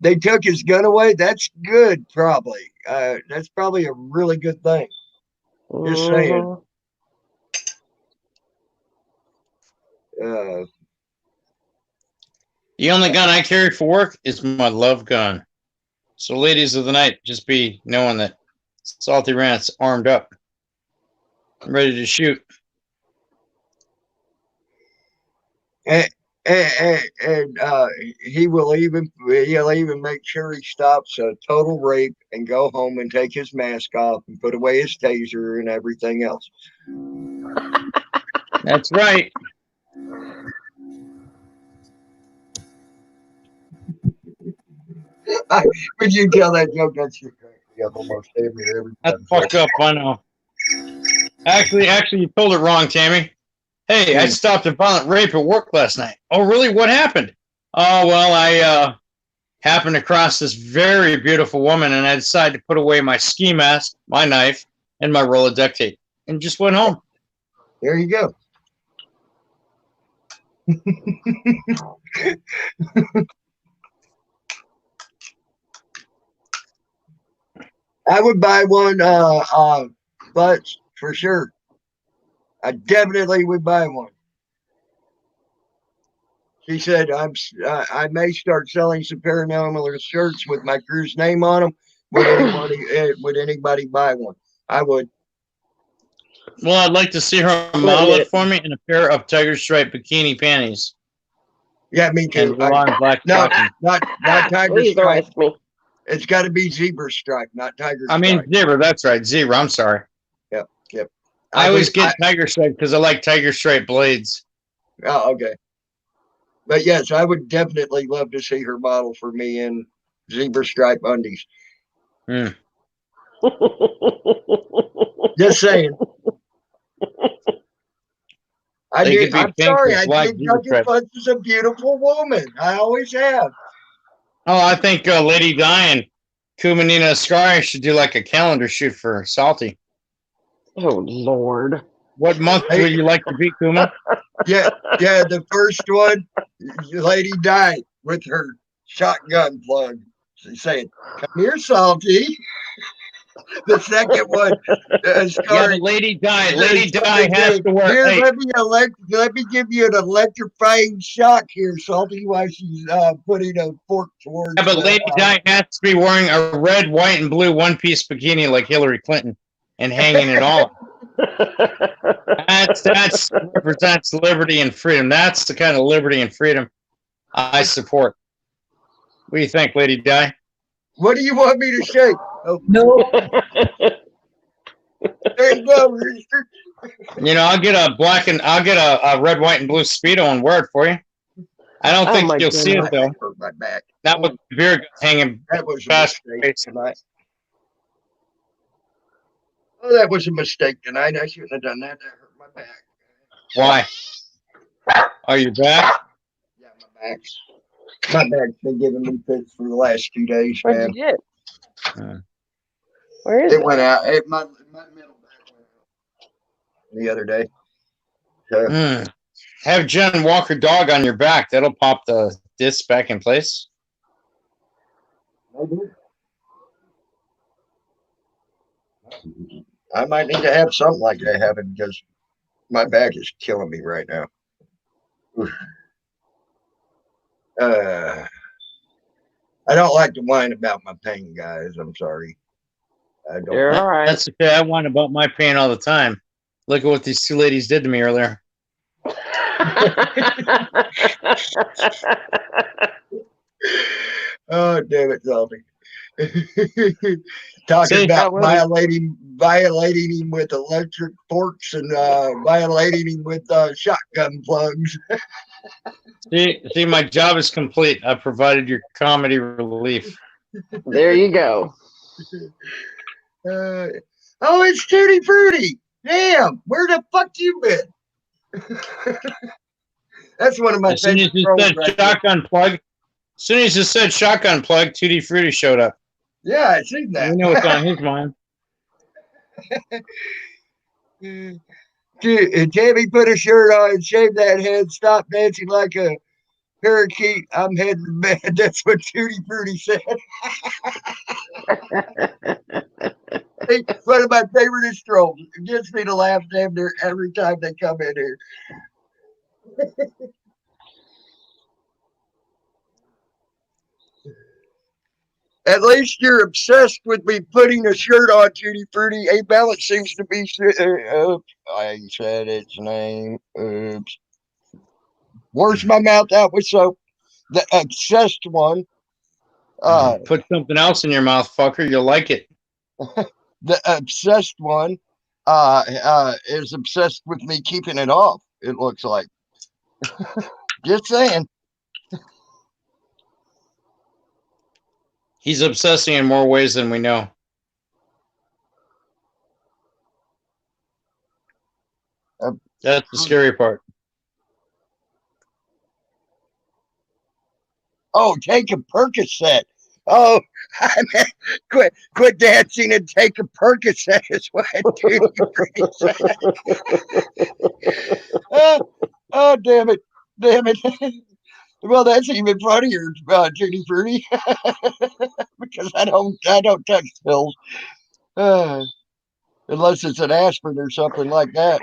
They took his gun away. That's good, probably. That's probably a really good thing. Just saying. The only gun I carry for work is my love gun. So, ladies of the night, just be knowing that Salty Rant's armed up. I'm ready to shoot. And he'll even make sure he stops a total rape and go home and take his mask off and put away his taser and everything else. That's right. When you tell that joke, that shit cracks me up almost every That's time. fucked up, I know. Actually, you told it wrong, Tammy. Hey, I stopped a violent rape at work last night. Oh, really? What happened? Oh, well, I happened across this very beautiful woman, and I decided to put away my ski mask, my knife, and my roll of duct tape, and just went home. There you go. I would buy one, but for sure. I definitely would buy one. She said, I may start selling some paranormal shirts with my crew's name on them. Would anybody buy one? I would. Well, I'd like to see her model it for me in a pair of tiger stripe bikini panties Yeah, me too. and blonde black No, stocking. not tiger Please stripe. arrest me. It's got to be zebra stripe, not tiger I stripe. mean zebra. That's right, zebra. I'm sorry. Yep. I always get tiger stripe because I like tiger stripe blades. Oh, okay. But yes, I would definitely love to see her model for me in zebra stripe undies. Mm. Just saying. They could be I'm pink sorry. with I black think zebra Duncan stripe. Fudge is a beautiful woman. I always have. Oh, I think Lady Di and Kumanina Sky should do like a calendar shoot for Salty. Oh Lord. What month would you like to be, Kuma? Yeah. The first one, Lady Di with her shotgun plug. She's saying, "Come here, Salty." The second one, Yeah, Scar. but Lady Di has to wear. Here, Hey, let me give you an electrifying shock here, Salty, while she's putting a fork towards. yeah, but Lady Di has to be wearing a red, white, and blue one-piece bikini like Hillary Clinton and hanging it all. That's represents liberty and freedom. That's the kind of liberty and freedom I support. What do you think, Lady Di? What do you want me to shake? Oh, No, there you go, Rooster. You know, I'll get a red, white, and blue Speedo and wear it for you. I don't Oh think my you'll see it though. Hurt my back. Not with the beer hanging That was a fast. mistake tonight. Oh, that was a mistake tonight. I shouldn't have done that. That hurt my back. Why? Are you back? Yeah, my back. My back's been giving me fits for the last 2 days, What'd man. you get? Uh. Where is It it? went out. My middle back went out the other day. So, Have Jen walk her dog on your back. That'll pop the disc back in place. I might need to have something like that happen because my back is killing me right now. Oof. I don't like to whine about my pain, guys. I'm sorry. I don't. You're all right. That's okay. I whine about my pain all the time. Look at what these two ladies did to me earlier. Oh, damn it, Zelda. Talking See, about that was- violating him with electric forks and violating him with shotgun plugs. See, my job is complete. I provided your comedy relief. There you go. Oh, it's Tutti Frutti. Damn, where the fuck you been? That's one of my As soon as favorite you trolls said right there. shotgun plug, as soon as you said shotgun plug, Tutti Frutti showed up. Yeah, I seen that. We know what's on his mind. Tammy put a shirt on and shaved that head, stop dancing like a parakeet. I'm heading to bed. That's what Tutti Frutti said. Hey, one of my favorite trolls. It gets me to laugh damn near every time they come in here. At least you're obsessed with me putting a shirt on, Tutti Frutti. A Balance seems to be. I said its name. Oops. Wash my mouth out with soap. The obsessed one. Put something else in your mouth, fucker. You'll like it. The obsessed one is obsessed with me keeping it off. It looks like. Just saying. He's obsessing in more ways than we know. That's the scary part. Oh, take a Percocet. Oh, I meant quit dancing and take a Percocet is what Tutti Frutti said. Oh, damn it. Well, that's even funnier, Tutti Frutti, because I don't touch pills, unless it's an aspirin or something like that.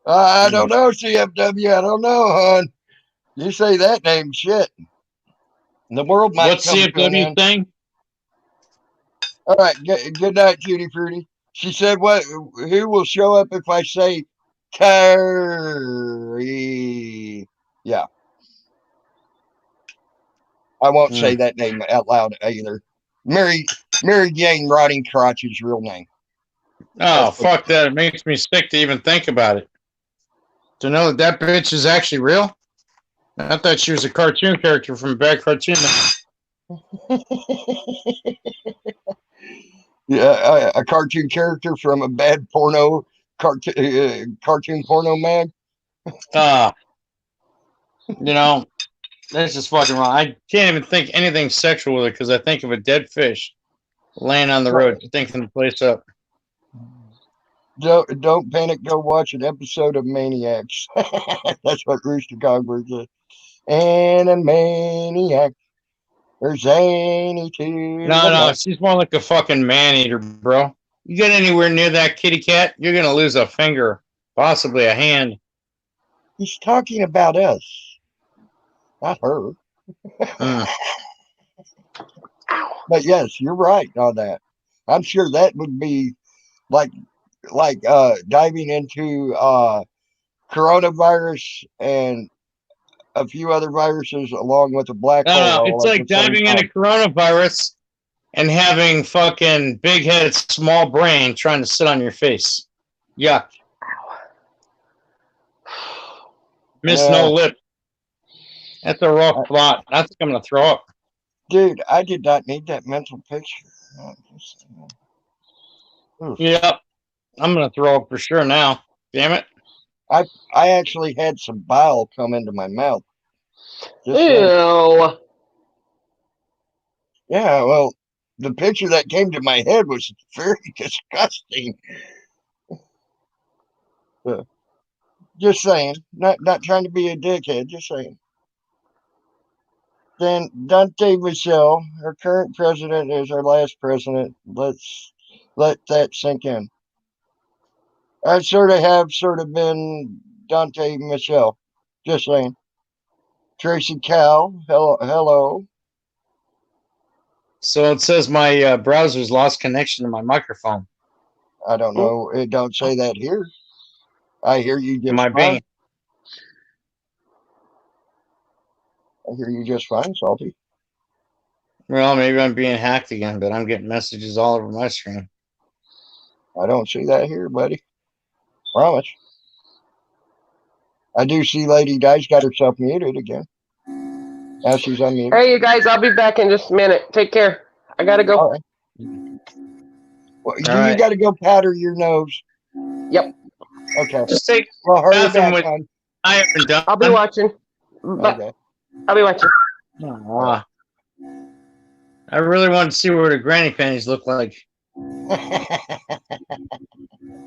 I don't know, CFW. I don't know, hon. You say that name, shit. The world might What's come to an CFW end. saying? All right. Good night, Judy Fruity. She said, "What? Who will show up if I say Curry?" Yeah, I won't say that name out loud either. Mary Jane Rotting Crotch's real name. Oh, fuck that. It makes me sick to even think about it. To know that bitch is actually real? I thought she was a cartoon character from a bad cartoon. Yeah, a cartoon character from a bad porno cartoon porno mag. You know, that's just fucking wrong. I can't even think anything sexual with it because I think of a dead fish laying on the road, stinking the place up. Don't panic. Go watch an episode of Maniacs. That's what Rooster Cogburn said. And a maniac. Or zany to No, she's more like a fucking man eater, bro. You get anywhere near that kitty cat, you're gonna lose a finger, possibly a hand. He's talking about us, not her. But yes, you're right on that. I'm sure that would be like diving into coronavirus and a few other viruses along with a black hole. No, it's like diving into coronavirus and having fucking big head, small brain trying to sit on your face. Yuck. Miss no lip. That's a rough thought. I think I'm gonna throw up. Dude, I did not need that mental picture. Yep. I'm gonna throw up for sure now. Damn it. I actually had some bile come into my mouth. Ew. Yeah, well, the picture that came to my head was very disgusting. Just saying. Not trying to be a dickhead, just saying. Then Dante Michelle, our current president, is our last president. Let's let that sink in. I sort of been Dante Michelle. Just saying. Tracy Cal, hello. So it says my browser's lost connection to my microphone. I don't know. It don't say that here. I hear you just fine. I hear you just fine, Salty. Well, maybe I'm being hacked again, but I'm getting messages all over my screen. I don't see that here, buddy. Promise. I do see Lady Dice got herself muted again. Now she's unmuted. Hey, you guys, I'll be back in just a minute. Take care. I gotta go. All right. Well, you got to go powder your nose. Yep. Okay. Just take. Well, hurry back, hon. I haven't done. I'll be watching. Okay. I'll be watching. I really wanted to see what her granny panties look like.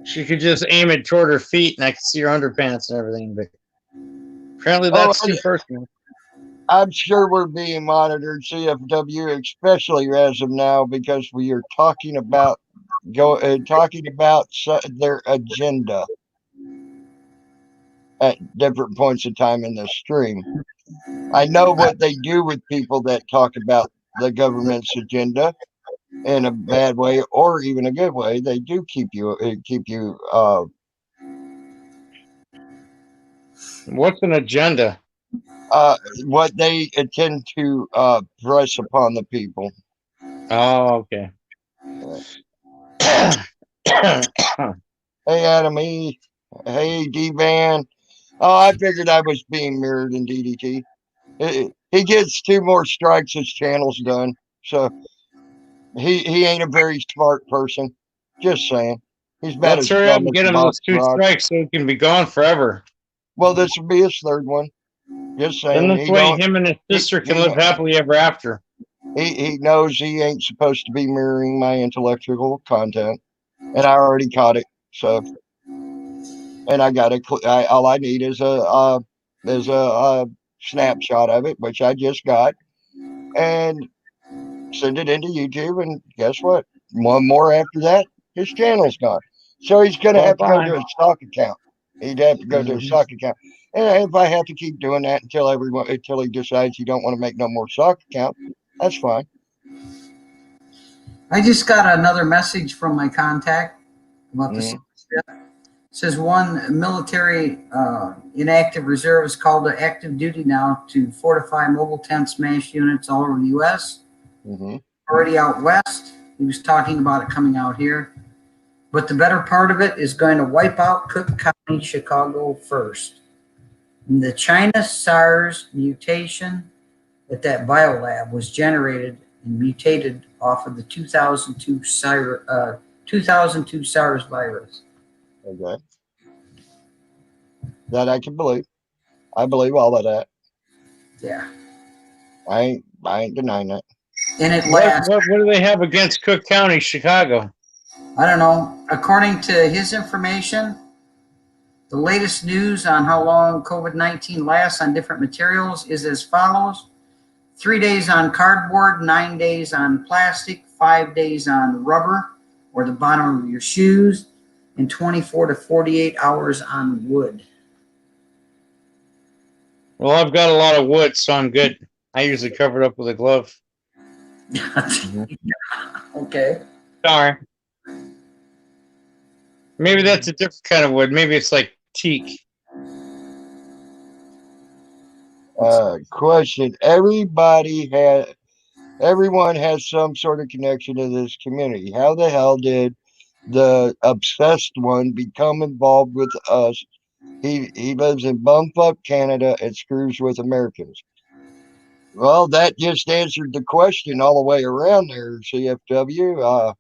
She could just aim it toward her feet, and I could see her underpants and everything. But apparently, that's too personal. I'm sure we're being monitored, CFW, especially as of now, because we are talking about their agenda at different points in time in the stream. I know what they do with people that talk about the government's agenda in a bad way or even a good way. They do keep you. What's an agenda? What they intend to press upon the people. Oh, okay. Hey, Adam E. Hey, D-Van. Oh, I figured I was being mirrored in DDT. He gets 2 more strikes, his channel's done. So he ain't a very smart person. Just saying. He's bad. Let's hurry up and get him those 2 strikes so he can be gone forever. Well, this will be his 3rd one. Just saying. Then this way him and his sister can live happily ever after. He knows he ain't supposed to be mirroring my intellectual content. And I already caught it. So, and I got all I need is a snapshot of it, which I just got, and send it into YouTube. And guess what? One more after that, his channel's gone. So he's going to have to go to a stock account. He'd have to go to a stock account. And if I have to keep doing that until he decides he don't want to make no more stock account, that's fine. I just got another message from my contact about the Mhm. step. It says one military inactive reserve is called to active duty now to fortify mobile tent smash units all over the U.S. Mm-hmm. Already out west. He was talking about it coming out here. But the better part of it is going to wipe out Cook County, Chicago first. And the China SARS mutation at that biolab was generated and mutated off of the 2002 SARS virus. Okay. That I can believe. I believe all of that. Yeah. I ain't denying that. And it What, lasts, what do they have against Cook County, Chicago? I don't know, according to his information, the latest news on how long COVID-19 lasts on different materials is as follows. 3 days on cardboard, 9 days on plastic, 5 days on rubber or the bottom of your shoes, and 24 to 48 hours on wood. Well, I've got a lot of wood, so I'm good. I usually cover it up with a glove. Okay. Sorry. Maybe that's a different kind of wood. Maybe it's like teak. Question. Everyone has some sort of connection to this community. How the hell did the obsessed one become involved with us? He lives in bumfuck Canada and screws with Americans. Well, that just answered the question all the way around there, CFW.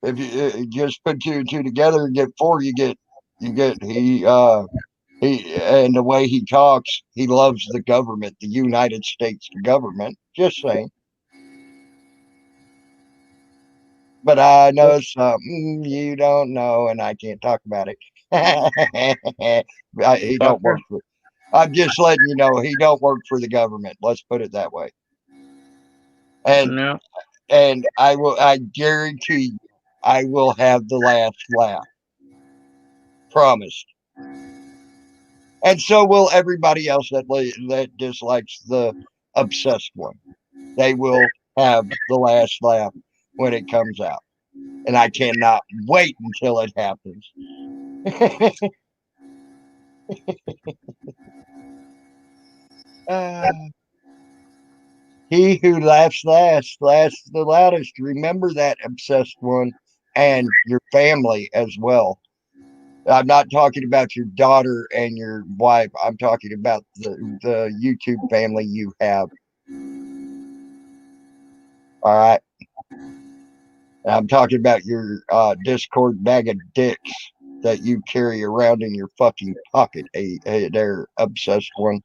If you just put two and two together and get four, you get he and the way he talks, he loves the government, the United States government. Just saying. But I know something you don't know, and I can't talk about it. He don't work for. I'm just letting you know he don't work for the government. Let's put it that way. And No. and I guarantee you, I will have the last laugh. Promised. And so will everybody else that dislikes the obsessed one. They will have the last laugh when it comes out. And I cannot wait until it happens. He who laughs last laughs the loudest. Remember that, obsessed one, and your family as well. I'm not talking about your daughter and your wife. I'm talking about the YouTube family you have. All right. I'm talking about your Discord bag of dicks that you carry around in your fucking pocket. Hey, there, obsessed one.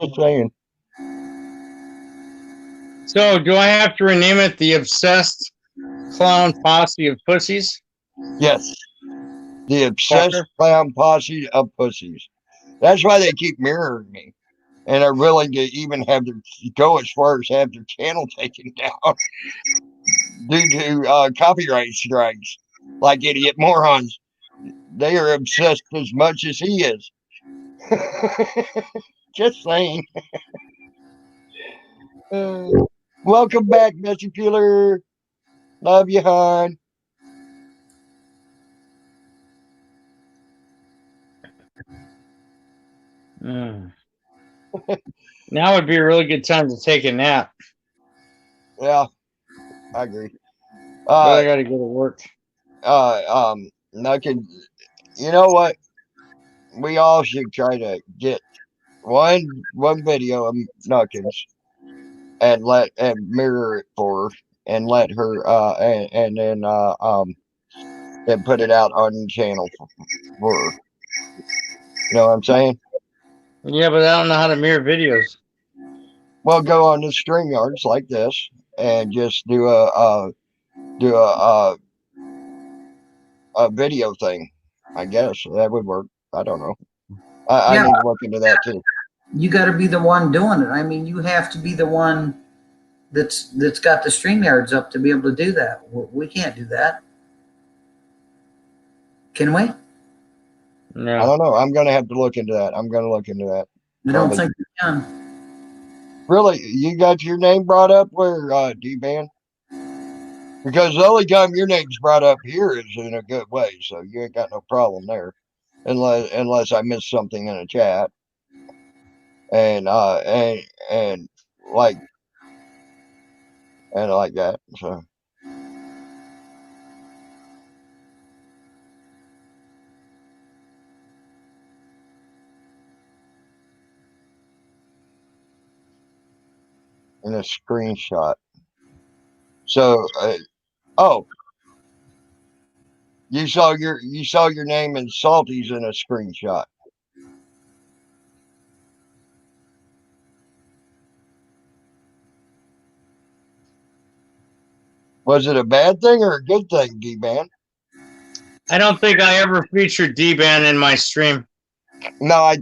Just saying. So, do I have to rename it the Obsessed Clown Posse of Pussies? Yes. The obsessed clown posse of pussies. That's why they keep mirroring me. And are willing to even go as far as have their channel taken down due to copyright strikes. Like idiot morons. They are obsessed as much as he is. Just saying. Welcome back, Mr. Peeler. Love you, hon. Now would be a really good time to take a nap. Yeah, I agree. But I gotta go to work. Nuggin, you know what? We all should try to get one video of Nuggins and mirror it for her and let her and then put it out on the channel for her. You know what I'm saying? Yeah, but I don't know how to mirror videos. Well, go on the StreamYards like this and just do a video thing. I guess that would work. I don't know. I need to look into that too. You got to be the one doing it. I mean, you have to be the one that's got the StreamYards up to be able to do that. We can't do that. Can we? No. I don't know. I'm going to have to look into that. I'm going to look into that. I don't think we can. Really, you got your name brought up where, D-Ban? Because the only time your name's brought up here is in a good way, so you ain't got no problem there. Unless I missed something in a chat. And like that. So in a screenshot. So oh, you saw your name in Salty's in a screenshot. Was it a bad thing or a good thing, D-Ban? I don't think I ever featured D-Ban in my stream. No, I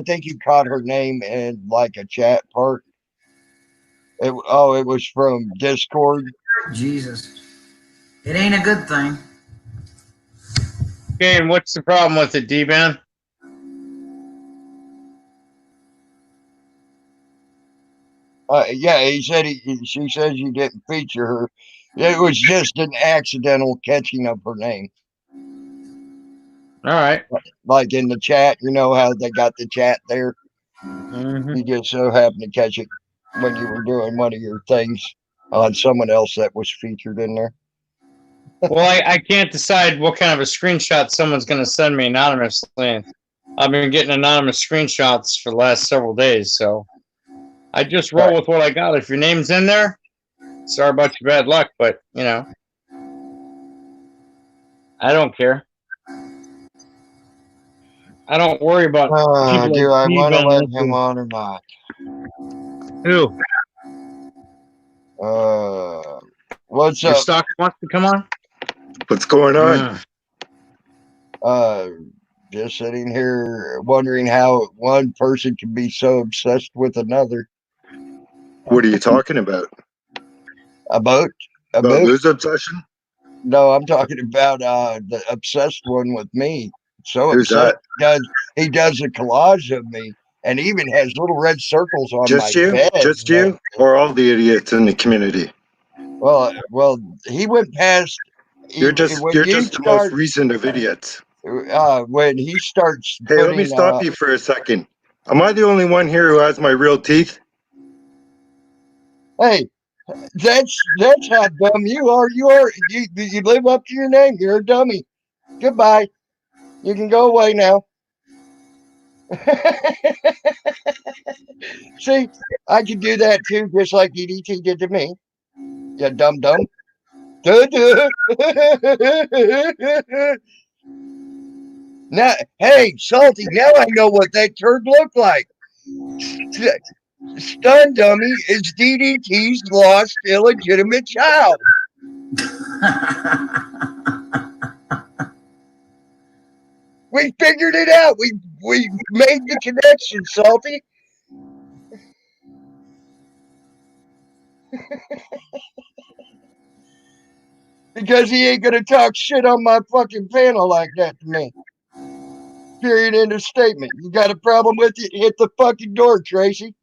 think you caught her name in like a chat part. It was from Discord. Jesus. It ain't a good thing. Okay, and what's the problem with it, D-Ban? Yeah, she says you didn't feature her. It was just an accidental catching of her name. All right. Like in the chat, you know how they got the chat there? Mm-hmm. You just so happened to catch it when you were doing one of your things on someone else that was featured in there. Well, I can't decide what kind of a screenshot someone's going to send me anonymously. I've been getting anonymous screenshots for the last several days, so I just roll with what I got. If your name's in there, sorry about your bad luck, but, you know, I don't care. I don't worry about people. Do I want to let D-Ban. him on or not? Who? What's Your up? stock wants to come on? What's going on? Just sitting here wondering how one person can be so obsessed with another. What are you talking about? About Lou's obsession? No, I'm talking about the obsessed one with me. So Who's obsessed he does a collage of me and even has little red circles on Just my you? bed. Just you? Or all the idiots in the community? Well, he went past. You're just the most recent of idiots. When he starts Hey, let me stop you for a second. Am I the only one here who has my real teeth? Hey, that's how dumb you are. You live up to your name. You're a dummy. Goodbye. You can go away now. See, I could do that too, just like EDT did to me. You dumb. Now, hey, Salty, now I know what that turd looked like. Stun Dummy is DDT's lost illegitimate child. We figured it out. We made the connection, Salty. Because he ain't gonna talk shit on my fucking panel like that to me. Period. End of statement. You got a problem with it? Hit the fucking door, Tracy.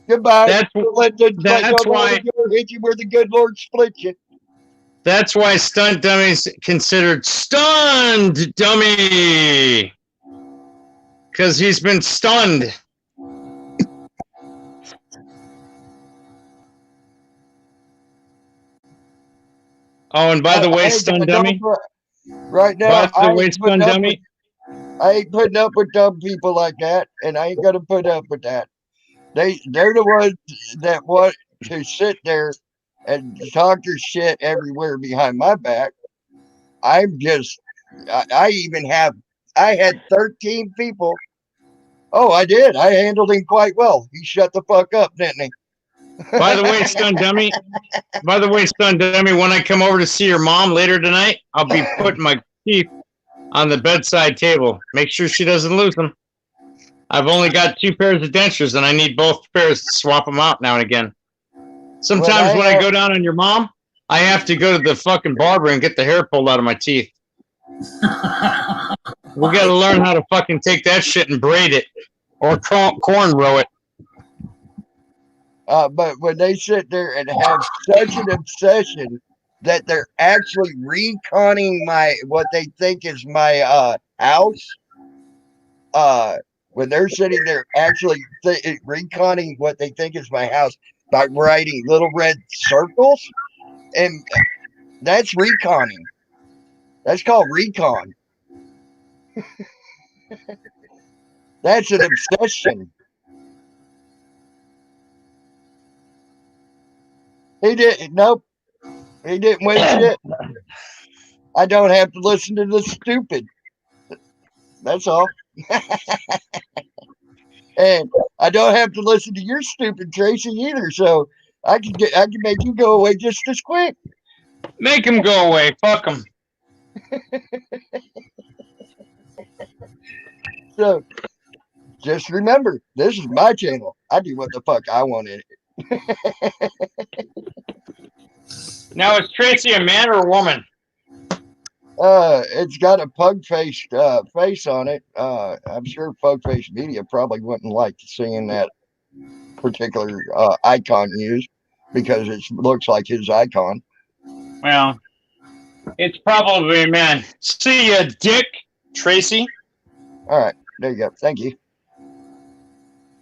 Goodbye. That's why hit you where the good Lord split you. That's why Stunt Dummy's considered stunned dummy. Because he's been stunned. Oh, and by the way, Stun Dummy. Right now, by the way, Stun Dummy. I ain't putting up with dumb people like that, and I ain't gonna put up with that. They're the ones that want to sit there and talk their shit everywhere behind my back. I had 13 people. Oh, I did. I handled him quite well. He shut the fuck up, didn't he? By the way, Stun Dummy. When I come over to see your mom later tonight, I'll be putting my teeth on the bedside table. Make sure she doesn't lose them. I've only got 2 pairs of dentures, and I need both pairs to swap them out now and again. Sometimes when I go down on your mom, I have to go to the fucking barber and get the hair pulled out of my teeth. We got to learn how to fucking take that shit and braid it or cornrow it. But when they sit there and have such an obsession that they're actually reconning what they think is my house, when they're sitting there actually reconning what they think is my house by writing little red circles, and that's reconning. That's called recon. That's an obsession. He didn't. Nope. He didn't win shit. I don't have to listen to the stupid. That's all. And I don't have to listen to your stupid Tracy either. So I can make you go away just as quick. Make him go away. Fuck him. So just remember, this is my channel. I do what the fuck I want in it. Now, is Tracy a man or a woman? It's got a pug-faced face on it. I'm sure Pug-Faced Media probably wouldn't like seeing that particular icon used because it looks like his icon. Well, it's probably a man. See ya, Dick Tracy. All right, there you go. Thank you.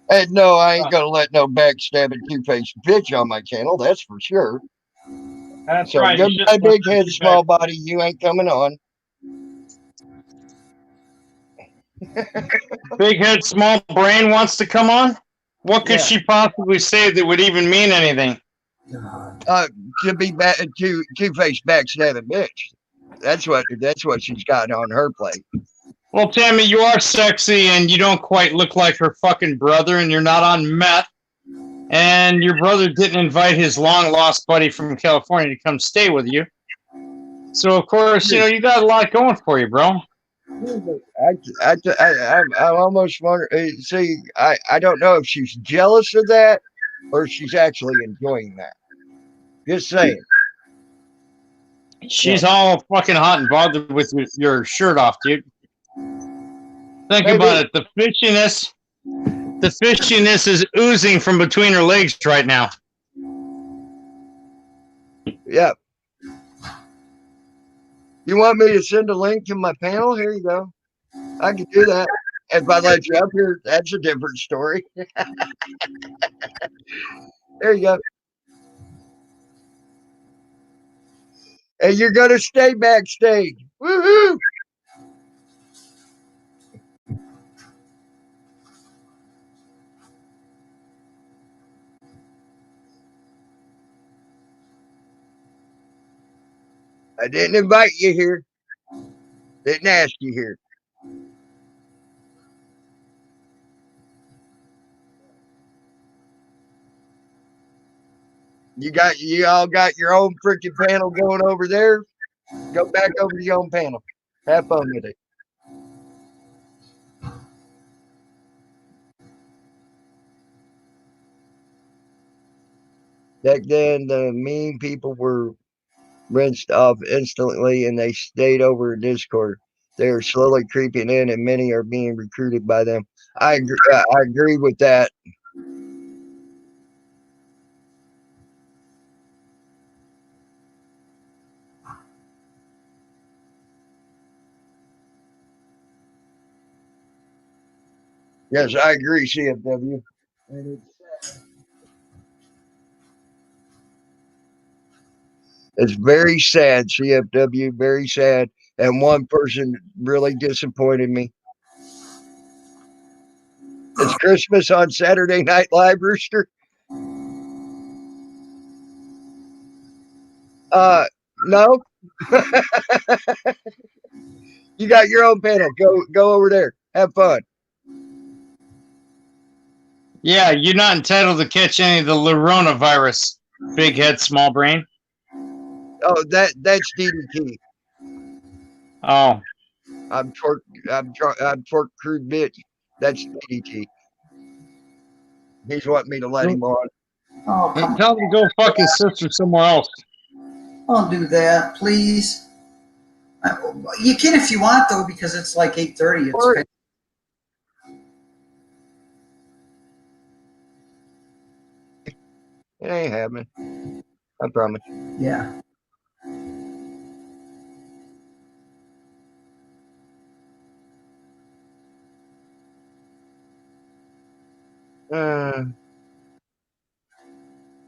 And no, I ain't gonna let no backstabbing two-faced bitch on my channel. That's for sure. That's So right. goodbye, big head, small body. You ain't coming on. Big head, small brain wants to come on. What could she possibly say that would even mean anything? To be two-faced backstabbing bitch. That's what she's got on her plate. Well, Tammy, you are sexy, and you don't quite look like her fucking brother, and you're not on meth. And your brother didn't invite his long-lost buddy from California to come stay with you. So, of course, you got a lot going for you, bro. I almost wonder. See, I don't know if she's jealous of that or if she's actually enjoying that. Just saying. She's all fucking hot and bothered with your shirt off, dude. Think about it. The fishiness is oozing from between her legs right now. Yeah. You want me to send a link to my panel? Here you go. I can do that. If I let you up here, that's a different story. There you go. And you're going to stay backstage. Woohoo! I didn't invite you here. Didn't ask you here. You all got your own freaking panel going over there. Go back over to your own panel. Have fun with it. Back then, the mean people were rinsed off instantly, and they stayed over in Discord. They are slowly creeping in, and many are being recruited by them. I agree with that. Yes, I agree, CFW. It's very sad, CFW, very sad. And one person really disappointed me. It's Christmas on Saturday Night Live, Rooster. No. You got your own panel. Go over there. Have fun. Yeah, you're not entitled to catch any of the coronavirus, big head, small brain. Oh, that's DDT. Oh. I'm torque crude bitch. That's DDT. He's wanting me to let him on. Oh, come tell him to go fuck his sister somewhere else. Don't do that, please. You can if you want, though, because it's like 8:30. It's It ain't happening. I promise. Yeah. As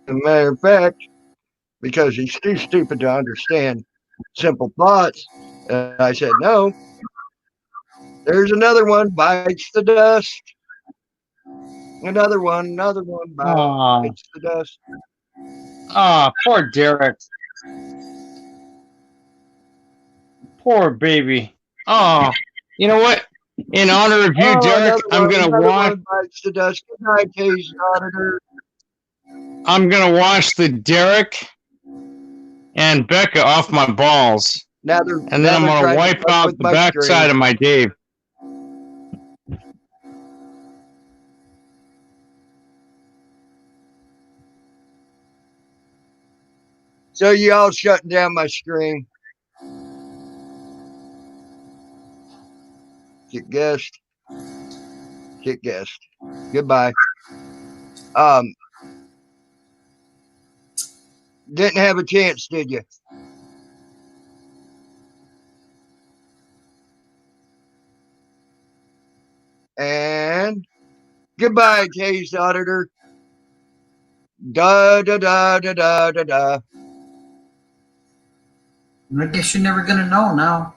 a matter of fact, because he's too stupid to understand simple thoughts, I said, no, there's another one, bites the dust. Another one bites the dust. Poor Derek. Poor baby. Oh, you know what? In honor of you, Derek, I'm going to watch. Bites the dust. Good night, Case Auditor. I'm going to wash the Derek and Becca off my balls. Now and then I'm going to wipe out the backside of my Dave. So you all shutting down my stream. Get guessed. Get guessed. Goodbye. Didn't have a chance, did you? And goodbye, Case Auditor. Da da da da da da da. I guess you're never gonna know now.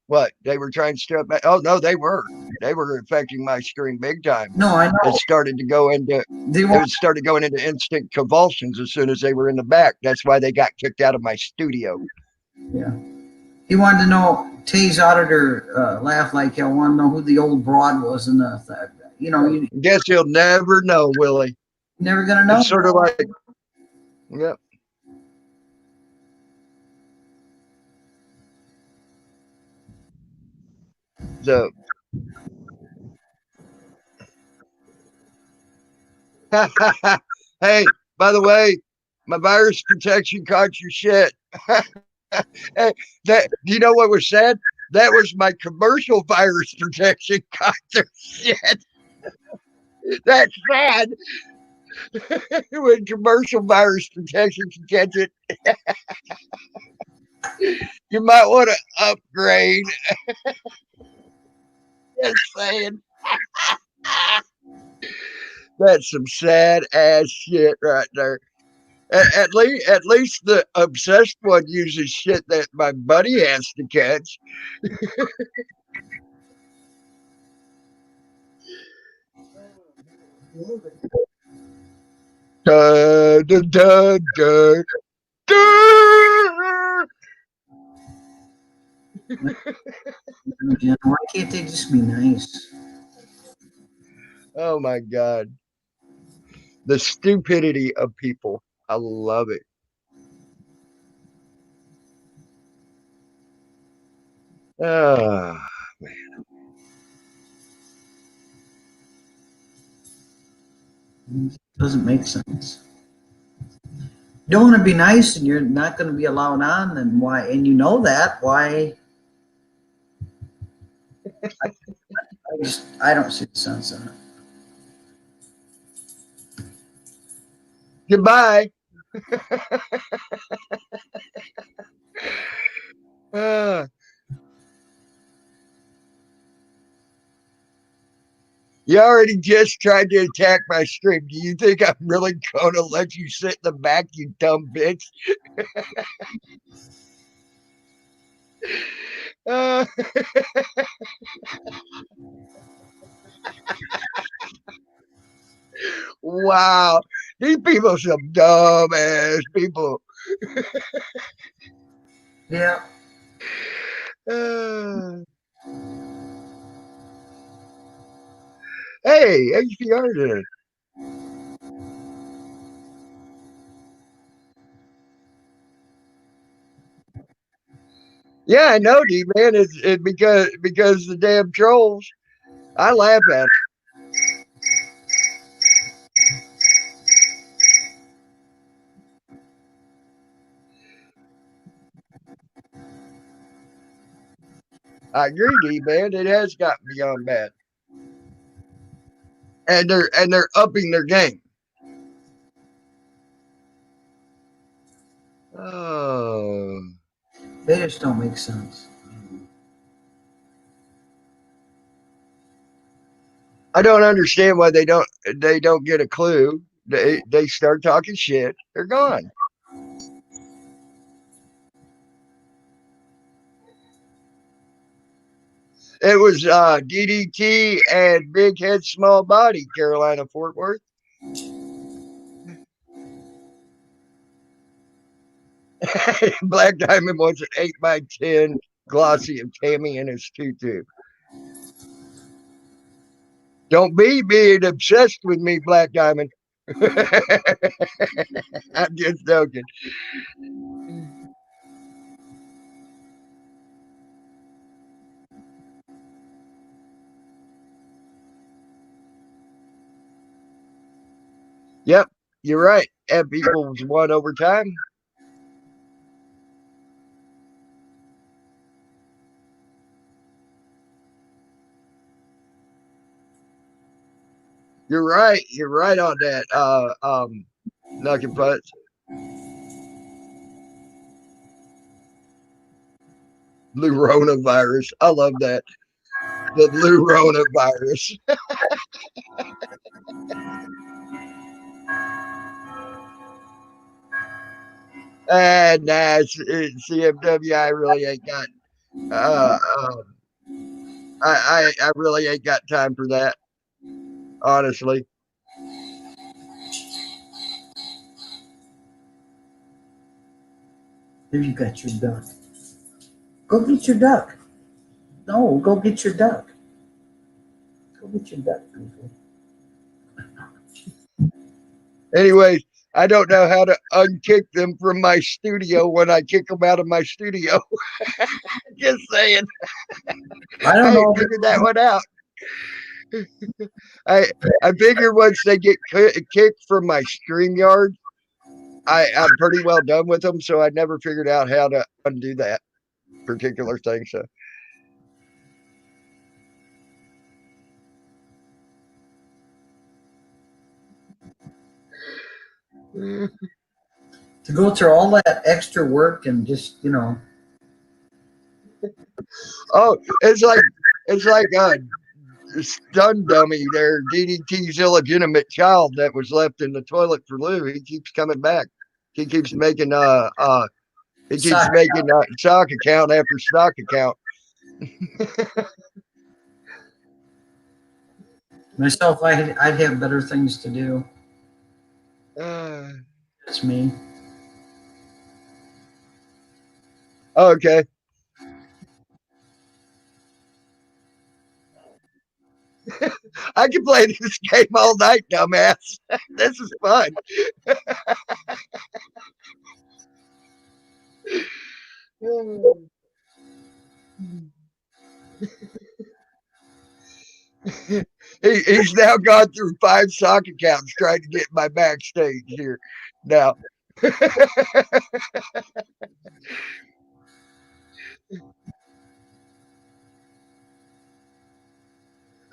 What? They were trying to step back? Oh no, they were. They were affecting my stream big time. No, I know. It started to go into. It started going into instant convulsions as soon as they were in the back. That's why they got kicked out of my studio. Yeah. He wanted to know. Tay's Auditor laughed like hell. Want to know who the old broad was in the. You know. You guess he'll never know, will he? Never gonna know. It's sort of like. Yep. So, hey, by the way, my virus protection caught your shit. Hey, do you know what was said? That was my commercial virus protection caught their shit. That's sad. When commercial virus protection can catch it, you might want to upgrade. Just saying. That's some sad ass shit right there. At least the obsessed one uses shit that my buddy has to catch. Da, da, da, da, da. Why can't they just be nice? Oh my God. The stupidity of people. I love it. Ah, man. It doesn't make sense. You don't want to be nice and you're not going to be allowed on, then why? And you know that. Why? I don't see the sense in it. Goodbye. You already just tried to attack my stream. Do you think I'm really going to let you sit in the back, you dumb bitch? Wow. These people are some dumb ass people. Yeah. Hey, HPR did it. Yeah, I know, D man. It's because the damn trolls. I laugh at it. I agree, D man. It has gotten beyond bad, and they're upping their game. Oh. They just don't make sense. I don't understand why they don't get a clue. They start talking shit. They're gone. It was DDT and Big Head Small Body, Carolina Fort Worth. Black Diamond wants an 8x10 glossy of Tammy in his tutu. Don't be being obsessed with me, Black Diamond. I'm just joking. Yep, you're right. And people's won over time. You're right. You're right on that. Nugget Butts. Blue Rona virus. I love that. The Blue Rona virus. And CMW, I really ain't got. I really ain't got time for that. Honestly. There you got your duck. Go get your duck. No, go get your duck. Go get your duck, people. Anyways, I don't know how to unkick them from my studio when I kick them out of my studio. Just saying. I don't know. Figured that one out. I figure once they get kicked from my StreamYard, I'm pretty well done with them. So I never figured out how to undo that particular thing. So. To go through all that extra work and just, Oh, it's like stun dummy there, DDT's illegitimate child that was left in the toilet for Lou. He keeps coming back. He keeps making stock account after stock account. Myself, I'd have better things to do. That's me. Okay. I can play this game all night, dumbass. This is fun. He's now gone through 5 sock accounts trying to get my backstage here now.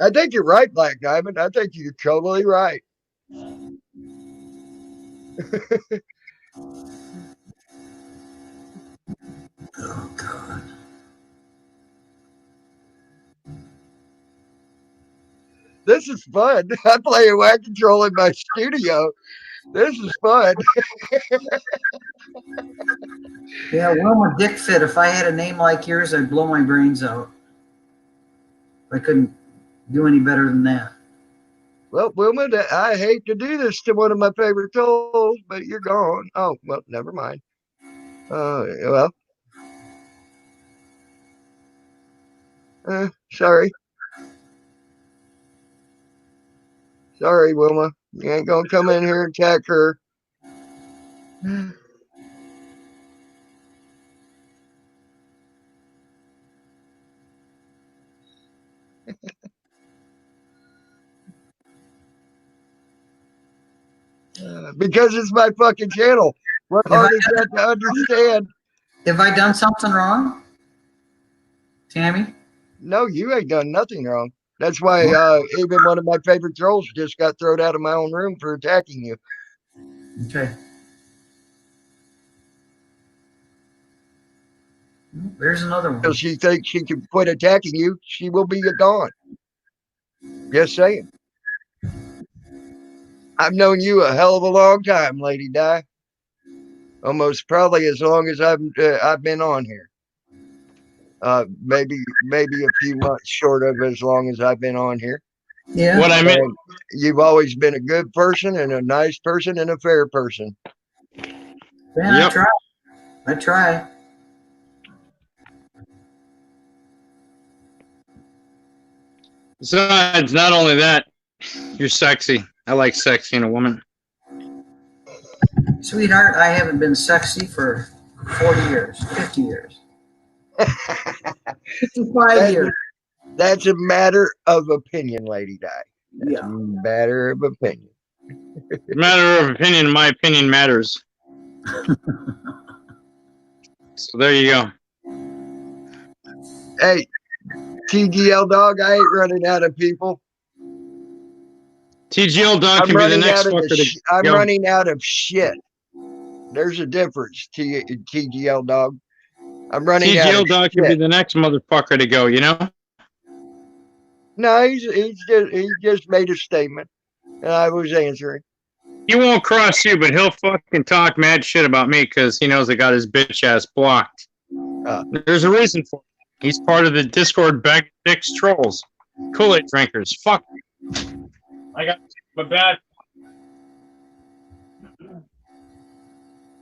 I think you're right, Black Diamond. I think you're totally right. Oh, God. This is fun. I'm playing Whack Control in my studio. This is fun. Yeah, Wilma Dickfit, if I had a name like yours, I'd blow my brains out. I couldn't do any better than that. Well, Wilma, I hate to do this to one of my favorite trolls, but you're gone. Oh, well, never mind. Well. Sorry. Sorry, Wilma. You ain't gonna come in here and attack her. Because it's my fucking channel. What hard is that to understand? Have I done something wrong, Tammy? No, you ain't done nothing wrong. That's why even one of my favorite trolls just got thrown out of my own room for attacking you. Okay. There's another one. Because she thinks she can quit attacking you, she will be gone. Just saying. I've known you a hell of a long time, Lady Di. Almost probably as long as I've been on here. Maybe a few months short of as long as I've been on here. Yeah. What I meant, And you've always been a good person and a nice person and a fair person. Man, Yep. I try. besides, not only that, you're sexy. I like sexy in a woman. Sweetheart, I haven't been sexy for 40 years, 50 years, 55 years. That's a matter of opinion, Lady Di. That's Yeah. a matter of opinion. Matter of opinion, my opinion matters. So there you go. Hey, TGL dog, I ain't running out of people. TGL dog I'm can be the running next out of fucker to I'm go. running out of shit. There's a difference, TGL dog. I'm running out TGL of dog shit. can be the next motherfucker to go, you know? No, he just made a statement, and I was answering. He won't cross you, but he'll fucking talk mad shit about me because he knows I got his bitch ass blocked. There's a reason for it. He's part of the Discord Bag of Dicks trolls. Kool-Aid drinkers. Fuck. I got my bad.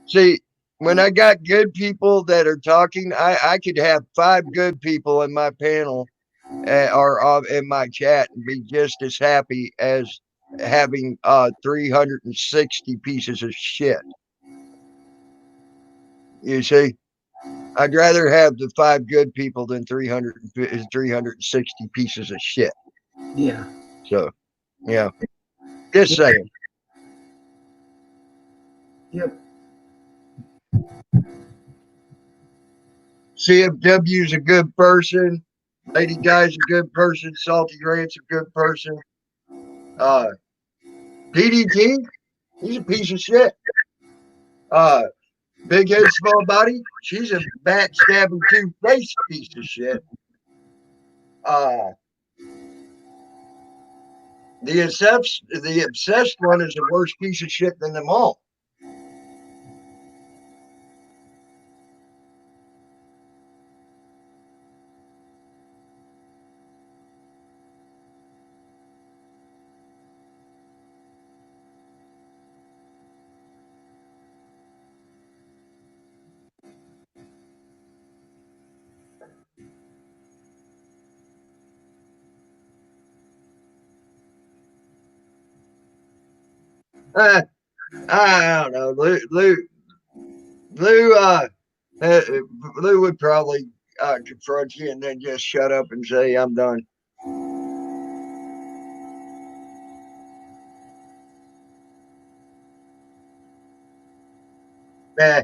See, when I got good people that are talking, I could have 5 good people in my panel or in my chat and be just as happy as having 360 pieces of shit. You see, I'd rather have the 5 good people than 360 pieces of shit. Yeah. So, yeah, just saying. Yep. CFW's a good person. Lady Di's a good person. Salty Grant's a good person. DDT, he's a piece of shit. Big head, small body, she's a backstabbing two-faced piece of shit. The obsessed one is the worst piece of shit than them all. I don't know. Lou would probably confront you and then just shut up and say, "I'm done." Nah.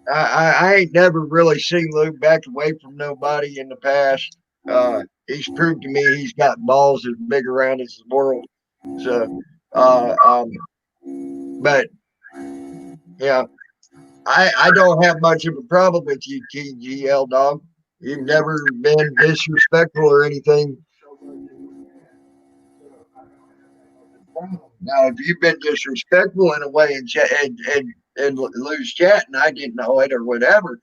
I ain't never really seen Lou back away from nobody in the past. He's proved to me he's got balls as big around as the world. So, but yeah, I don't have much of a problem with you, TGL dog. You've never been disrespectful or anything. Now, if you've been disrespectful in a way and Lou's chat and I didn't know it or whatever,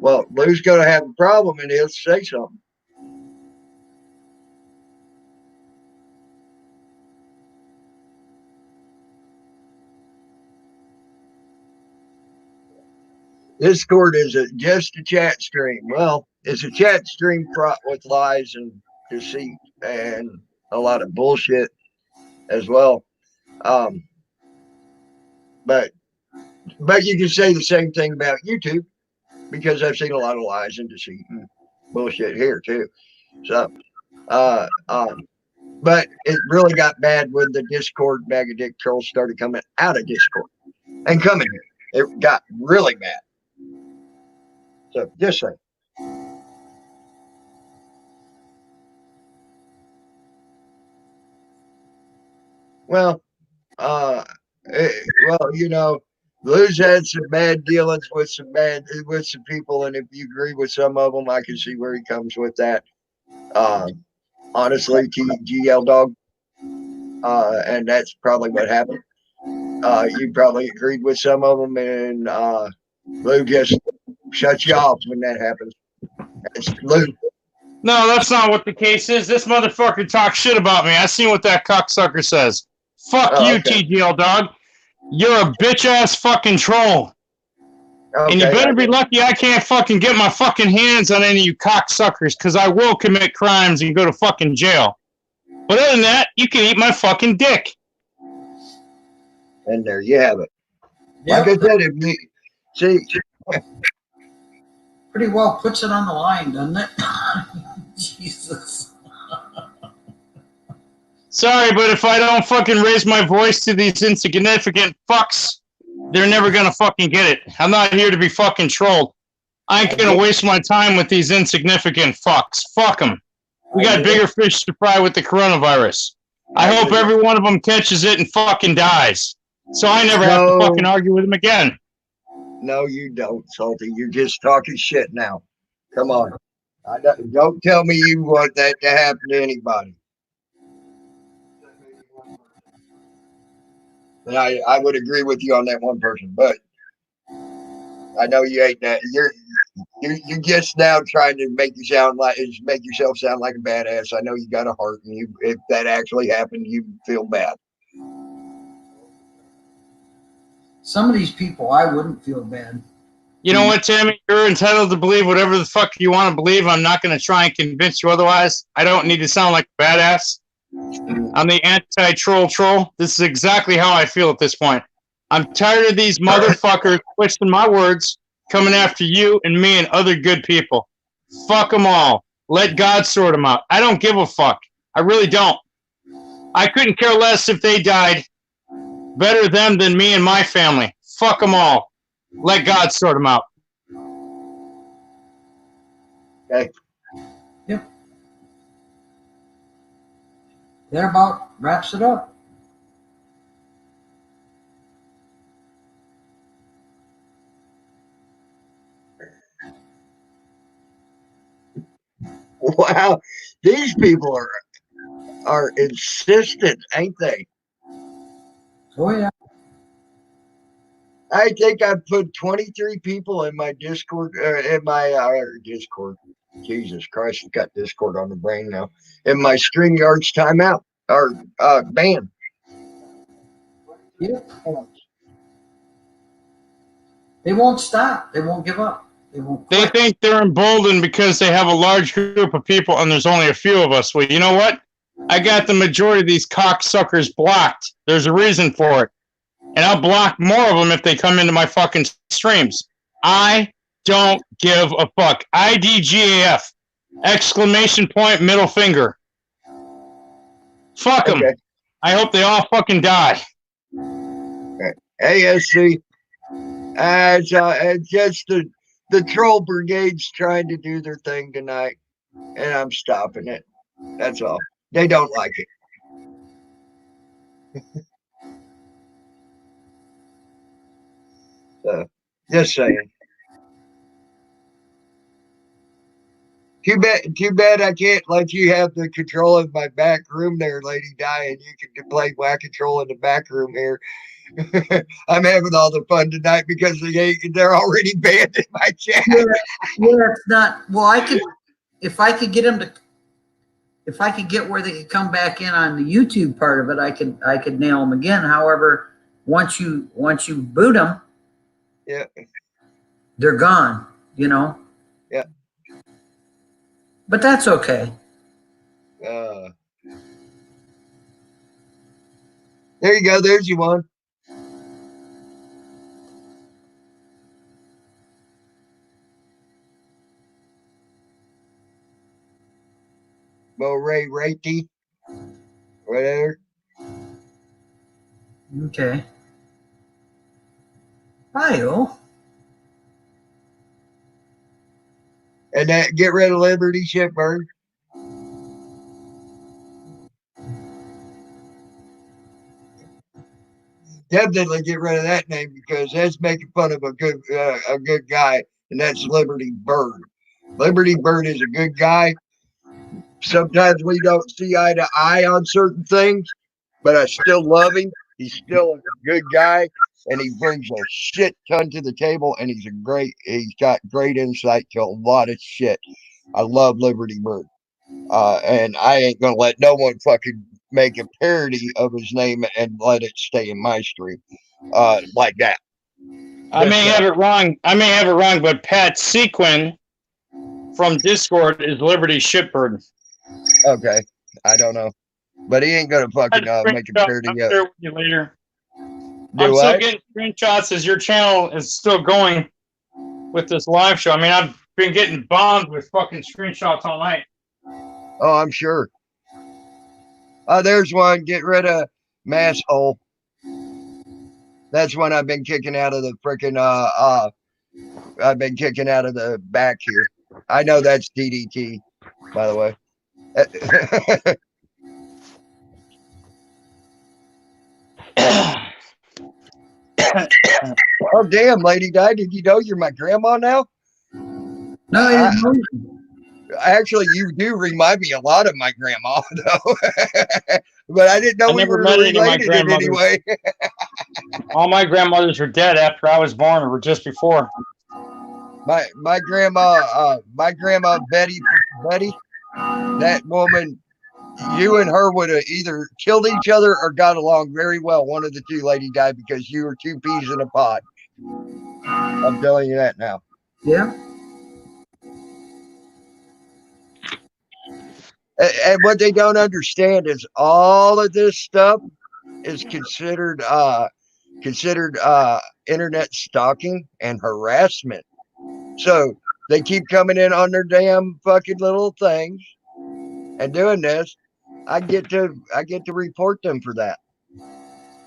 well, Lou's going to have a problem and he'll say something. Discord is just a chat stream. Well, it's a chat stream fraught with lies and deceit and a lot of bullshit as well. But you can say the same thing about YouTube because I've seen a lot of lies and deceit and bullshit here too. So, but it really got bad when the Discord Bag of Dick trolls started coming out of Discord and coming here. It got really bad. So just saying. Well, you know, Lou's had some bad dealings with some people, and if you agree with some of them, I can see where he comes with that. Honestly, TGL dog, and that's probably what happened. You probably agreed with some of them, and Lou just shuts you off when that happens. It's Lou. No, that's not what the case is. This motherfucker talks shit about me. I seen what that cocksucker says. Fuck you, Okay. TGL dog. You're a bitch ass fucking troll. Okay, And you better be lucky I can't fucking get my fucking hands on any of you cocksuckers, because I will commit crimes and go to fucking jail. But other than that, you can eat my fucking dick. And there you have it. Yep. Like I said, if you see, Pretty well puts it on the line, doesn't it? Jesus. Sorry, but if I don't fucking raise my voice to these insignificant fucks, they're never gonna fucking get it. I'm not here to be fucking trolled. I ain't gonna waste my time with these insignificant fucks. Fuck them. We got bigger fish to fry with the coronavirus. I hope every one of them catches it and fucking dies. So I never have to fucking argue with them again. No, you don't, Salty. You're just talking shit now. Come on. Don't tell me you want that to happen to anybody. And I would agree with you on that one person, but I know you ain't that. You're just now trying to make yourself sound like a badass. I know you got a heart, and if that actually happened, you feel bad. Some of these people, I wouldn't feel bad. You know what, Tammy? You're entitled to believe whatever the fuck you want to believe. I'm not going to try and convince you otherwise. I don't need to sound like a badass. I'm the anti-troll troll. This is exactly how I feel at this point. I'm tired of these motherfuckers twisting my words, coming after you and me and other good people. Fuck them all. Let God sort them out. I don't give a fuck. I really don't. I couldn't care less if they died. Better them than me and my family. Fuck them all. Let God sort them out. Okay. Yep. That about wraps it up. Wow, these people are insistent, ain't they? Oh yeah. I think I put 23 people in my Discord, Discord. Jesus Christ, I got Discord on the brain now. In my StreamYards timeout or ban. Yeah. They won't stop. They won't give up. They won't quit. They think they're emboldened because they have a large group of people and there's only a few of us. Well, you know what? I got the majority of these cocksuckers blocked. There's a reason for it. And I'll block more of them if they come into my fucking streams. I don't give a fuck. IDGAF. Exclamation point, middle finger. Fuck them. Okay. I hope they all fucking die. ASC. It's just the troll brigade's trying to do their thing tonight, and I'm stopping it. That's all. They don't like it. Just saying. Too bad I can't let you have the control of my back room there, Lady Di, and you can play Whack Control in the back room here. I'm having all the fun tonight because they're already banned in my chat. Yeah, it's not. Well, if I could get where they could come back in on the YouTube part of it, I could nail them again. However, once you boot them, yeah, they're gone. You know. Yeah. But that's okay. There you go. There's you one. Well, Ray-T, whatever. Okay. Bio. And that get rid of Liberty Shipburn. definitely get rid of that name because that's making fun of a good guy, and that's Liberty Bird. Liberty Bird is a good guy. Sometimes we don't see eye to eye on certain things, but I still love him. He's still a good guy, and he brings a shit ton to the table, and he's got great insight to a lot of shit. I love Liberty Bird. And I ain't gonna let no one fucking make a parody of his name and let it stay in my stream like that. I may have it wrong, but Pat Sequin from Discord is Liberty Shitbird. Okay, I don't know, but he ain't gonna fucking make a parody I'll of share with you later. Do I'm what? still getting screenshots as your channel is still going with this live show. I mean, I've been getting bombed with fucking screenshots all night. Oh, I'm sure. There's one. Get rid of Mass Hole. That's one I've been kicking out of the freaking I've been kicking out of the back here. I know that's DDT, by the way. Oh damn, Lady Di, did you know you're my grandma now? No, Actually, you do remind me a lot of my grandma, though. But I didn't know we were related in any way. All my grandmothers were dead after I was born, or just before. My grandma Betty, that woman, you and her would have either killed each other or got along very well. One of the two, Lady Di, because you were two peas in a pod. I'm telling you that now. Yeah. And what they don't understand is all of this stuff is considered internet stalking and harassment. So they keep coming in on their damn fucking little things and doing this. I get to report them for that.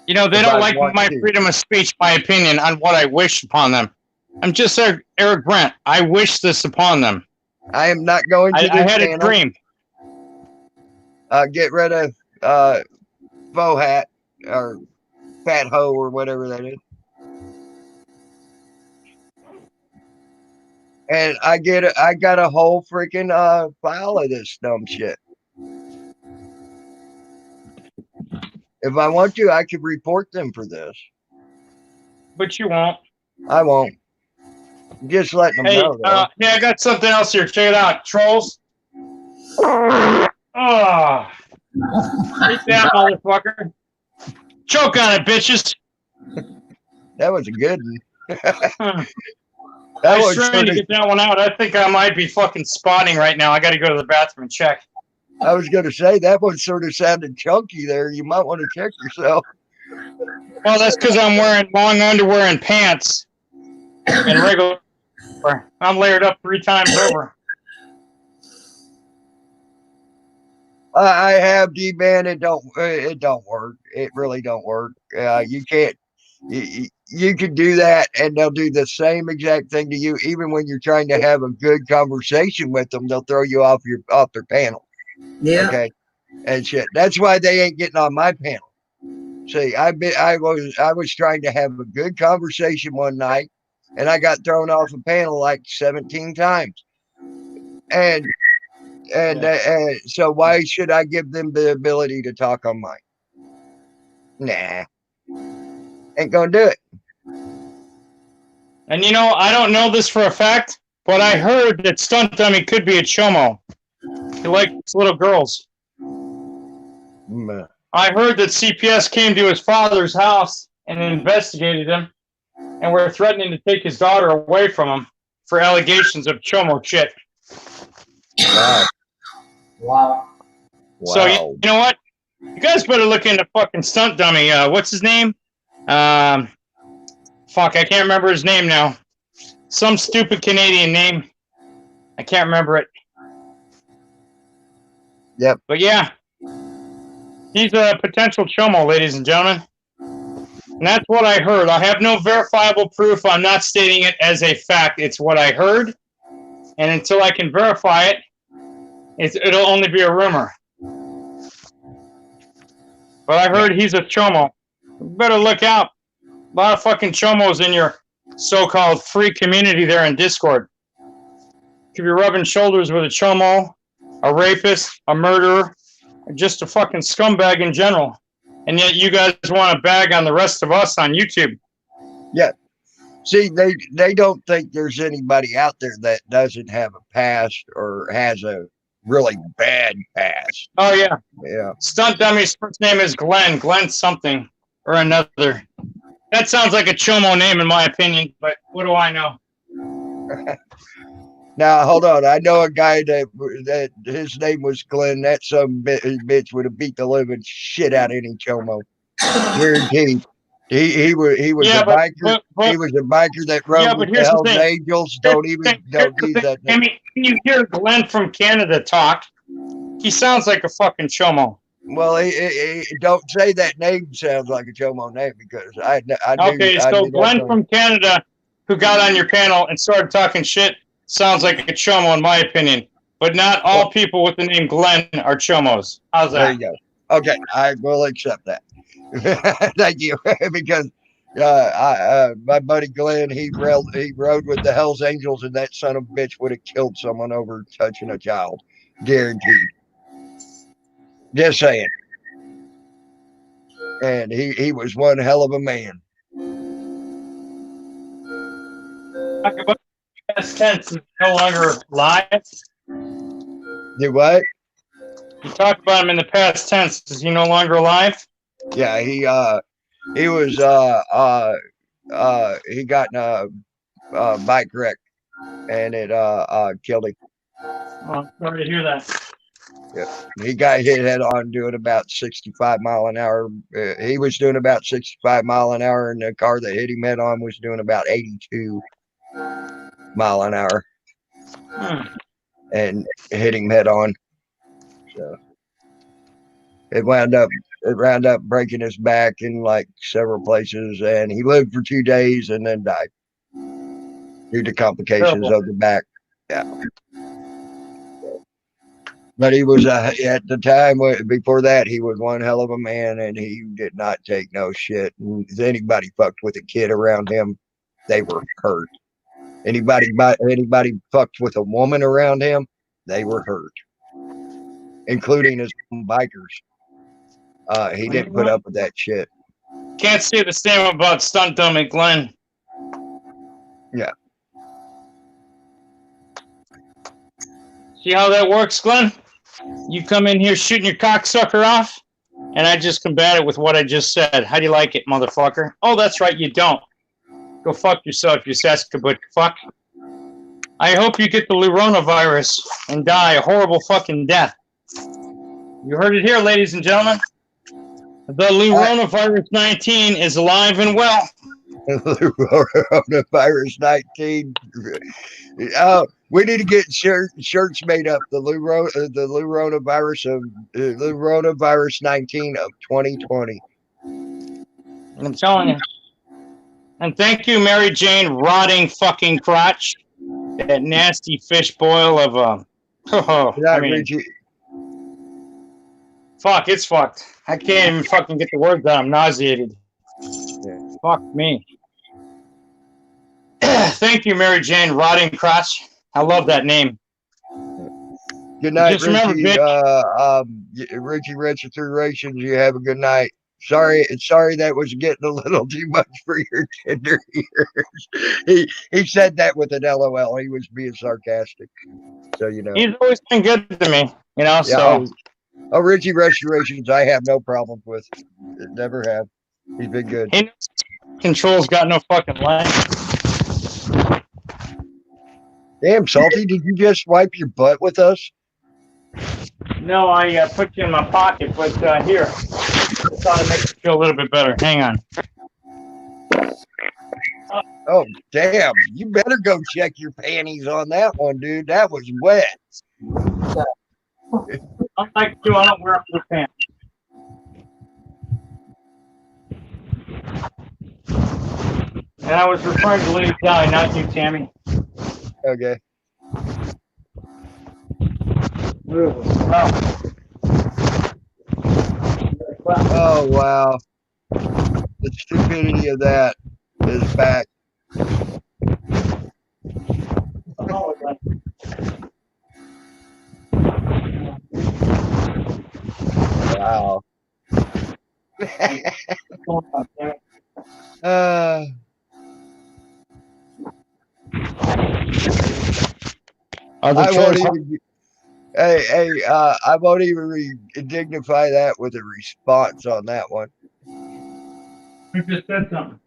You know, they don't like my freedom of speech, my opinion on what I wish upon them. I'm just Eric Brent. I wish this upon them. I am not going to. I had a dream. Get rid of faux hat or fat hoe or whatever that is. And I got a whole freaking file of this dumb shit. If I want to, I could report them for this. But you won't. I won't. Just letting them know. Yeah, I got something else here. Check it out. Trolls. Oh. Eat that, motherfucker. Choke on it, bitches. That was a good one. I was trying to get that one out. I think I might be fucking spotting right now. I got to go to the bathroom and check. I was going to say that one sort of sounded chunky there. You might want to check yourself. Well, that's because I'm wearing long underwear and pants and regular. I'm layered up 3 times over. I have D-Man. It don't work. It really don't work. You can't. You can do that, and they'll do the same exact thing to you. Even when you're trying to have a good conversation with them, they'll throw you off their panel. Yeah. Okay. And shit. That's why they ain't getting on my panel. See, I was trying to have a good conversation one night, and I got thrown off a panel like 17 times. And so why should I give them the ability to talk on mine? Nah. Ain't gonna do it. And you know, I don't know this for a fact, but I heard that Stunt Dummy could be a chomo. He likes little girls. I heard that CPS came to his father's house and investigated him and were threatening to take his daughter away from him for allegations of chomo shit. Wow. So, you know what? You guys better look into fucking Stunt Dummy. What's his name? Fuck, I can't remember his name now. Some stupid Canadian name. I can't remember it. Yep. But yeah, he's a potential chomo, ladies and gentlemen. And that's what I heard. I have no verifiable proof. I'm not stating it as a fact. It's what I heard. And until I can verify it, it'll only be a rumor. But I heard he's a chomo. better look out. A lot of fucking chomos in your so-called free community there in Discord. Could be rubbing shoulders with a chomo, a rapist, a murderer, or just a fucking scumbag in general. And yet you guys want to bag on the rest of us on YouTube. Yeah. See, they don't think there's anybody out there that doesn't have a past or has a really bad past. Oh, yeah. Yeah. Stunt Dummy's first name is Glenn. Glenn something or another. That sounds like a chomo name in my opinion, but what do I know? Now, hold on. I know a guy that his name was Glenn. That some bitch would have beat the living shit out of any chomo. Guaranteed. He was Yeah, a biker. He was a biker that rode with the here's the Hells thing. Angels. Don't use that I name. mean, when you hear Glenn from Canada talk, he sounds like a fucking chomo. Well, he don't say that name sounds like a chomo name because I knew. Okay, so Glenn from Canada, who got on your panel and started talking shit, sounds like a chomo in my opinion. But not all people with the name Glenn are chomos. How's There that? you go. Okay, I will accept that. Thank you, because my buddy Glenn, he rode with the Hells Angels, and that son of a bitch would have killed someone over touching a child, guaranteed. Just saying. And he was one hell of a man. Talk about past tense is no longer live. Do what? You talk about him in the past tense. Is he no longer alive? Yeah, he was he got in a bike wreck, and it killed him. Oh, sorry to hear that. He got hit head on doing about 65 mile an hour. He was doing about 65 mile an hour, and the car that hit him head on was doing about 82 mile an hour, and hit him head on. So it wound up breaking his back in like several places, and he lived for 2 days and then died due to complications of the back. Yeah. But he was at the time before that, he was one hell of a man, and he did not take no shit. And if anybody fucked with a kid around him, they were hurt. Anybody fucked with a woman around him, they were hurt, including his own bikers. He didn't put up with that shit. Can't say the same about Stunt Dummy Glenn. Yeah. See how that works, Glenn? You come in here shooting your cocksucker off, and I just combat it with what I just said. How do you like it, motherfucker? Oh, that's right, you don't. Go fuck yourself, you Saskatoon fuck. I hope you get the coronavirus and die a horrible fucking death. You heard it here, ladies and gentlemen. The coronavirus 19 is alive and well. Coronavirus 19. We need to get shirts made up. The coronavirus 19 of 2020. I'm telling you. And thank you, Mary Jane Rotting fucking crotch. That nasty fish boil of fuck, it's fucked. I can't even fucking get the words out. I'm nauseated. Yeah. Fuck me. Thank you, Mary Jane Rotting crotch. I love that name. Good night, Just remember, Richie. Richie Restorations, you have a good night. Sorry that was getting a little too much for your tender ears. He said that with an LOL. He was being sarcastic. So you know. He's always been good to me, you know. Yeah, so Richie Restorations, I have no problem with. Never have. He's been good. He Control's got no fucking life. Damn, Salty, did you just wipe your butt with us? No, I put you in my pocket, but here. I thought it makes you feel a little bit better. Hang on. Oh, damn. You better go check your panties on that one, dude. That was wet. Unlike you, I don't wear underpants. And I was referring to Lady Di, not you, Tammy. Okay. Wow. Oh, wow. the stupidity of that is back. Wow. I won't even. I won't even dignify that with a response on that one. Who just said something?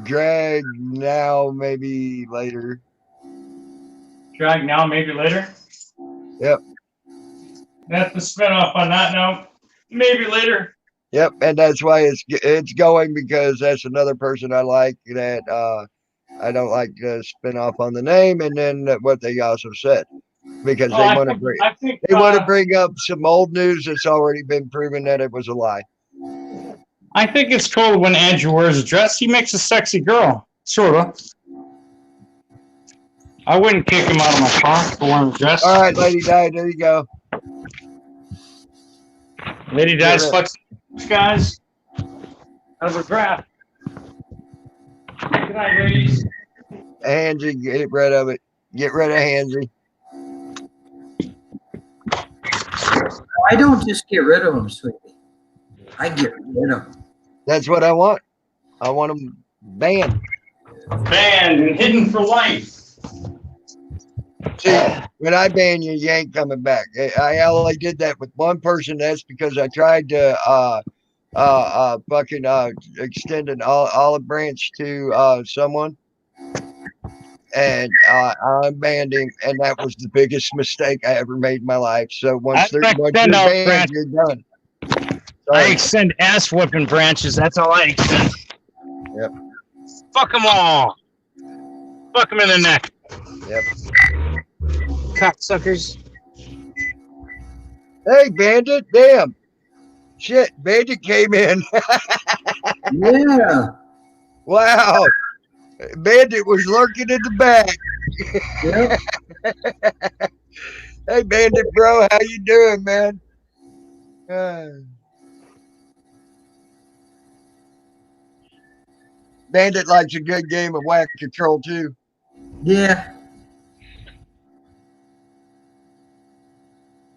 Drag now, maybe later. Drag now, maybe later? Yep. That's the spinoff on that now. Maybe later. Yep, and that's why it's going, because that's another person I like that I don't like to spin off on the name, and then what they also said, because they want to bring up some old news that's already been proven that it was a lie. I think it's cool when Andrew wears a dress. He makes a sexy girl, sort of. I wouldn't kick him out of my car for wearing a dress. All right, Lady Di, there you go. Lady Di's fucking guys. Out of a draft. Good night, ladies. Hansy, get rid of it. Get rid of Hansy. I don't just get rid of them, sweetie. I get rid of them. That's what I want. I want them banned. Banned and hidden for life. See, when I ban you, you ain't coming back. I only did that with one person. That's because I tried to fucking extend an olive branch to someone, and I banned him, and that was the biggest mistake I ever made in my life. So once you're banned, you're done. Sorry. I extend ass whipping branches. That's all I extend. Yep. Fuck them all. Fuck them in the neck. Yep. Cocksuckers. Hey, Bandit. Damn. Shit, Bandit came in. Yeah. Wow. Bandit was lurking in the back. Yep. Hey, Bandit, bro. How you doing, man? Bandit likes a good game of whack control, too. Yeah.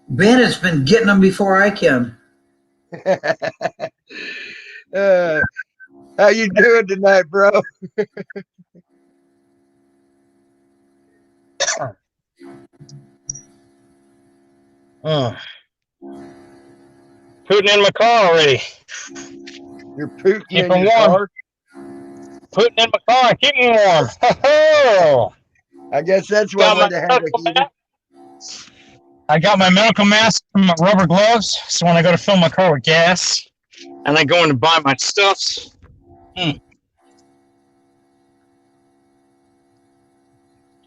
Bandit's been getting them before I can. How you doing tonight, bro? Putting in my car already. You're pooting Keep in them your warm. car? Putting in my car, keep me warm. I guess that's one way to have a heater. I got my medical mask and my rubber gloves, so when I go to fill my car with gas, and I go in to buy my stuffs.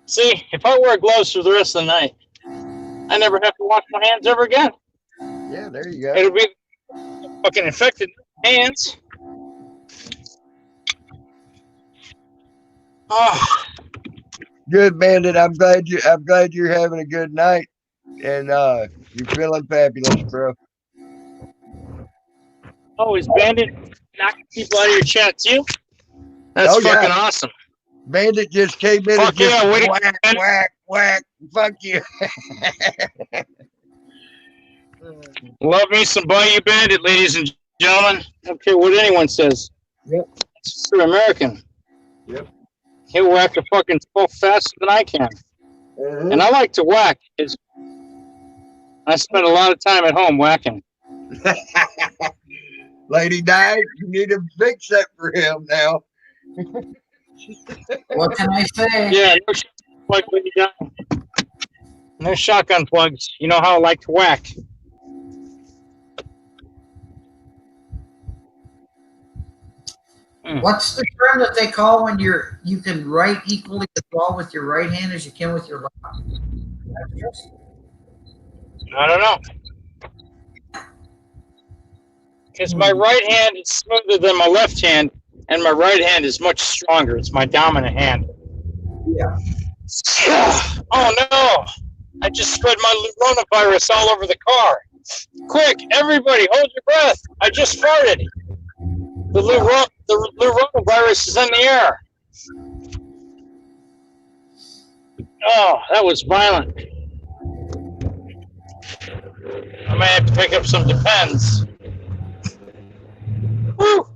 See, if I wear gloves for the rest of the night, I never have to wash my hands ever again. Yeah, there you go. It'll be fucking infected hands. Oh. Good, Bandit. I'm glad you're having a good night, and you're feeling fabulous, bro. Oh, is Bandit knocking people out of your chat too? That's fucking awesome. Bandit just came in and just whack. Fuck you. Love me some Bayou Bandit, ladies and gentlemen. I don't care what anyone says. Yep. It's true American. Yep. He'll whack a fucking 12 faster than I can. And I like to whack. I spend a lot of time at home whacking. Lady Di, you need to fix that for him now. What can I say? Yeah, no shotgun plug, Lady Di. No shotgun plugs. You know how I like to whack. What's the term that they call when you can write equally as well with your right hand as you can with your left? I don't know. Because my right hand is smoother than my left hand, and my right hand is much stronger. It's my dominant hand. Yeah. Oh no! I just spread my coronavirus all over the car. Quick, everybody, hold your breath. I just farted. The Lou virus is in the air. Oh, that was violent. I may have to pick up some Depends. Woo!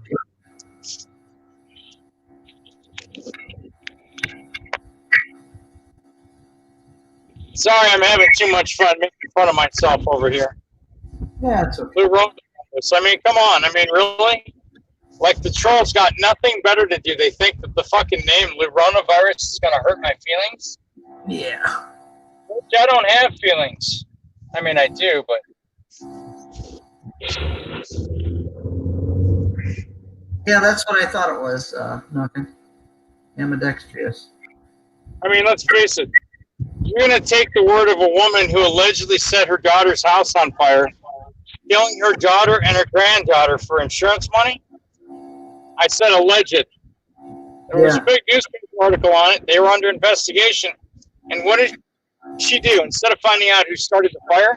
Sorry, I'm having too much fun making fun of myself over here. Yeah, it's okay. Lou Ronavirus. I mean, come on. I mean, really? Like, the trolls got nothing better to do. They think that the fucking name Lou Ronavirus is going to hurt my feelings? Yeah. Which I don't have feelings. I mean, I do, but... Yeah, that's what I thought it was, Knockin'. Ambidextrous. I mean, let's face it. You're going to take the word of a woman who allegedly set her daughter's house on fire, killing her daughter and her granddaughter for insurance money? I said alleged. There was a big newspaper article on it. They were under investigation. And what did she do? Instead of finding out who started the fire,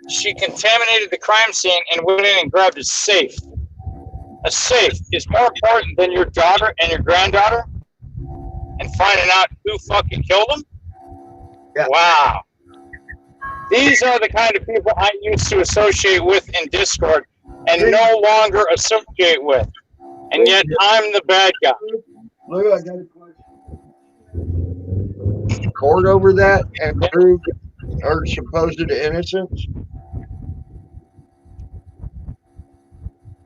she contaminated the crime scene and went in and grabbed a safe. A safe is more important than your daughter and your granddaughter and finding out who fucking killed them? Yeah. Wow. These are the kind of people I used to associate with in Discord and no longer associate with. And yet I'm the bad guy. Lou, I got a question. Court over that and prove her supposed innocence?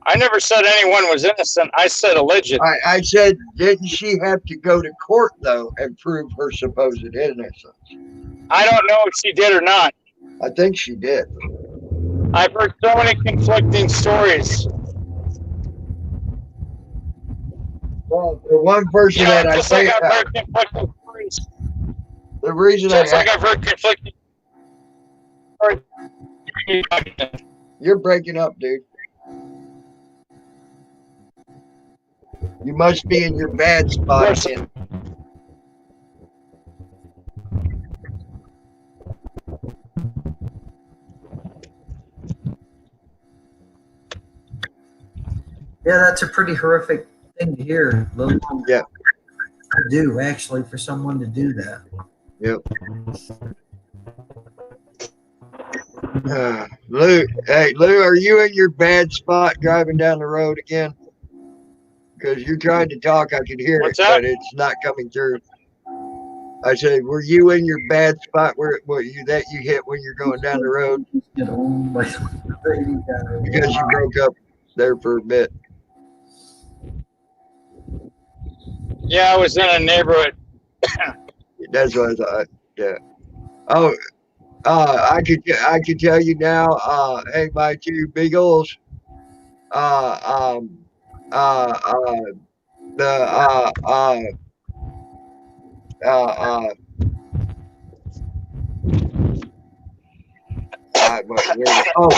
I never said anyone was innocent. I said alleged. I said, didn't she have to go to court, though, and prove her supposed innocence? I don't know if she did or not. I think she did. I've heard so many conflicting stories. Well, the one person that I just think... like I've heard conflicting stories. The reason Just like I've heard conflicting stories. You're breaking up, dude. You must be in your bad spot. Yeah, that's a pretty horrific thing to hear. Yeah. To do, actually, for someone to do that. Yep. Lou, hey, Lou, are you in your bad spot driving down the road again? Because you're trying to talk, I can hear What's it, that? but it's not coming through. I said, were you in your bad spot where you hit when you're going down the road? Because you broke up there for a bit. Yeah, I was in a neighborhood. That's what I thought. Yeah. Oh, I could tell you now. Hey, my two beagles. Oh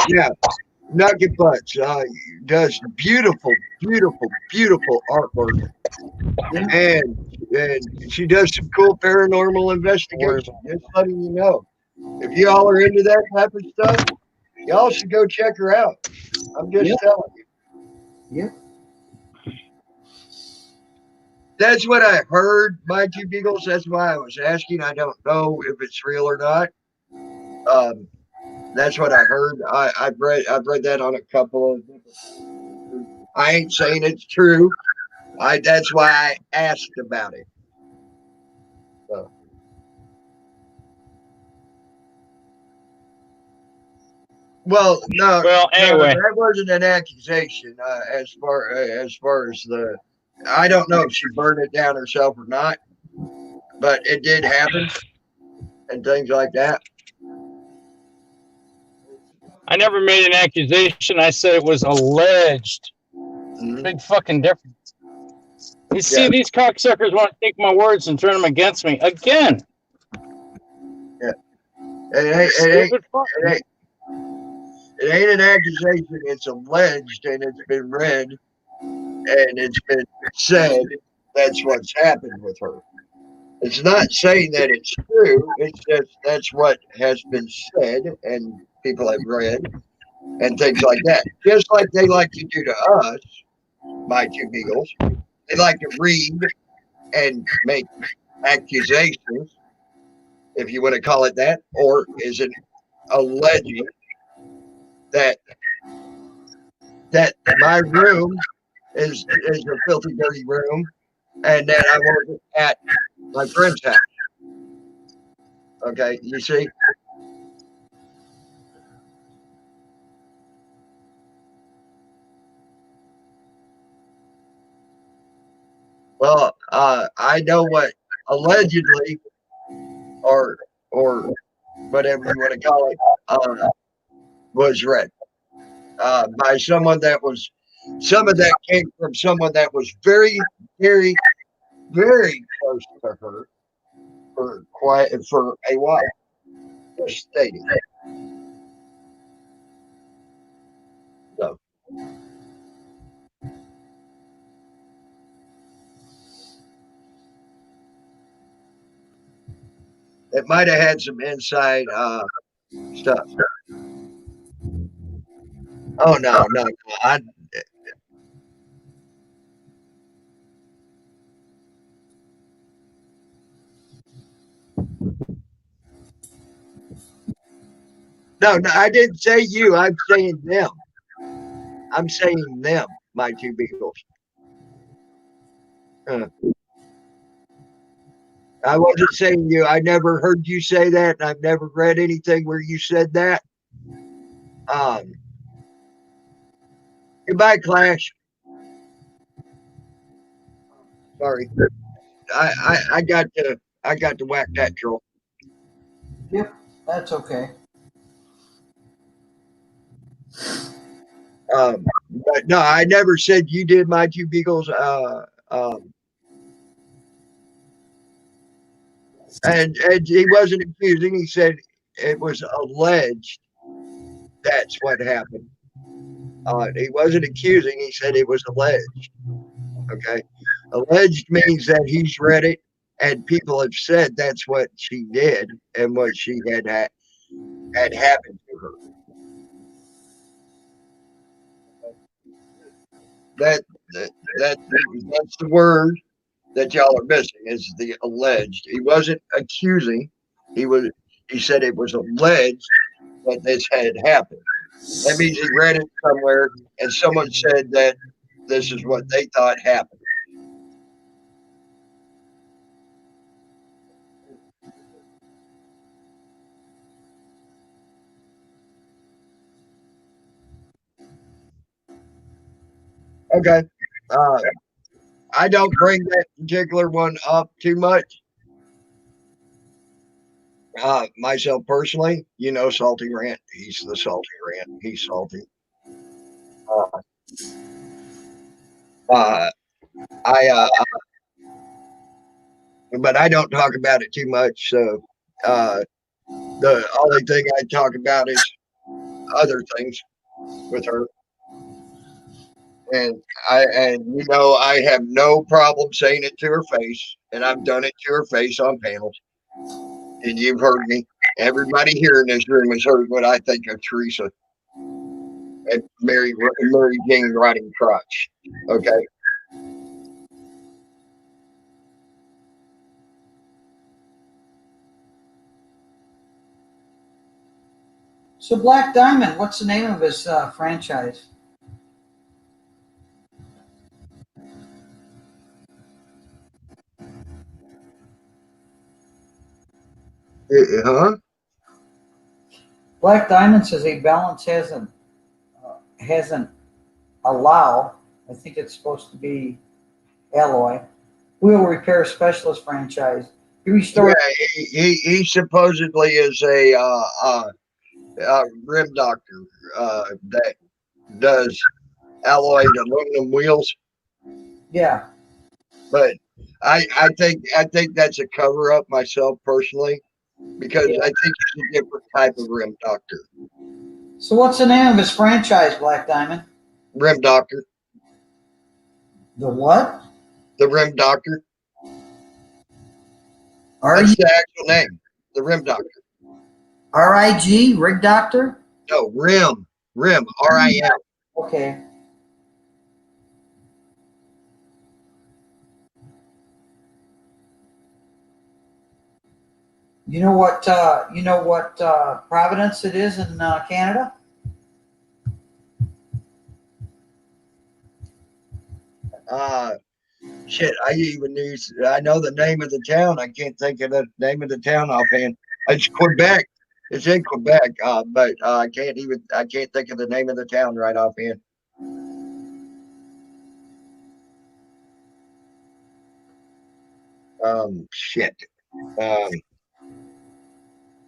yeah, Nugget Butts does beautiful artwork, and she does some cool paranormal investigation. Just letting you know, if y'all are into that type of stuff, y'all should go check her out. I'm just telling you. Yeah. That's what I heard, my two beagles. That's why I was asking. I don't know if it's real or not. That's what I heard. I've read that on a couple of. I ain't saying it's true. That's why I asked about it. So. Well, no. Well, anyway, that wasn't an accusation. As far as the, I don't know if she burned it down herself or not, but it did happen, and things like that. I never made an accusation. I said it was alleged. Mm-hmm. Big fucking difference. You see, these cocksuckers want to take my words and turn them against me again. Yeah. It ain't an accusation. It's alleged, and it's been read, and it's been said that's what's happened with her. It's not saying that it's true. It's just that's what has been said, and people have read, and things like that. Just like they like to do to us, my two beagles. They like to read and make accusations, if you want to call it that, or is it alleging that my room is a filthy, dirty room, and that I work at my friend's house. Okay, you see? Well, I know what allegedly, or whatever you want to call it, was read by someone that was. Some of that came from someone that was very, very, very close to her for a while. Just stating. So. It might have had some inside stuff. Oh no. No, I didn't say you. I'm saying them. I'm saying them, my two beagles. I wasn't saying you. I never heard you say that, and I've never read anything where you said that. Goodbye, Clash. Sorry. I got to whack that troll. Yep, that's okay. But no, I never said you did, my two beagles. And he wasn't accusing. He said it was alleged that's what happened. He wasn't accusing. He said it was alleged. Okay. Alleged means that he's read it and people have said that's what she did and what she had happened to her. That's the word that y'all are missing, is the alleged. He wasn't accusing. He said it was alleged that this had happened. That means he read it somewhere and someone said that this is what they thought happened. Okay. I don't bring that particular one up too much. Myself personally, Salty Rant. He's the Salty Rant. He's salty. But I don't talk about it too much. So the only thing I talk about is other things with her. And I have no problem saying it to her face, and I've done it to her face on panels. And you've heard me. Everybody here in this room has heard what I think of Teresa and Mary Jane Riding Crotch. Okay. So Black Diamond, what's the name of his franchise? Huh? Black Diamond says a balance hasn't allow. I think it's supposed to be alloy. Wheel repair specialist franchise. He restored. Yeah, he supposedly is a rim doctor that does alloyed aluminum wheels. Yeah. But I think that's a cover up myself personally, because I think he's a different type of rim doctor. So what's the name of his franchise, Black Diamond? Rim Doctor. The what? The Rim Doctor. That's the actual name. The Rim Doctor. RIG, Rig Doctor? No, Rim. RIM, R-I-M. Okay. You know what Providence it is in Canada? Shit, I know the name of the town. I can't think of the name of the town offhand. It's Quebec. It's in Quebec, but I can't think of the name of the town right offhand. Shit.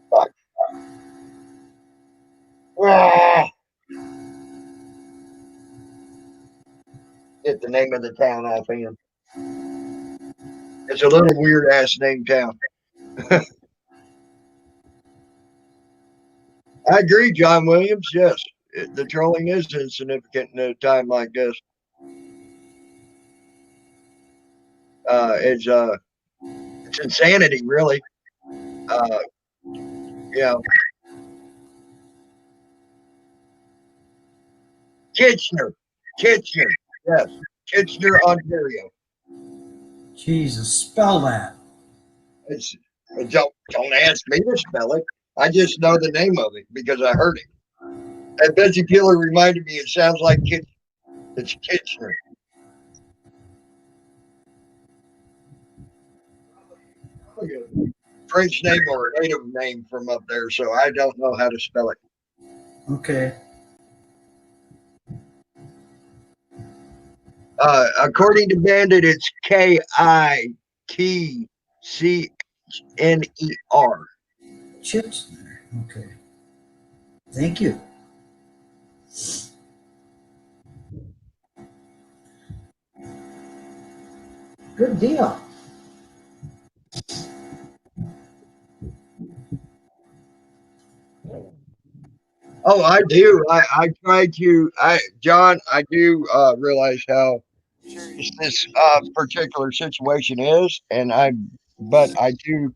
Fuck. Get the name of the town offhand. It's a little weird ass name town. I agree, John Williams. Yes, the trolling is insignificant in a time like this. It's insanity, really. Kitchener, yes, Kitchener, Ontario. Jesus, spell that. Don't ask me to spell it. I just know the name of it because I heard it. And Betsy Keeler reminded me it sounds like Kitchener. It's Kitchener. French name or a native name from up there, so I don't know how to spell it. Okay. According to Bandit, it's Kitcner. Chips. Okay. Thank you. Good deal. Oh, I do. I try to. John, I do realize how serious this particular situation is, but I do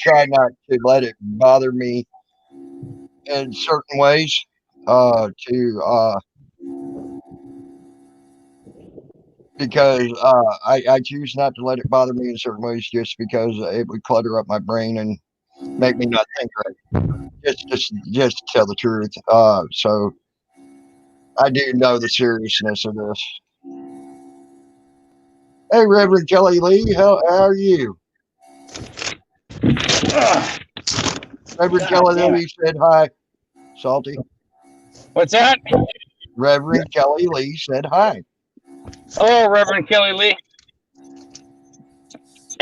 try not to let it bother me in certain ways. Because I choose not to let it bother me in certain ways, just because it would clutter up my brain and make me not think right. Just to tell the truth. So I do know the seriousness of this. Hey, Reverend Kelly Lee, how are you? Reverend Kelly Lee said hi. Salty. What's that? Reverend Kelly Lee said hi. Hello, Reverend Kelly Lee.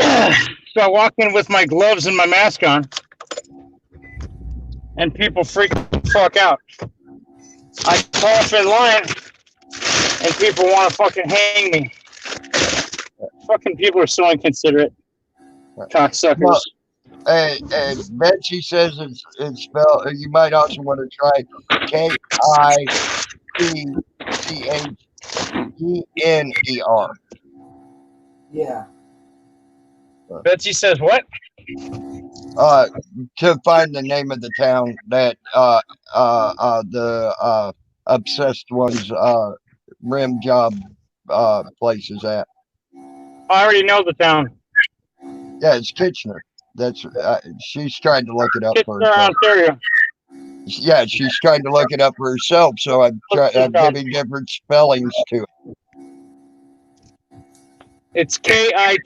So I walk in with my gloves and my mask on, and people freak the fuck out. I cough in line, and people want to fucking hang me. Fucking people are so inconsiderate. Cocksuckers. Well, and Betsy says it's spelled. You might also want to try Kitchener. Yeah. Betsy says what? To find the name of the town that the obsessed one's rim job place is at. I already know the town. Yeah, it's Kitchener. That's she's trying to look it up for Kitchener, herself. Ontario. Yeah, she's trying to look it up for herself. So I'm giving different spellings to it. It's Kitchner.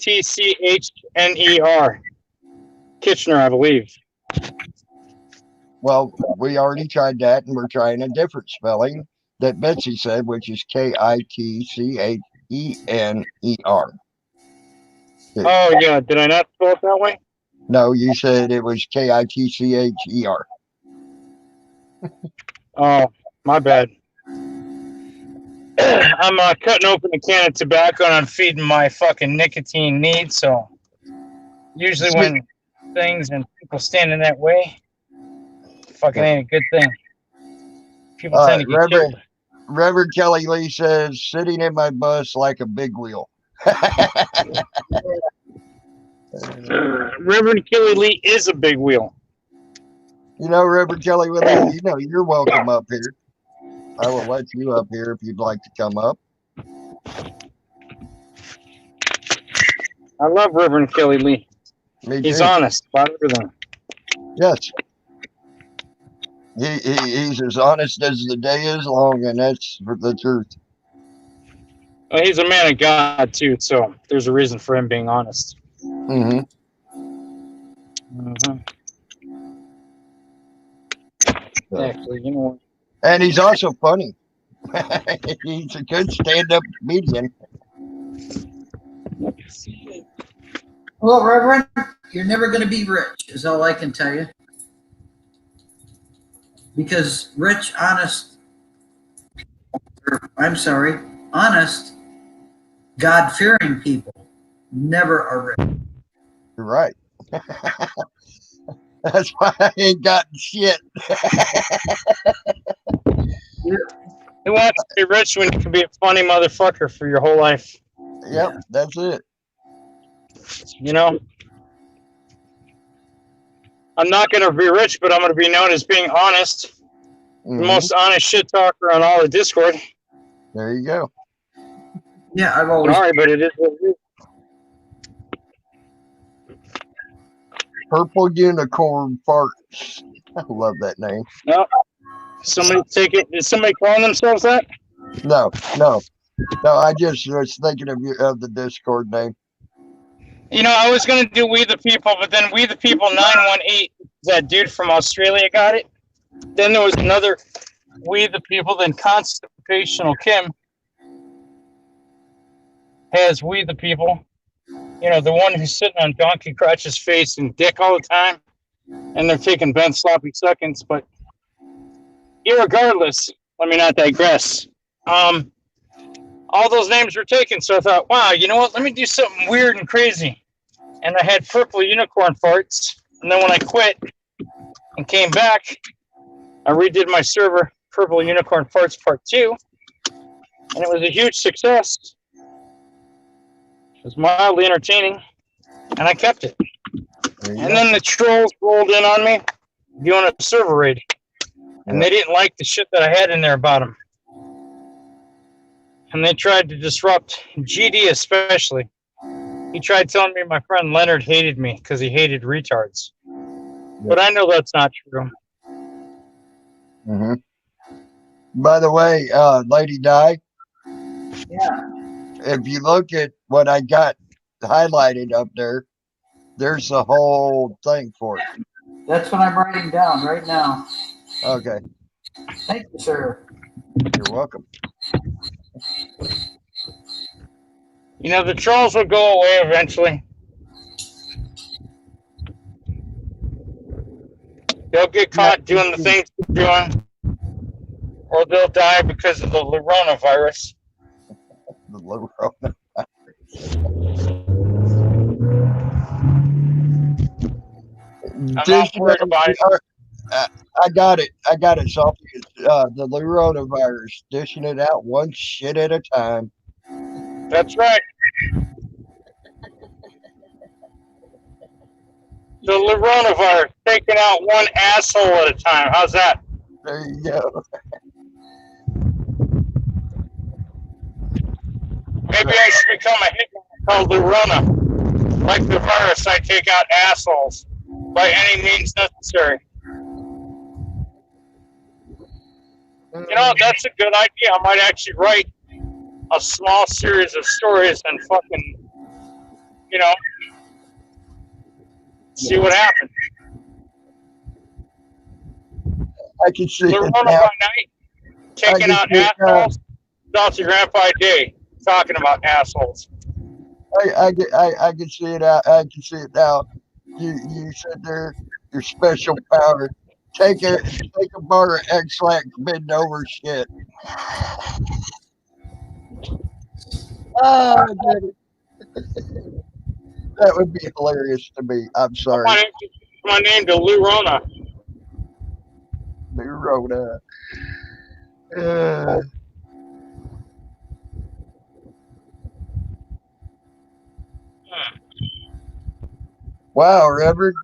Kitchener, I believe. Well, we already tried that, and we're trying a different spelling that Betsy said, which is Kitchener. Oh yeah, did I not spell it that way? No, you said it was Kitcher. Oh, my bad. I'm cutting open a can of tobacco and I'm feeding my fucking nicotine needs. So usually when things and people stand in that way, fucking ain't a good thing. People tend to get killed. Reverend Kelly Lee says, sitting in my bus like a big wheel. Reverend Kelly Lee is a big wheel. You know, Reverend Kelly Willie, you know, you're welcome up here. I will let you up here if you'd like to come up. I love Reverend Kelly Lee. Me He's too. honest about everything. Yes. He's as honest as the day is long, and that's the truth. Well, he's a man of God too, so there's a reason for him being honest. Mm-hmm. So. Actually, you know. And he's also funny. He's a good stand-up comedian. Well, Reverend, you're never going to be rich, is all I can tell you. Because rich, honest, honest, God-fearing people never are rich. You're right. That's why I ain't gotten shit. Who wants to be rich when you can be a funny motherfucker for your whole life? Yep, that's it. You know? I'm not going to be rich, but I'm going to be known as being honest. Mm-hmm. The most honest shit talker on all of Discord. There you go. Yeah, I've always... Sorry, but it is what it is. Purple Unicorn Farts. I love that name. No. Somebody take it. Is somebody calling themselves that? No. I just was thinking of the Discord name. You know, I was going to do We the People, but then We the People 918, that dude from Australia got it. Then there was another We the People, then Constipational Kim has We the People. You know, the one who's sitting on Donkey Crotch's face and dick all the time. And they're taking Ben Sloppy Seconds, but irregardless, let me not digress. All those names were taken, so I thought, wow, you know what? Let me do something weird and crazy. And I had Purple Unicorn Farts. And then when I quit and came back, I redid my server, Purple Unicorn Farts Part 2. And it was a huge success. It was mildly entertaining. And I kept it. And then the trolls rolled in on me doing a server raid. And they didn't like the shit that I had in there about them. And they tried to disrupt GD especially. He tried telling me my friend Leonard hated me because he hated retards. But I know that's not true. Mm-hmm. By the way, Lady Di. Yeah. If you look at what I got highlighted up there, there's the whole thing for it. That's what I'm writing down right now. Okay. Thank you, sir. You're welcome. You know, the trolls will go away eventually. They'll get caught doing the things they're doing, or they'll die because of the coronavirus. The coronavirus. I'm not worried about it. I got it. Sophie. The coronavirus, dishing it out one shit at a time. That's right. The coronavirus, taking out one asshole at a time. How's that? There you go. Maybe I should become a hitman called Lurona. Like the virus, I take out assholes by any means necessary. You know, that's a good idea. I might actually write a small series of stories and fucking, you know, see what happens. I can see Lurona it by now. night, taking out assholes. Salty Grandpa Day, talking about assholes. I can see it out. I can see it now. You sit there, your special power. Take a bar of X-Lax, bend over shit. Oh, that would be hilarious to me. I'm sorry. My name to Lurona. Lurona. Wow, Reverend.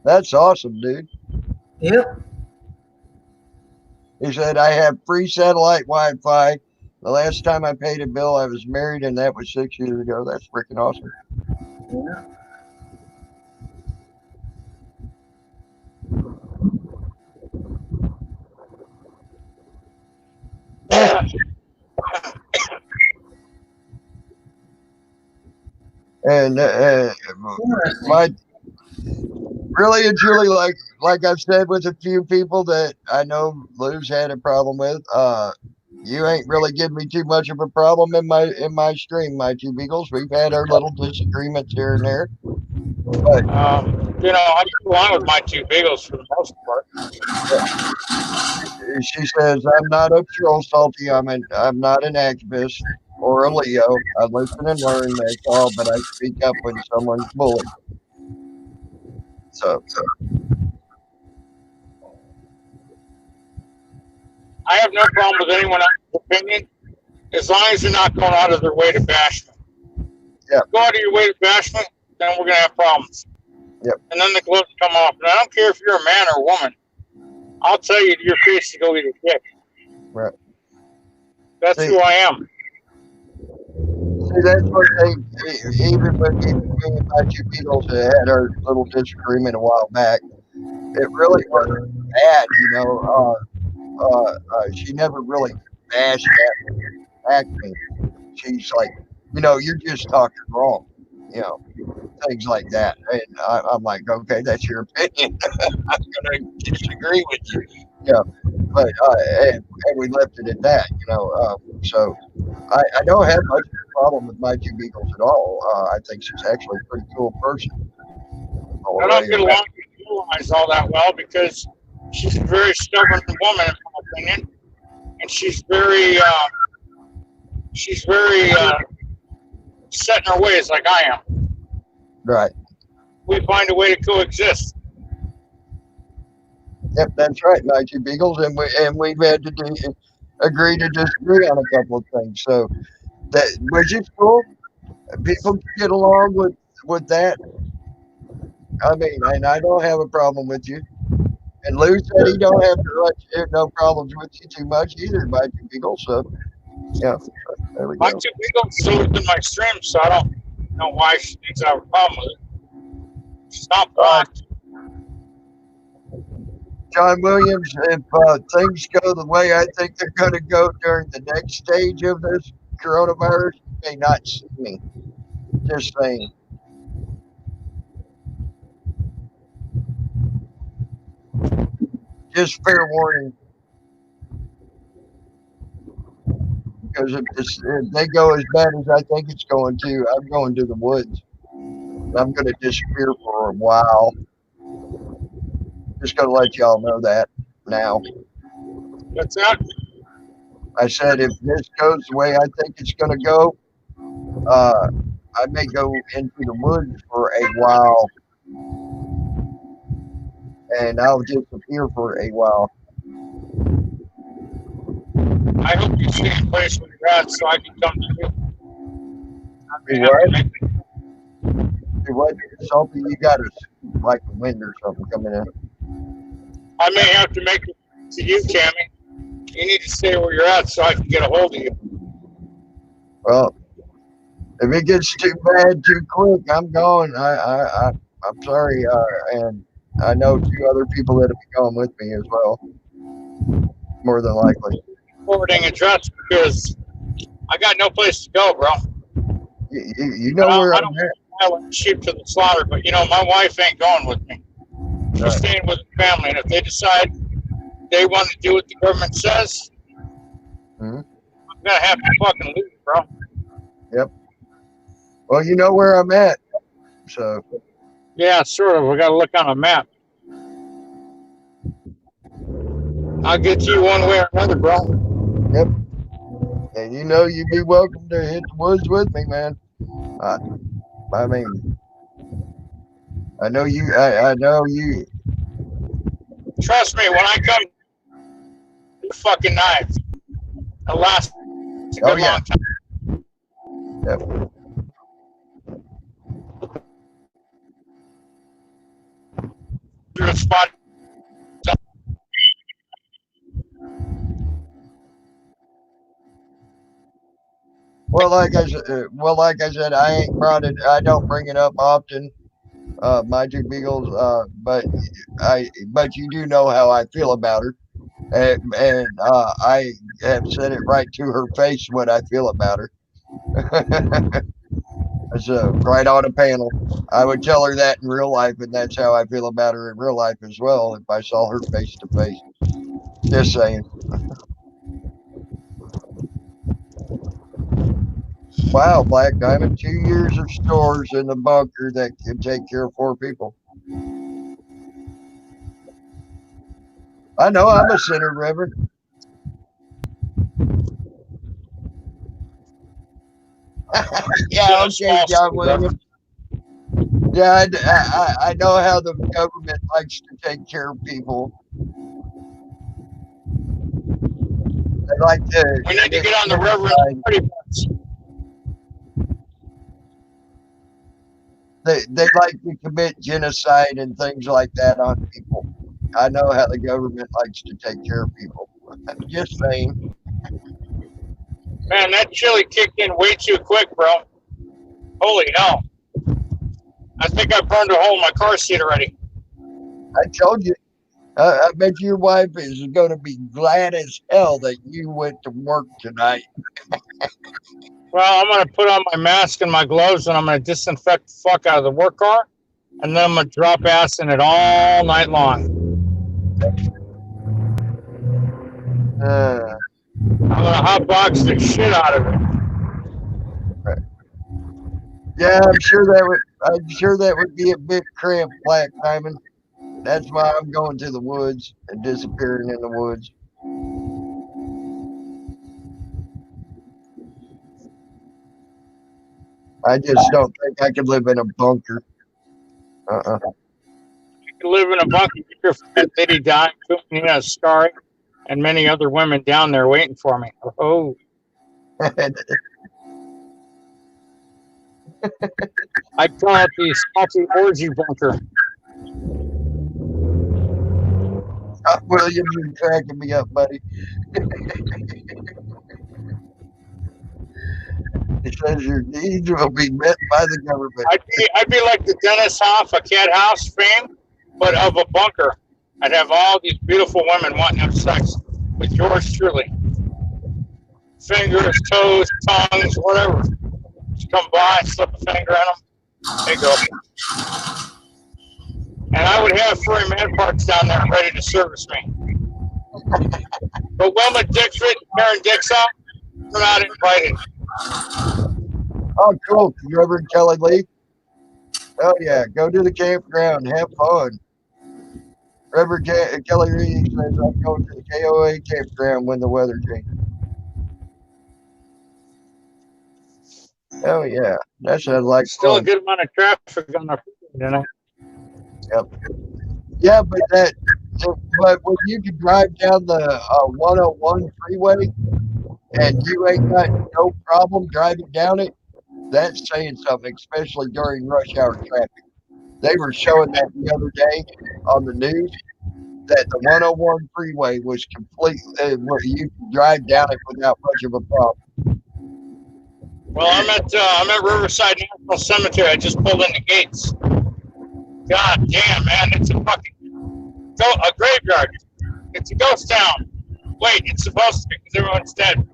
That's awesome, dude. Yep. He said, I have free satellite Wi-Fi. The last time I paid a bill, I was married, and that was 6 years ago. That's freaking awesome. Yeah. And my really and truly, like I've said with a few people that I know Lou's had a problem with, you ain't really giving me too much of a problem in my stream, my two beagles. We've had our little disagreements here and there. But you know, I get along with my two beagles for the most part. She says, I'm not a troll, Salty. I'm not an activist or a Leo. I listen and learn, that's all, but I speak up when someone's bullied. So I have no problem with anyone else's opinion as long as they're not going out of their way to bash me. Yeah. Go out of your way to bash me, then we're going to have problems. Yep. And then the gloves come off. And I don't care if you're a man or a woman. I'll tell you to your face to go eat a dick. Right. That's who I am. See, that's what they, even when me and my two beagles had our little disagreement a while back, it really wasn't bad, you know. She never really bashed at me. She's like, you know, you're just talking wrong, you know, things like that. And I'm like, okay, that's your opinion. I'm going to disagree with you, you know. But and we left it at that, you know. So I don't have much of a problem with my two beagles at all. I think she's actually a pretty cool person. I don't get along with you guys all that well because she's a very stubborn woman, in my opinion, and she's very set in her ways like I am. Right. We find a way to coexist. Yep, that's right, my two beagles, and we've had to agree to disagree on a couple of things. So that which is cool. People can get along with that. I mean, and I don't have a problem with you. And Lou said he don't have no problems with you too much either, my two beagles. So yeah, there we go. My two beagles still in my stream, so I don't know why she thinks I have a problem with it. She's not blocked. John Williams, if things go the way I think they're going to go during the next stage of this coronavirus, you may not see me. Just saying. Just fair warning. Because if they go as bad as I think it's going to, I'm going to the woods. I'm going to disappear for a while. Just going to let y'all know that now. What's that? I said if this goes the way I think it's going to go, I may go into the woods for a while. And I'll disappear for a while. I hope you stay in place where you're at so I can come to you. What? Salty, you got us like the wind or something coming in. I may have to make it to you, Tammy. You need to stay where you're at so I can get a hold of you. Well, if it gets too bad too quick, I'm going. I'm sorry, and I know two other people that'll be going with me as well. More than likely. Forwarding address because I got no place to go, bro. You know where I'm at. I want sheep to the slaughter, but you know my wife ain't going with me. She's Right. staying with the family, and if they decide they want to do what the government says, I'm gonna have to fucking leave, bro. Yep. Well, you know where I'm at, so. Yeah, sort of. We got to look on a map. I'll get to you one way or another, bro. Yep. And you know you'd be welcome to hit the woods with me, man. I mean, I know you. I know you. Trust me, when I come, the fucking knives. It'll last a good long time. Yep. a spot. Well, like I said, I ain't brought it. I don't bring it up often. My two beagles, but you do know how I feel about her, and I have said it right to her face what I feel about her. It's right on a panel. I would tell her that in real life, and that's how I feel about her in real life as well. If I saw her face to face, just saying. Wow, Black Diamond, 2 years of stores in the bunker that can take care of 4 people. I know I'm a sinner, Reverend. Yeah, okay, John Williams. Yeah, I know how the government likes to take care of people. They like to. We need to get on the Reverend Party bus. They like to commit genocide and things like that on people. I know how the government likes to take care of people. I'm just saying. Man, that chili kicked in way too quick, bro. Holy hell. I think I burned a hole in my car seat already. I told you. I bet your wife is going to be glad as hell that you went to work tonight. Well, I'm going to put on my mask and my gloves, and I'm going to disinfect the fuck out of the work car, and then I'm going to drop ass in it all night long. I'm going to hotbox the shit out of it. Right. Yeah, I'm sure that would be a bit cramped, Black Diamond. That's why I'm going to the woods and disappearing in the woods. I just don't think I could live in a bunker. You could live in a bunker with your friend Lady Di, Nina Ascari, and many other women down there waiting for me. Oh. I call it the Salty Orgy Bunker. William, you're cracking me up, buddy. It says your needs will be met by the government. I'd be like the Dennis Hoff of Cat House fame, but of a bunker. I'd have all these beautiful women wanting to have sex with yours truly. Fingers, toes, tongues, whatever. Just come by, slip a finger in them. There you go. And I would have furry man parts down there ready to service me. But Wilma Dixit and Karen Dixon, they're not invited. Oh, cool. Reverend Kelly Lee. Oh, yeah. Go to the campground. Have fun. Reverend Kelly Lee says, I'm going to the KOA campground when the weather changes. Oh, yeah. That sounds like still fun. A good amount of traffic on the freeway tonight. Yep. Yeah, but when you can drive down the 101 freeway and you ain't got no problem driving down it, that's saying something, especially during rush hour traffic. They were showing that the other day on the news that the 101 freeway was complete, where you can drive down it without much of a problem. Well, I'm at Riverside National Cemetery. I just pulled in the gates. God damn, man, it's a graveyard. It's a ghost town. Wait, it's supposed to be because everyone's dead.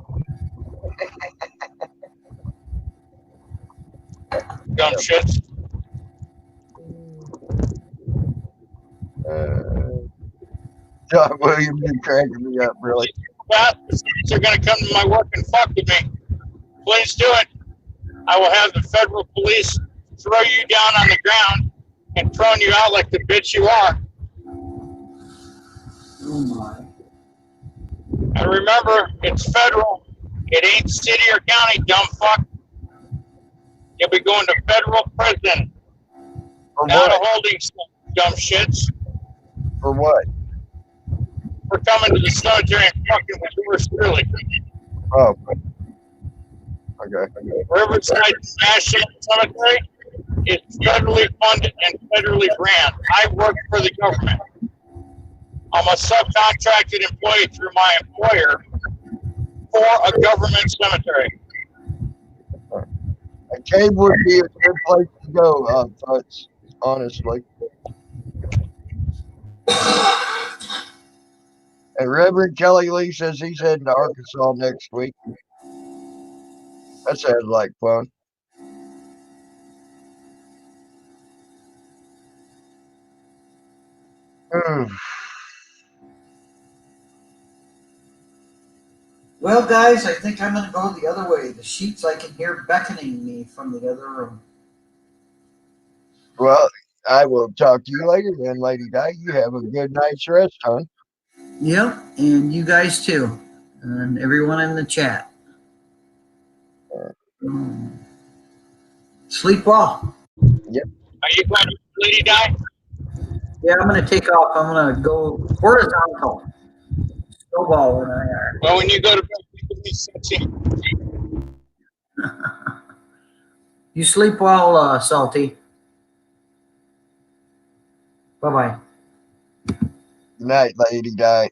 Dumb shits. John Williams is cracking me up, really. They're going to come to my work and fuck with me. Please do it. I will have the federal police throw you down on the ground and prone you out like the bitch you are. Oh my. And remember, it's federal. It ain't city or county, dumb fuck. You'll be going to federal prison. Not a holding cell, dumb shits. For what? We're coming to the cemetery and fucking with yours truly. Oh. Okay. Riverside National Cemetery is federally funded and federally ran. I work for the government. I'm a subcontracted employee through my employer for a government cemetery. A cave would be a good place to go, Futz, honestly. And Reverend Kelly Lee says he's heading to Arkansas next week. That sounds like fun. Well, guys, I think I'm going to go the other way. The sheets I can hear beckoning me from the other room. Well, I will talk to you later then, Lady Di. You have a good night's rest, hon. Yep, and you guys too, and everyone in the chat. Sleep well. Yep. Are you going to Lady Di? Yeah, I'm going to take off. I'm going to go horizontal. Snowball when I are. Well, when you go to bed, you can be sexy. You sleep well, Salty. Bye-bye. Good night, Lady Di.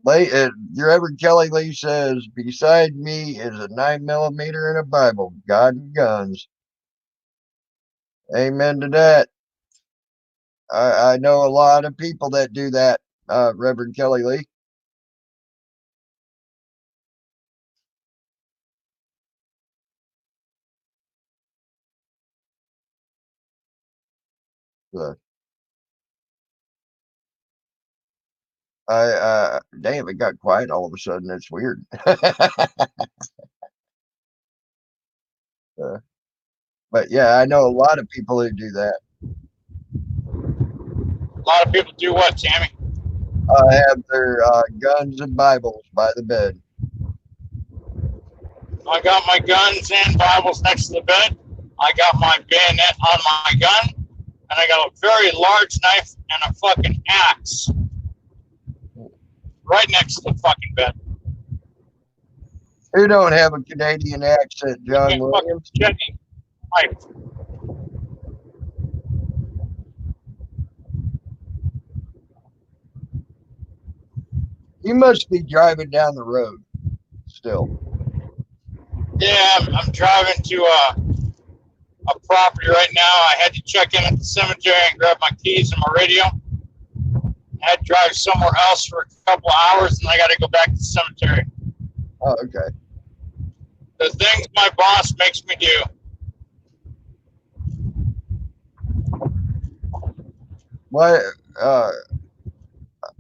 Reverend Kelly Lee says, beside me is a 9mm and a Bible, God and guns. Amen to that. I know a lot of people that do that, Reverend Kelly Lee. So, damn, it got quiet all of a sudden. That's weird. But yeah, I know a lot of people who do that. A lot of people do what, Tammy? Have their guns and Bibles by the bed. I got my guns and Bibles next to the bed. I got my bayonet on my gun, and I got a very large knife and a fucking axe right next to the fucking bed. Who don't have a Canadian accent, John Williams? You must be driving down the road still. Yeah, I'm driving to a property right now. I had to check in at the cemetery and grab my keys and my radio. I had to drive somewhere else for a couple of hours, and I got to go back to the cemetery. Oh, okay. The things my boss makes me do.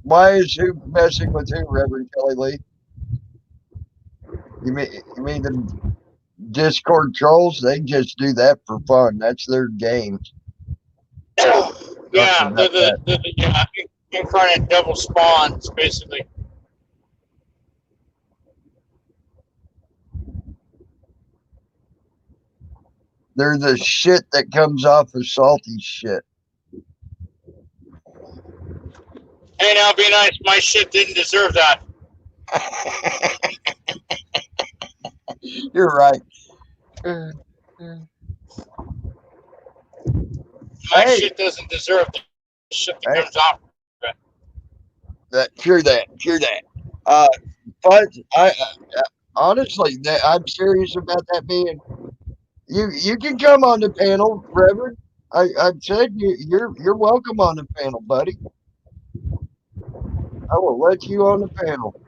Why is who messing with who, Reverend Kelly Lee? You mean the Discord trolls? They just do that for fun. That's their games. Yeah, the incarnate double spawns, basically. They're the shit that comes off of Salty shit. Hey, now be nice. My shit didn't deserve that. You're right. My shit doesn't deserve the shit that comes off of it. Hear that. But I honestly, I'm serious about that being. You can come on the panel, Reverend. I said you're welcome on the panel, buddy. I will let you on the panel.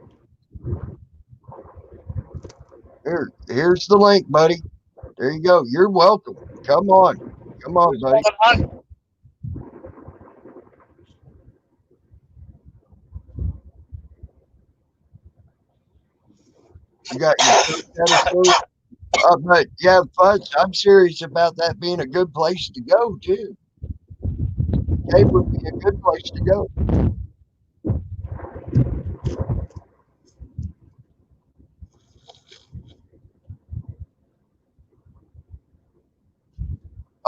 Here's the link, buddy. There you go. You're welcome. Come on, buddy. You got your but yeah, Fudge, I'm serious about that being a good place to go too. It would be a good place to go.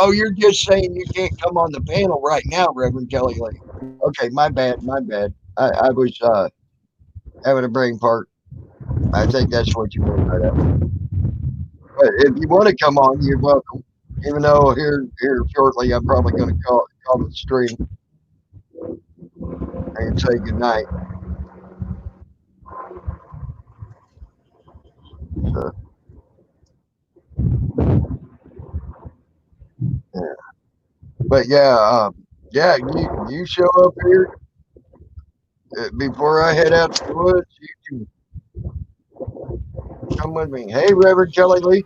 Oh, you're just saying you can't come on the panel right now, Reverend Kelly Lee. Okay, my bad. I was having a brain part. I think that's what you meant by that. But if you want to come on, you're welcome. even though here shortly, I'm probably going to call the stream and say goodnight. So, yeah. But yeah, you show up here before I head out to the woods. You can come with me. Hey, Reverend Kelly Lee.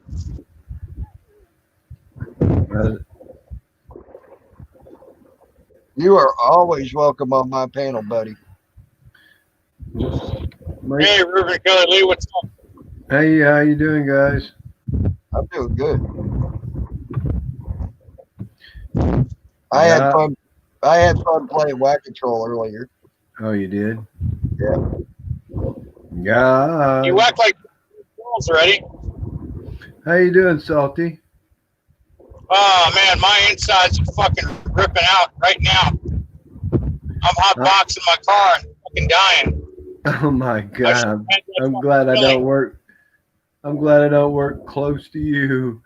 You are always welcome on my panel, buddy. Hey, Reverend Kelly Lee, what's up? Hey, how you doing, guys? I'm doing good. I had fun playing Whack-A-Troll earlier. Oh, you did? Yeah. Yeah. You act like girls already. How you doing, Salty? Oh man, my insides are fucking ripping out right now. I'm hot boxing my car and fucking dying. Oh my God. I'm glad I don't work. I'm glad I don't work close to you.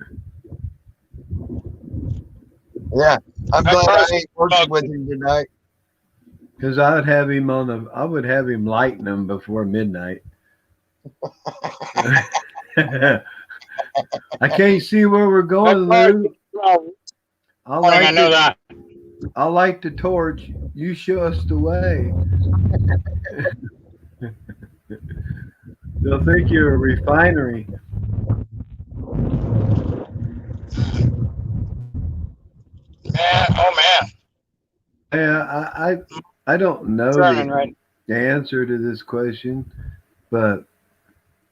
Yeah, I'm glad I ain't working with him tonight. Because I would have him lighten them before midnight. I can't see where we're going, Lou. I know that. I like the torch. You show us the way. They'll think you're a refinery. Man, oh man. Yeah, I don't know the answer to this question, but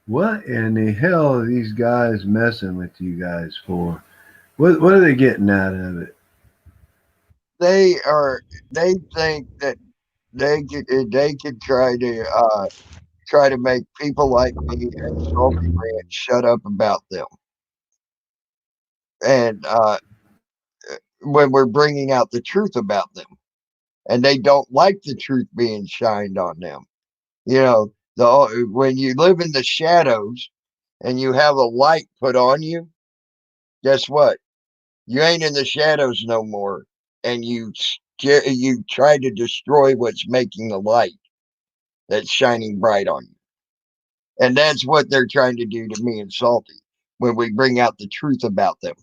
what in the hell are these guys messing with you guys for? What are they getting out of it? They think that they could try to make people like me and Salty Ranch shut up about them. And when we're bringing out the truth about them, and they don't like the truth being shined on them. You know, when you live in the shadows and you have a light put on you, guess what? You ain't in the shadows no more, and you try to destroy what's making the light that's shining bright on you. And that's what they're trying to do to me and Salty when we bring out the truth about them.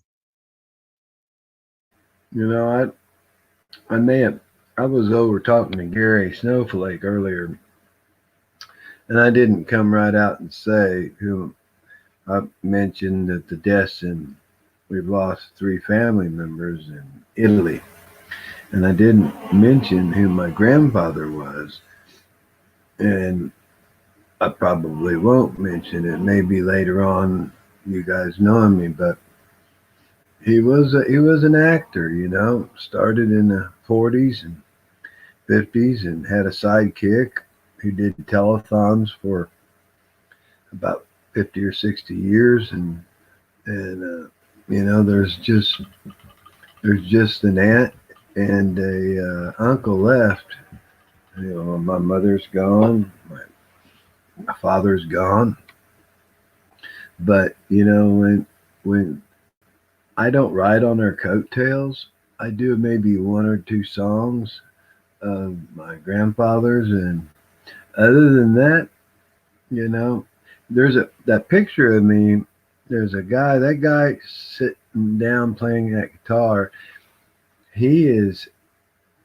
You know, I was over talking to Gary Snowflake earlier, and I didn't come right out and say who. I mentioned that the deaths and we've lost 3 family members in Italy, and I didn't mention who my grandfather was, and I probably won't mention it. Maybe later on, you guys know me, but he was an actor. You know, started in the 40s and 50s and had a sidekick who did telethons for about 50 or 60 years, and you know, there's just an aunt and a uncle left. You know, my mother's gone, my father's gone, but you know, when I don't ride on their coattails, I do maybe 1 or 2 songs of my grandfather's, and other than that, you know, there's that picture of me. There's that guy sitting down playing that guitar. He's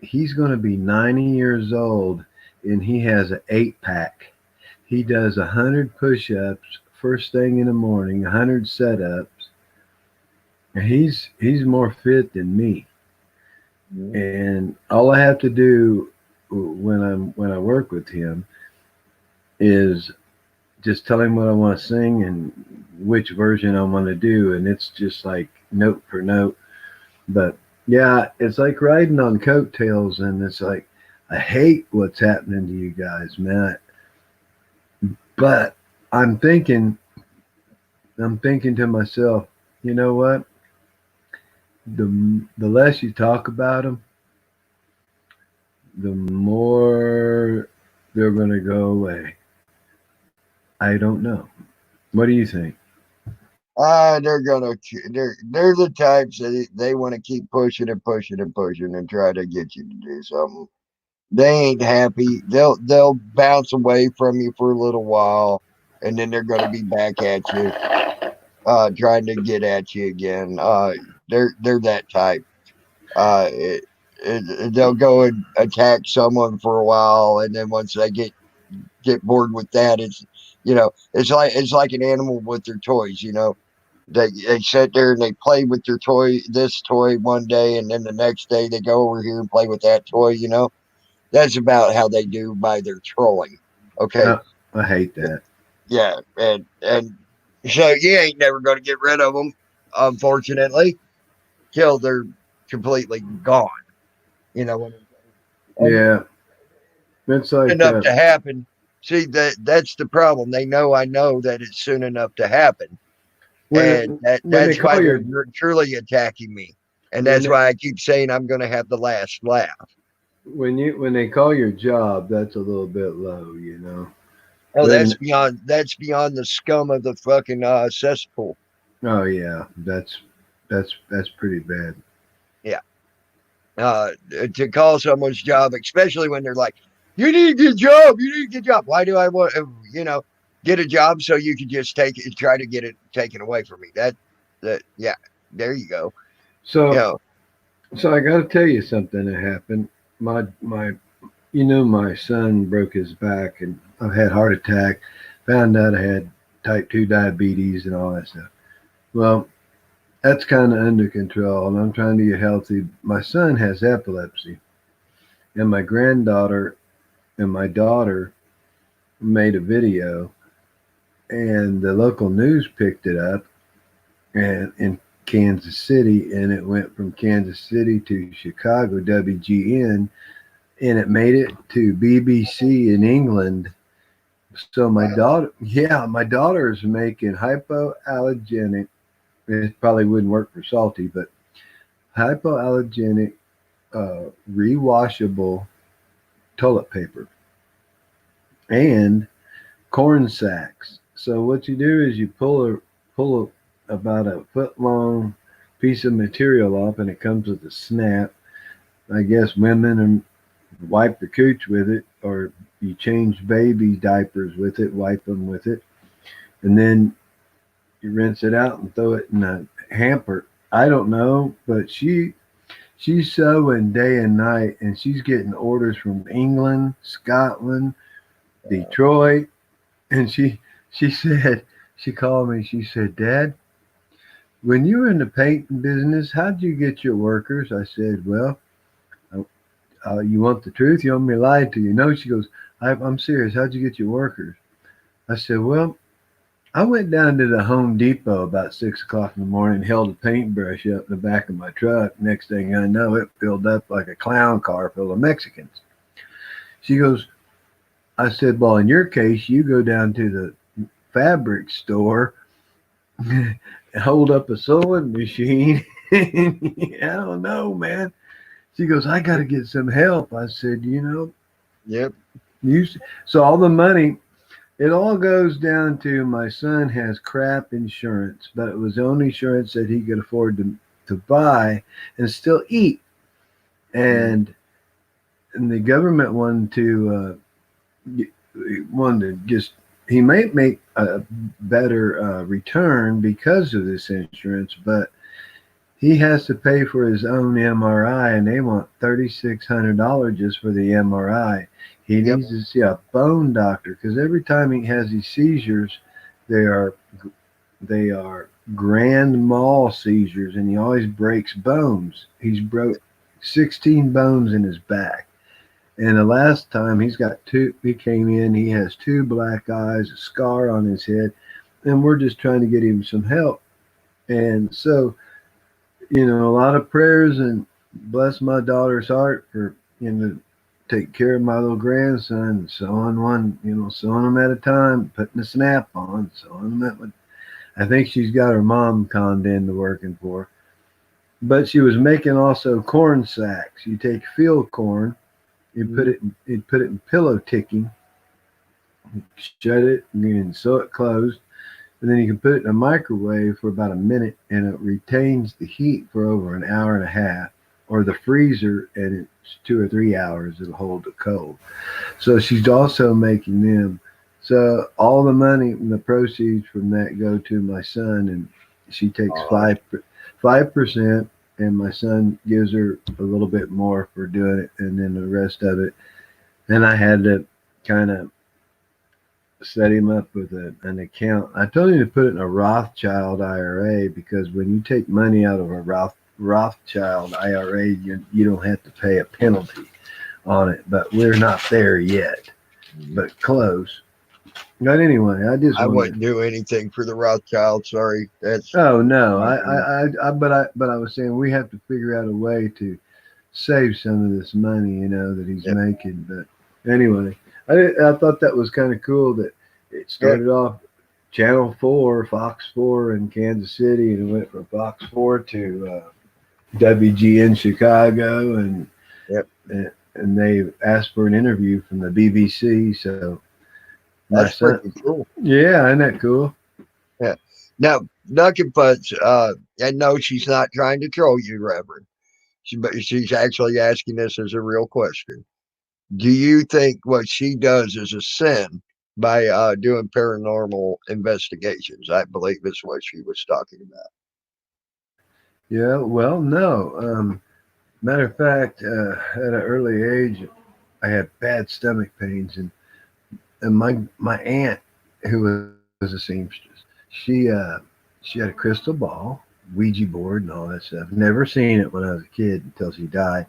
going to be 90 years old, and he has an 8-pack. He does 100 push-ups first thing in the morning, 100 setups. He's more fit than me. And all I have to do when I work with him is just tell him what I want to sing and which version I want to do, and it's just like note for note. But yeah, it's like riding on coattails, and it's like I hate what's happening to you guys, man. But I'm thinking to myself, you know what? The less you talk about them, the more they're going to go away. I don't know. What do you think? They're they're the types that they want to keep pushing and pushing and pushing and try to get you to do something. They ain't happy. They'll bounce away from you for a little while, and then they're going to be back at you, trying to get at you again. They're that type. They'll go and attack someone for a while, and then once they get bored with that, it's like an animal with their toys. They sit there and they play with their this toy one day, and then the next day they go over here and play with that toy. That's about how they do by their trolling. Okay. I hate that. Yeah, and so you ain't never going to get rid of them, unfortunately, till they're completely gone. Yeah, it's like enough to happen. See, that's the problem. They know I know that it's soon enough to happen, and that's why they're truly attacking me, and that's why I keep saying I'm going to have the last laugh. When they call your job, that's a little bit low, Oh, that's beyond the scum of the fucking cesspool. Oh yeah, that's pretty bad. Yeah. To call someone's job, especially when they're like, "You need to get a job. You need to get a job." Why do I want get a job so you can just try to get it taken away from me? Yeah. There you go. So I got to tell you something that happened. My son broke his back, and I've had heart attack. Found out I had type 2 diabetes and all that stuff. Well, that's kind of under control, and I'm trying to get healthy. My son has epilepsy, and my granddaughter and my daughter made a video, and the local news picked it up, and in Kansas City, and it went from Kansas City to Chicago, WGN, and it made it to BBC in England. So my daughter is making hypoallergenic. It probably wouldn't work for salty, but hypoallergenic, rewashable toilet paper and corn sacks. So what you do is you pull about a foot long piece of material up, and it comes with a snap. I guess women wipe the cooch with it, or you change baby diapers with it, wipe them with it, and then you rinse it out and throw it in a hamper. I don't know, but she's sewing day and night, and she's getting orders from England, Scotland, Detroit, and she said, she called me, she said, "Dad, when you were in the painting business, how'd you get your workers?" I said, "Well, you want the truth? You want me to lie to you?" "No." She goes, I'm serious. How'd you get your workers?" I said, "Well, I went down to the Home Depot about 6 o'clock in the morning, held a paintbrush up in the back of my truck. Next thing I know, it filled up like a clown car full of Mexicans." She goes, I said, "Well, in your case, you go down to the fabric store, hold up a sewing machine." I don't know, man. She goes, "I got to get some help." I said, Yep. So all the money, it all goes down to my son has crap insurance, but it was the only insurance that he could afford to buy and still eat. And the government wanted to just, he may make a better return because of this insurance, but he has to pay for his own MRI, and they want $3,600 just for the MRI. He needs to see a bone doctor, because every time he has these seizures, they are grand mal seizures, and he always breaks bones. He's broke 16 bones in his back. And the last time he came in, he has 2 black eyes, a scar on his head, and we're just trying to get him some help. And so, a lot of prayers, and bless my daughter's heart for, take care of my little grandson, sewing them at a time, putting a snap on, sewing them I think she's got her mom conned into working for her. But she was making also corn sacks. You take field corn, you put it in pillow ticking, shut it, and sew it closed. and then you can put it in a microwave for about a minute, and it retains the heat for over an hour and a half, or the freezer, and it's 2 or 3 hours. It'll hold the cold. So she's also making them. So all the money and the proceeds from that go to my son, and she takes 5%, and my son gives her a little bit more for doing it, and then the rest of it. And I had to kind of set him up with an account. I told him to put it in a Rothschild IRA, because when you take money out of a Rothschild IRA, you don't have to pay a penalty on it. But we're not there yet, but close. But anyway, I wouldn't do anything for the Rothschild. Sorry, that's. Oh no, but I was saying we have to figure out a way to save some of this money, that he's making. But anyway, I thought that was kind of cool that it started off Channel 4, Fox 4 in Kansas City, and it went from Fox 4 to WGN Chicago, and they asked for an interview from the BBC. So that's pretty cool. Yeah, isn't that cool? Yeah. Now, Duncan Putz, I know she's not trying to troll you, Reverend. But she's actually asking this as a real question. Do you think what she does is a sin by doing paranormal investigations? I believe is what she was talking about. Yeah, well, no. Matter of fact, at an early age, I had bad stomach pains, and my aunt, who was a seamstress, she had a crystal ball, Ouija board, and all that stuff. Never seen it when I was a kid until she died.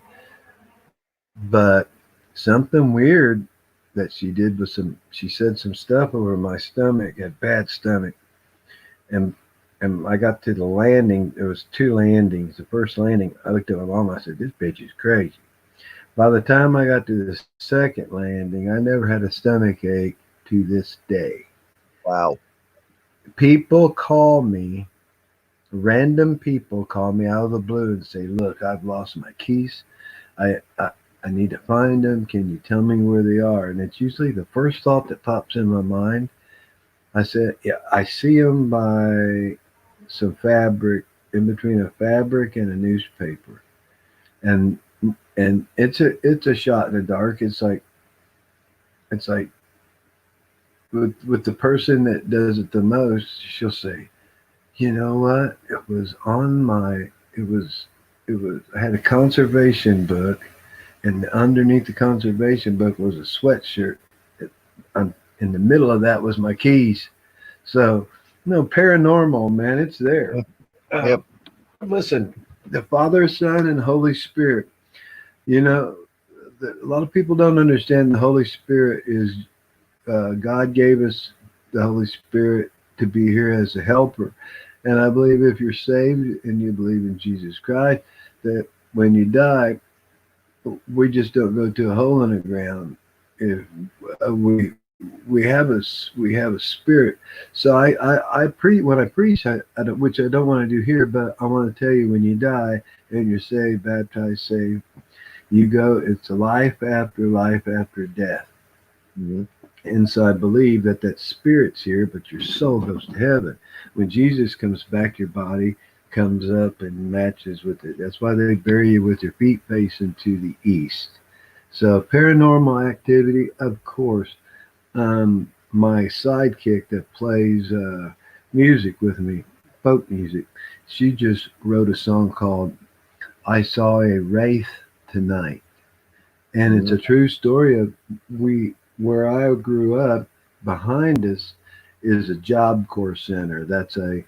But something weird that she did was she said some stuff over my stomach, had bad stomach. And I got to the landing. There was 2 landings. The first landing, I looked at my mom. I said, "This bitch is crazy." By the time I got to the second landing, I never had a stomach ache to this day. Wow. People call me, random people call me out of the blue and say, "Look, I've lost my keys. I need to find them. Can you tell me where they are?" And it's usually the first thought that pops in my mind. I said, "Yeah, I see them by some fabric, in between a fabric and a newspaper." And it's a shot in the dark. It's like with the person that does it the most, she'll say, "You know what? I had a conservation book, and underneath the conservation book was a sweatshirt. In the middle of that was my keys." So, paranormal, man, it's there. Yep. Listen, the Father, Son, and Holy Spirit. A lot of people don't understand the Holy Spirit is God gave us the Holy Spirit to be here as a helper. And I believe if you're saved and you believe in Jesus Christ, that when you die, we just don't go to a hole in the ground. If we have a spirit. So when I preach, which I don't want to do here, but I want to tell you, when you die and you're saved, baptized, saved, you go. It's a life after death. Mm-hmm. And so I believe that spirit's here, but your soul goes to heaven. When Jesus comes back, your body comes up and matches with it. That's why they bury you with your feet facing to the east. So paranormal activity, of course. My sidekick that plays music with me, folk music, she just wrote a song called "I Saw a Wraith Tonight." And it's a true story of where I grew up. Behind us is a Job Corps center. That's a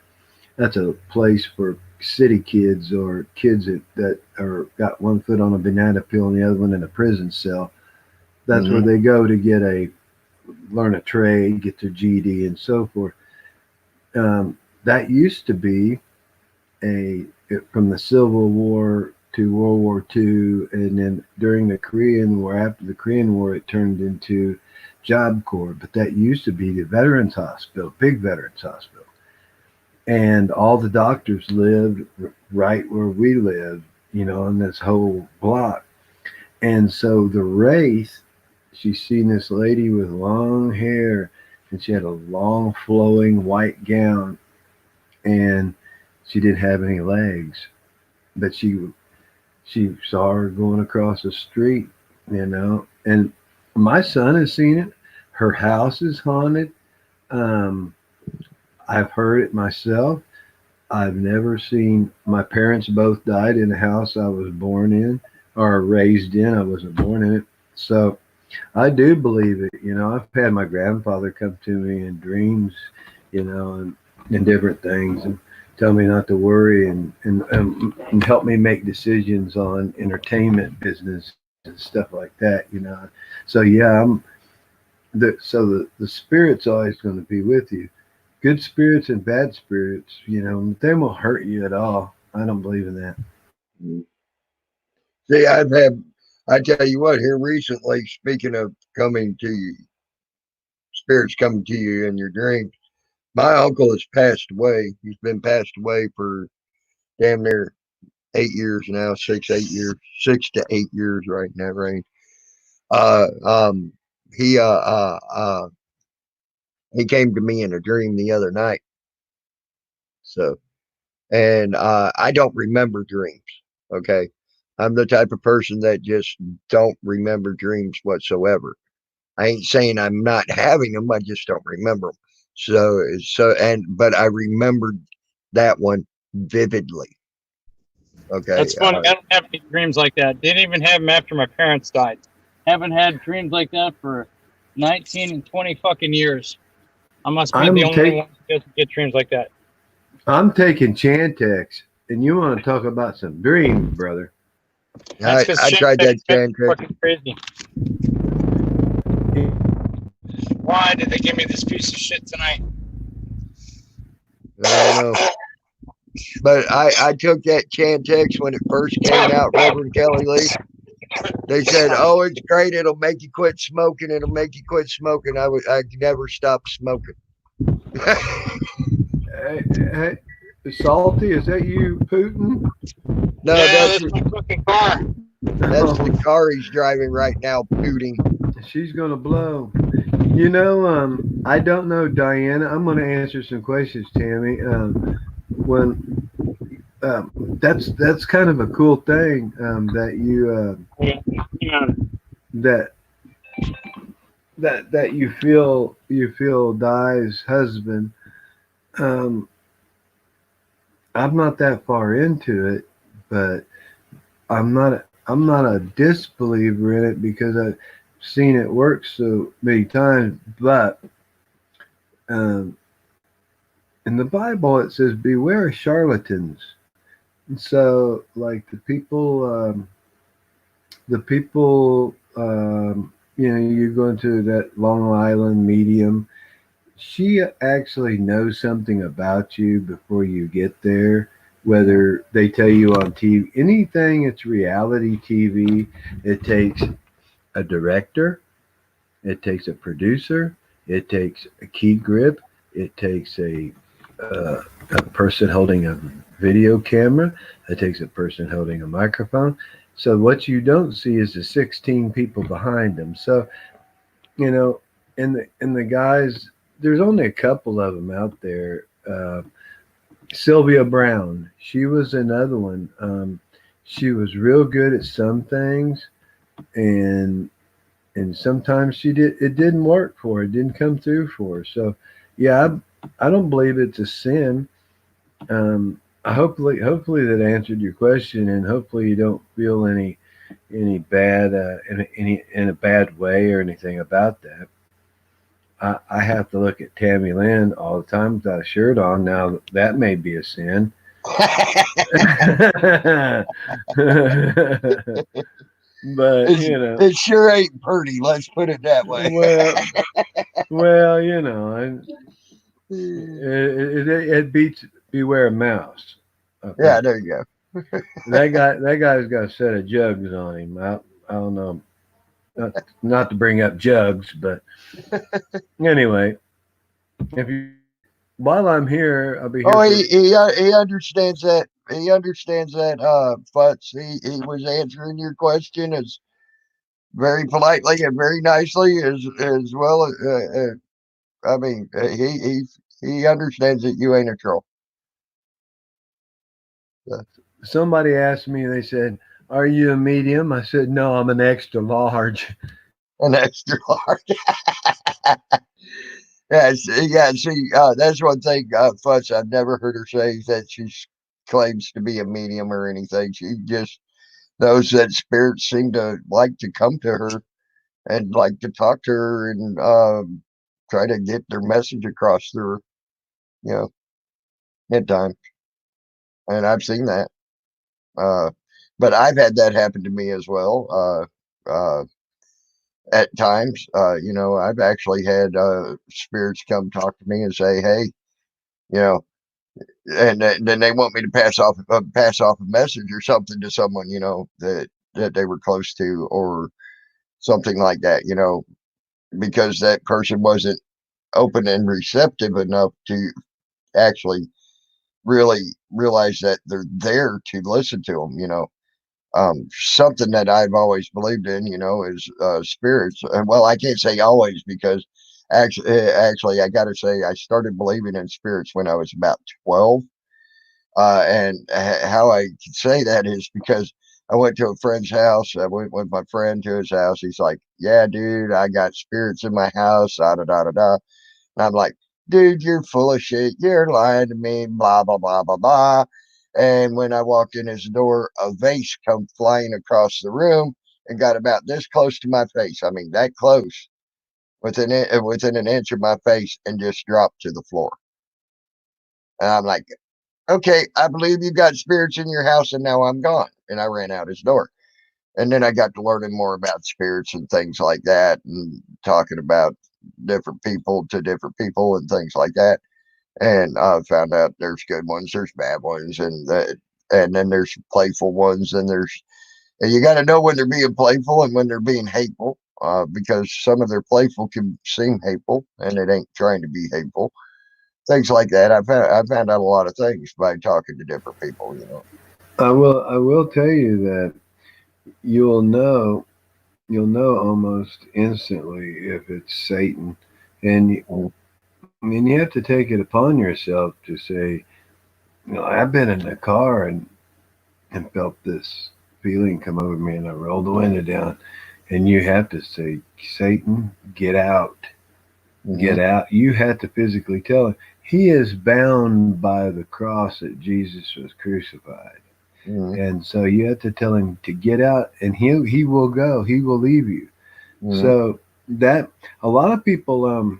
place for city kids or kids that are got one foot on a banana peel and the other one in a prison cell. That's where they go to learn a trade, get their GED, and so forth. That used to be from the Civil War to World War II, and then during the Korean War, after the Korean War, it turned into Job Corps. But that used to be the Veterans Hospital, big Veterans Hospital. And all the doctors lived right where we lived, in this whole block. And so the Wraith, she's seen this lady with long hair, and she had a long flowing white gown, and she didn't have any legs, but she saw her going across the street, and my son has seen it. Her house is haunted. I've heard it myself. I've never seen, my parents both died in the house I was born in or raised in. I wasn't born in it. So I do believe it. I've had my grandfather come to me in dreams, and different things, and tell me not to worry, and help me make decisions on entertainment business and stuff like that. So yeah, the spirit's always going to be with you. Good spirits and bad spirits, they won't hurt you at all. I don't believe in that. See, I tell you what, here recently, speaking of coming to you, spirits coming to you in your dreams, my uncle has passed away. He's been passed away for damn near 8 years now, 6 to 8 years right in that range. He came to me in a dream the other night. So, and I don't remember dreams. Okay. I'm the type of person that just don't remember dreams whatsoever. I ain't saying I'm not having them. I just don't remember them. But I remembered that one vividly. Okay. That's funny. I don't have any dreams like that. Didn't even have them after my parents died. Haven't had dreams like that for 19 and 20 fucking years. I must be the only one who doesn't get dreams like that. I'm taking Chantix, and you want to talk about some dreams, brother. I tried that Chantix. Fucking crazy. Why did they give me this piece of shit tonight? I don't know. But I took that Chantix when it first came out, Reverend Kelly Lee. They said, "Oh, it's great. It'll make you quit smoking. It'll make you quit smoking." I never stopped smoking. Hey, Salty, is that you, Putin? No, yeah, that's my fucking car. That's the car he's driving right now, Putin. She's gonna blow. I don't know, Diana. I'm gonna answer some questions, Tammy. That's kind of a cool thing that you that you feel Di's husband. I'm not that far into it, but I'm not a disbeliever in it because I've seen it work so many times. But in the Bible it says, "Beware of charlatans." And so, like the people, you go into that Long Island medium. She actually knows something about you before you get there, whether they tell you on TV, anything it's reality TV, it takes a director, it takes a producer, it takes a key grip, it takes a person holding a video camera, it takes a person holding a microphone. So what you don't see is the 16 people behind them. So, and the guys, there's only a couple of them out there. Sylvia Brown, she was another one. She was real good at some things, and sometimes it didn't work for her. It didn't come through for her. So, yeah, I don't believe it's a sin. Hopefully that answered your question, and hopefully you don't feel any bad in a bad way or anything about that. I have to look at Tammy Lynn all the time without a shirt on. Now that may be a sin. But it sure ain't pretty. Let's put it that way. Well, it beats Beware of Mouse. Okay. Yeah, there you go. that guy's got a set of jugs on him. I don't know. Not to bring up jugs, but anyway, while I'm here, I'll be here. Oh, he understands that. He understands that. Futz, he was answering your question as very politely and very nicely, as well I mean, he understands that you ain't a troll. Somebody asked me, they said, "Are you a medium?" I said, "No, I'm an extra large." An extra large. Yeah, see, that's one thing, Fuss, I've never heard her say that she claims to be a medium or anything. She just knows that spirits seem to like to come to her and like to talk to her and try to get their message across to her, you know, at times. And I've seen that. But I've had that happen to me as well. At times, I've actually had spirits come talk to me and say, "Hey, you know," and then they want me to pass off a message or something to someone, that they were close to or something like that, because that person wasn't open and receptive enough to actually really realize that they're there to listen to them. Something that I've always believed in, is spirits. And well, I can't say always because actually, I got to say I started believing in spirits when I was about 12. And how I can say that is because I went to a friend's house. I went with my friend to his house. He's like, "Yeah, dude, I got spirits in my house." Da da da da da. And I'm like, "Dude, you're full of shit. You're lying to me." Blah blah blah blah blah. And when I walked in his door, a vase come flying across the room and got about this close to my face. I mean, that close, within an inch of my face, and just dropped to the floor. And I'm like, "Okay, I believe you got spirits in your house, and now I'm gone." And I ran out his door. And then I got to learning more about spirits and things like that, and talking about different people to different people and things like that. And I found out there's good ones, there's bad ones, and then there's playful ones, and you got to know when they're being playful and when they're being hateful, because some of their playful can seem hateful, and it ain't trying to be hateful. Things like that. I found out a lot of things by talking to different people. I will tell you that you'll know almost instantly if it's Satan, and I mean, you have to take it upon yourself to say, I've been in the car and felt this feeling come over me, and I rolled the window down, and you have to say, "Satan, get out, get out." You have to physically tell him he is bound by the cross that Jesus was crucified. And so you have to tell him to get out, and he will go. He will leave you. So that a lot of people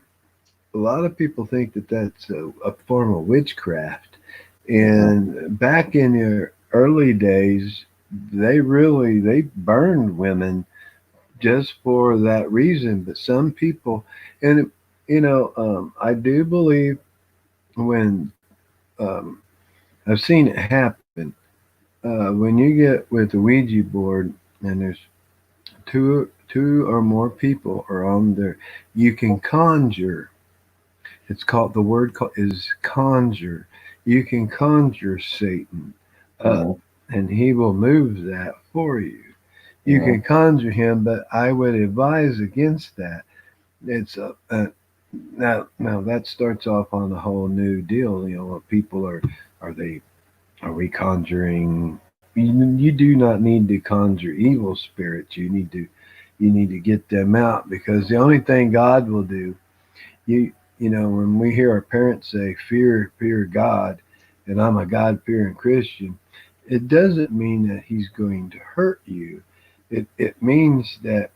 think that that's a form of witchcraft. And back in your early days, they burned women just for that reason. But some people, and I do believe when I've seen it happen. When you get with the Ouija board and there's two or more people are on there, you can conjure. It's called, the word is conjure. You can conjure Satan up, and he will move that for you. You can conjure him, but I would advise against that. It's now that starts off on a whole new deal. What people are we conjuring? You do not need to conjure evil spirits. You need to get them out, because the only thing God will do, when we hear our parents say, fear God, and I'm a God-fearing Christian, it doesn't mean that he's going to hurt you. It means that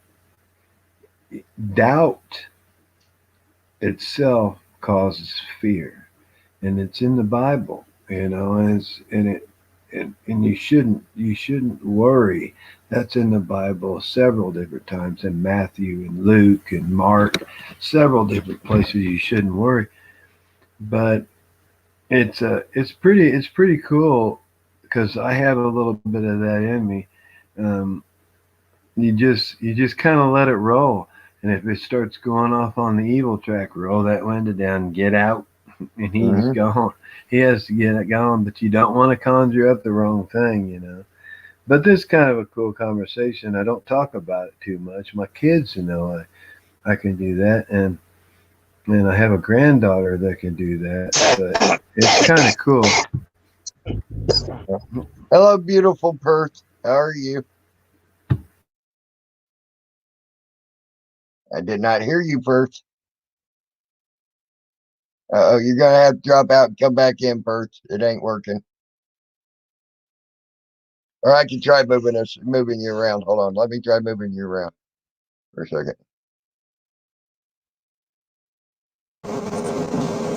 doubt itself causes fear, and it's in the Bible, and you shouldn't worry. That's in the Bible several different times, in Matthew and Luke and Mark, several different places. You shouldn't worry, but it's pretty cool, because I have a little bit of that in me. You just kind of let it roll, and if it starts going off on the evil track, roll that window down, get out, and he's gone. He has to get it gone, but you don't want to conjure up the wrong thing, But this is kind of a cool conversation. I don't talk about it too much. My kids, I can do that, and And I have a granddaughter that can do that, but it's kind of cool. Hello, beautiful Perth. How are you? I did not hear you, Perth. Oh, you're gonna have to drop out and come back in, Perth. It ain't working. Or I can try moving you around. Hold on, let me try moving you around for a second.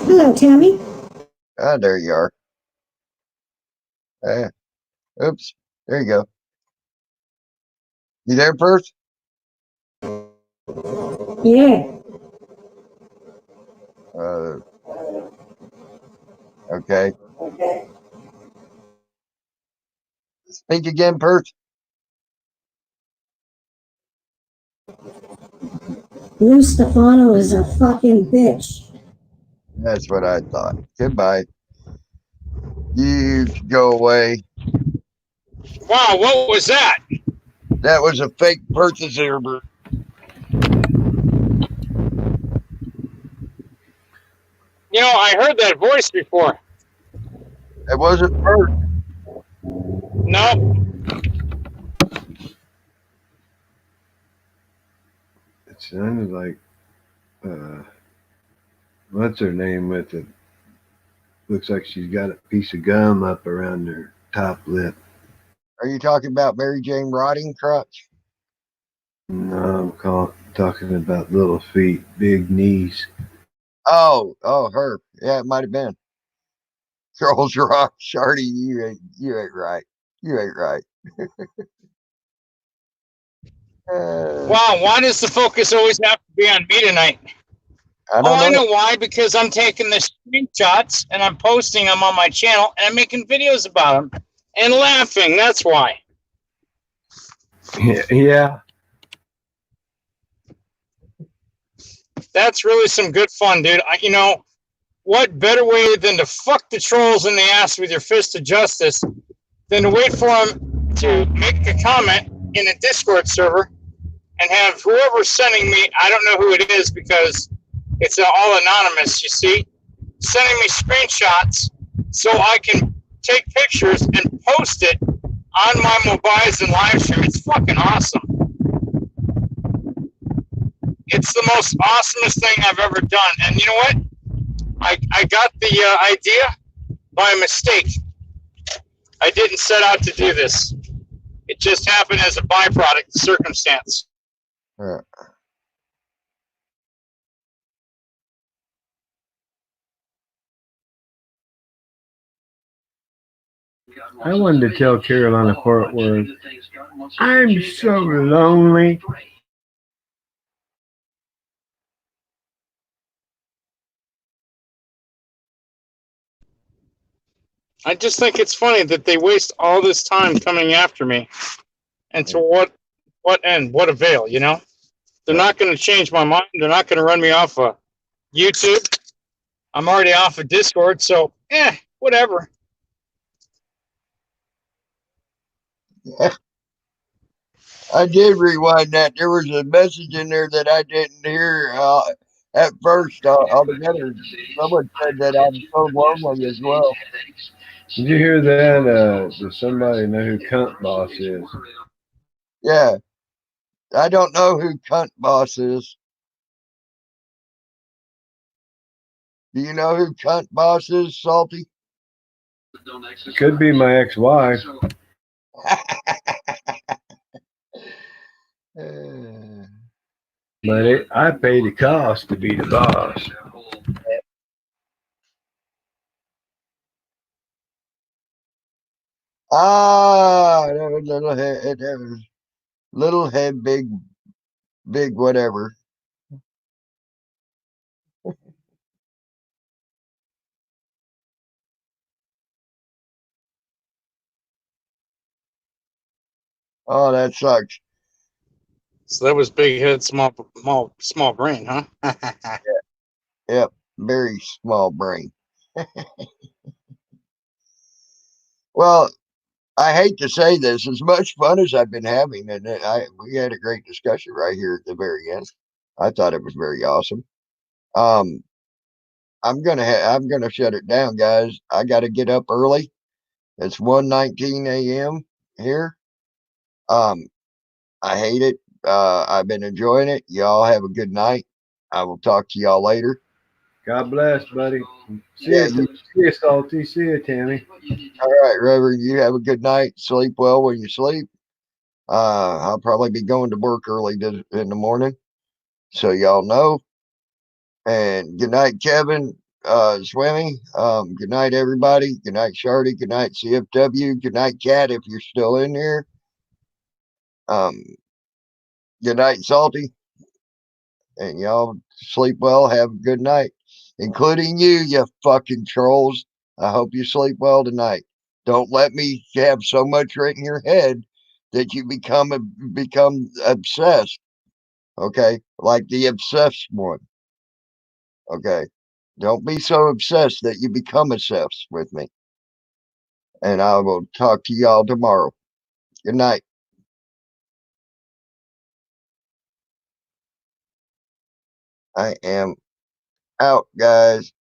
Hello, Tammy. Ah, there you are. Oops, there you go. You there, Perth? Yeah. Okay. Speak again, Perth. Lou Stefano is a fucking bitch. That's what I thought. Goodbye. You go away. Wow, what was that? That was a fake Perth observer. You know, I heard that voice before. It wasn't Perth. No. It sounded like, what's her name with it? Looks like she's got a piece of gum up around her top lip. Are you talking about Mary Jane Rotting Crotch? No, I'm talking about little feet, big knees. Oh, her. Yeah, it might have been. Charles Rock, Shardy, you ain't right. You ain't right. Wow, why does the focus always have to be on me tonight? I know why. Because I'm taking the screenshots and I'm posting them on my channel and I'm making videos about them and laughing. That's why. Yeah. That's really some good fun, dude. You know, what better way than to fuck the trolls in the ass with your fist of justice than to wait for them to make a comment in a Discord server and have whoever's sending me, I don't know who it is because it's all anonymous, you see, sending me screenshots so I can take pictures and post it on my mobiles and live stream. It's fucking awesome. It's the most awesomest thing I've ever done. And you know what? I got the idea by mistake. I didn't set out to do this. It just happened as a byproduct of circumstance. I wanted to tell Carolina Fort Worth, I'm so lonely. I just think it's funny that they waste all this time coming after me. And to what end? What avail, you know? They're not going to change my mind. They're not going to run me off of YouTube. I'm already off of Discord, so whatever. I did rewind that. There was a message in there that I didn't hear at first altogether. Someone said that I'm so lonely as well. Did you hear that? Does somebody know who Cunt Boss is? Yeah. I don't know who Cunt Boss is. Do you know who Cunt Boss is, Salty? Could be my ex-wife. But I pay the cost to be the boss. That was little head, big whatever. Oh, that sucks. So that was big head, small brain, huh? Yep, very small brain. Well, I hate to say this, as much fun as I've been having, and we had a great discussion right here at the very end. I thought it was very awesome. I'm gonna shut it down, guys. I gotta get up early. It's 1:19 a.m. here. I hate it. I've been enjoying it. Y'all have a good night. I will talk to y'all later. God bless, buddy. See Yeah, you, see you, Salty. See you, Tammy. All right, Reverend. You have a good night. Sleep well when you sleep. I'll probably be going to work early in the morning, so y'all know. And good night, Kevin. Swimmy. Good night, everybody. Good night, Shardy. Good night, CFW. Good night, Cat, if you're still in here. Good night, Salty. And y'all sleep well. Have a good night, including you fucking trolls. I hope you sleep well tonight. Don't let me have so much right in your head that you become obsessed. Okay, like the obsessed one. Okay, don't be so obsessed that you become obsessed with me. And I will talk to y'all tomorrow. Good night. I am out, guys.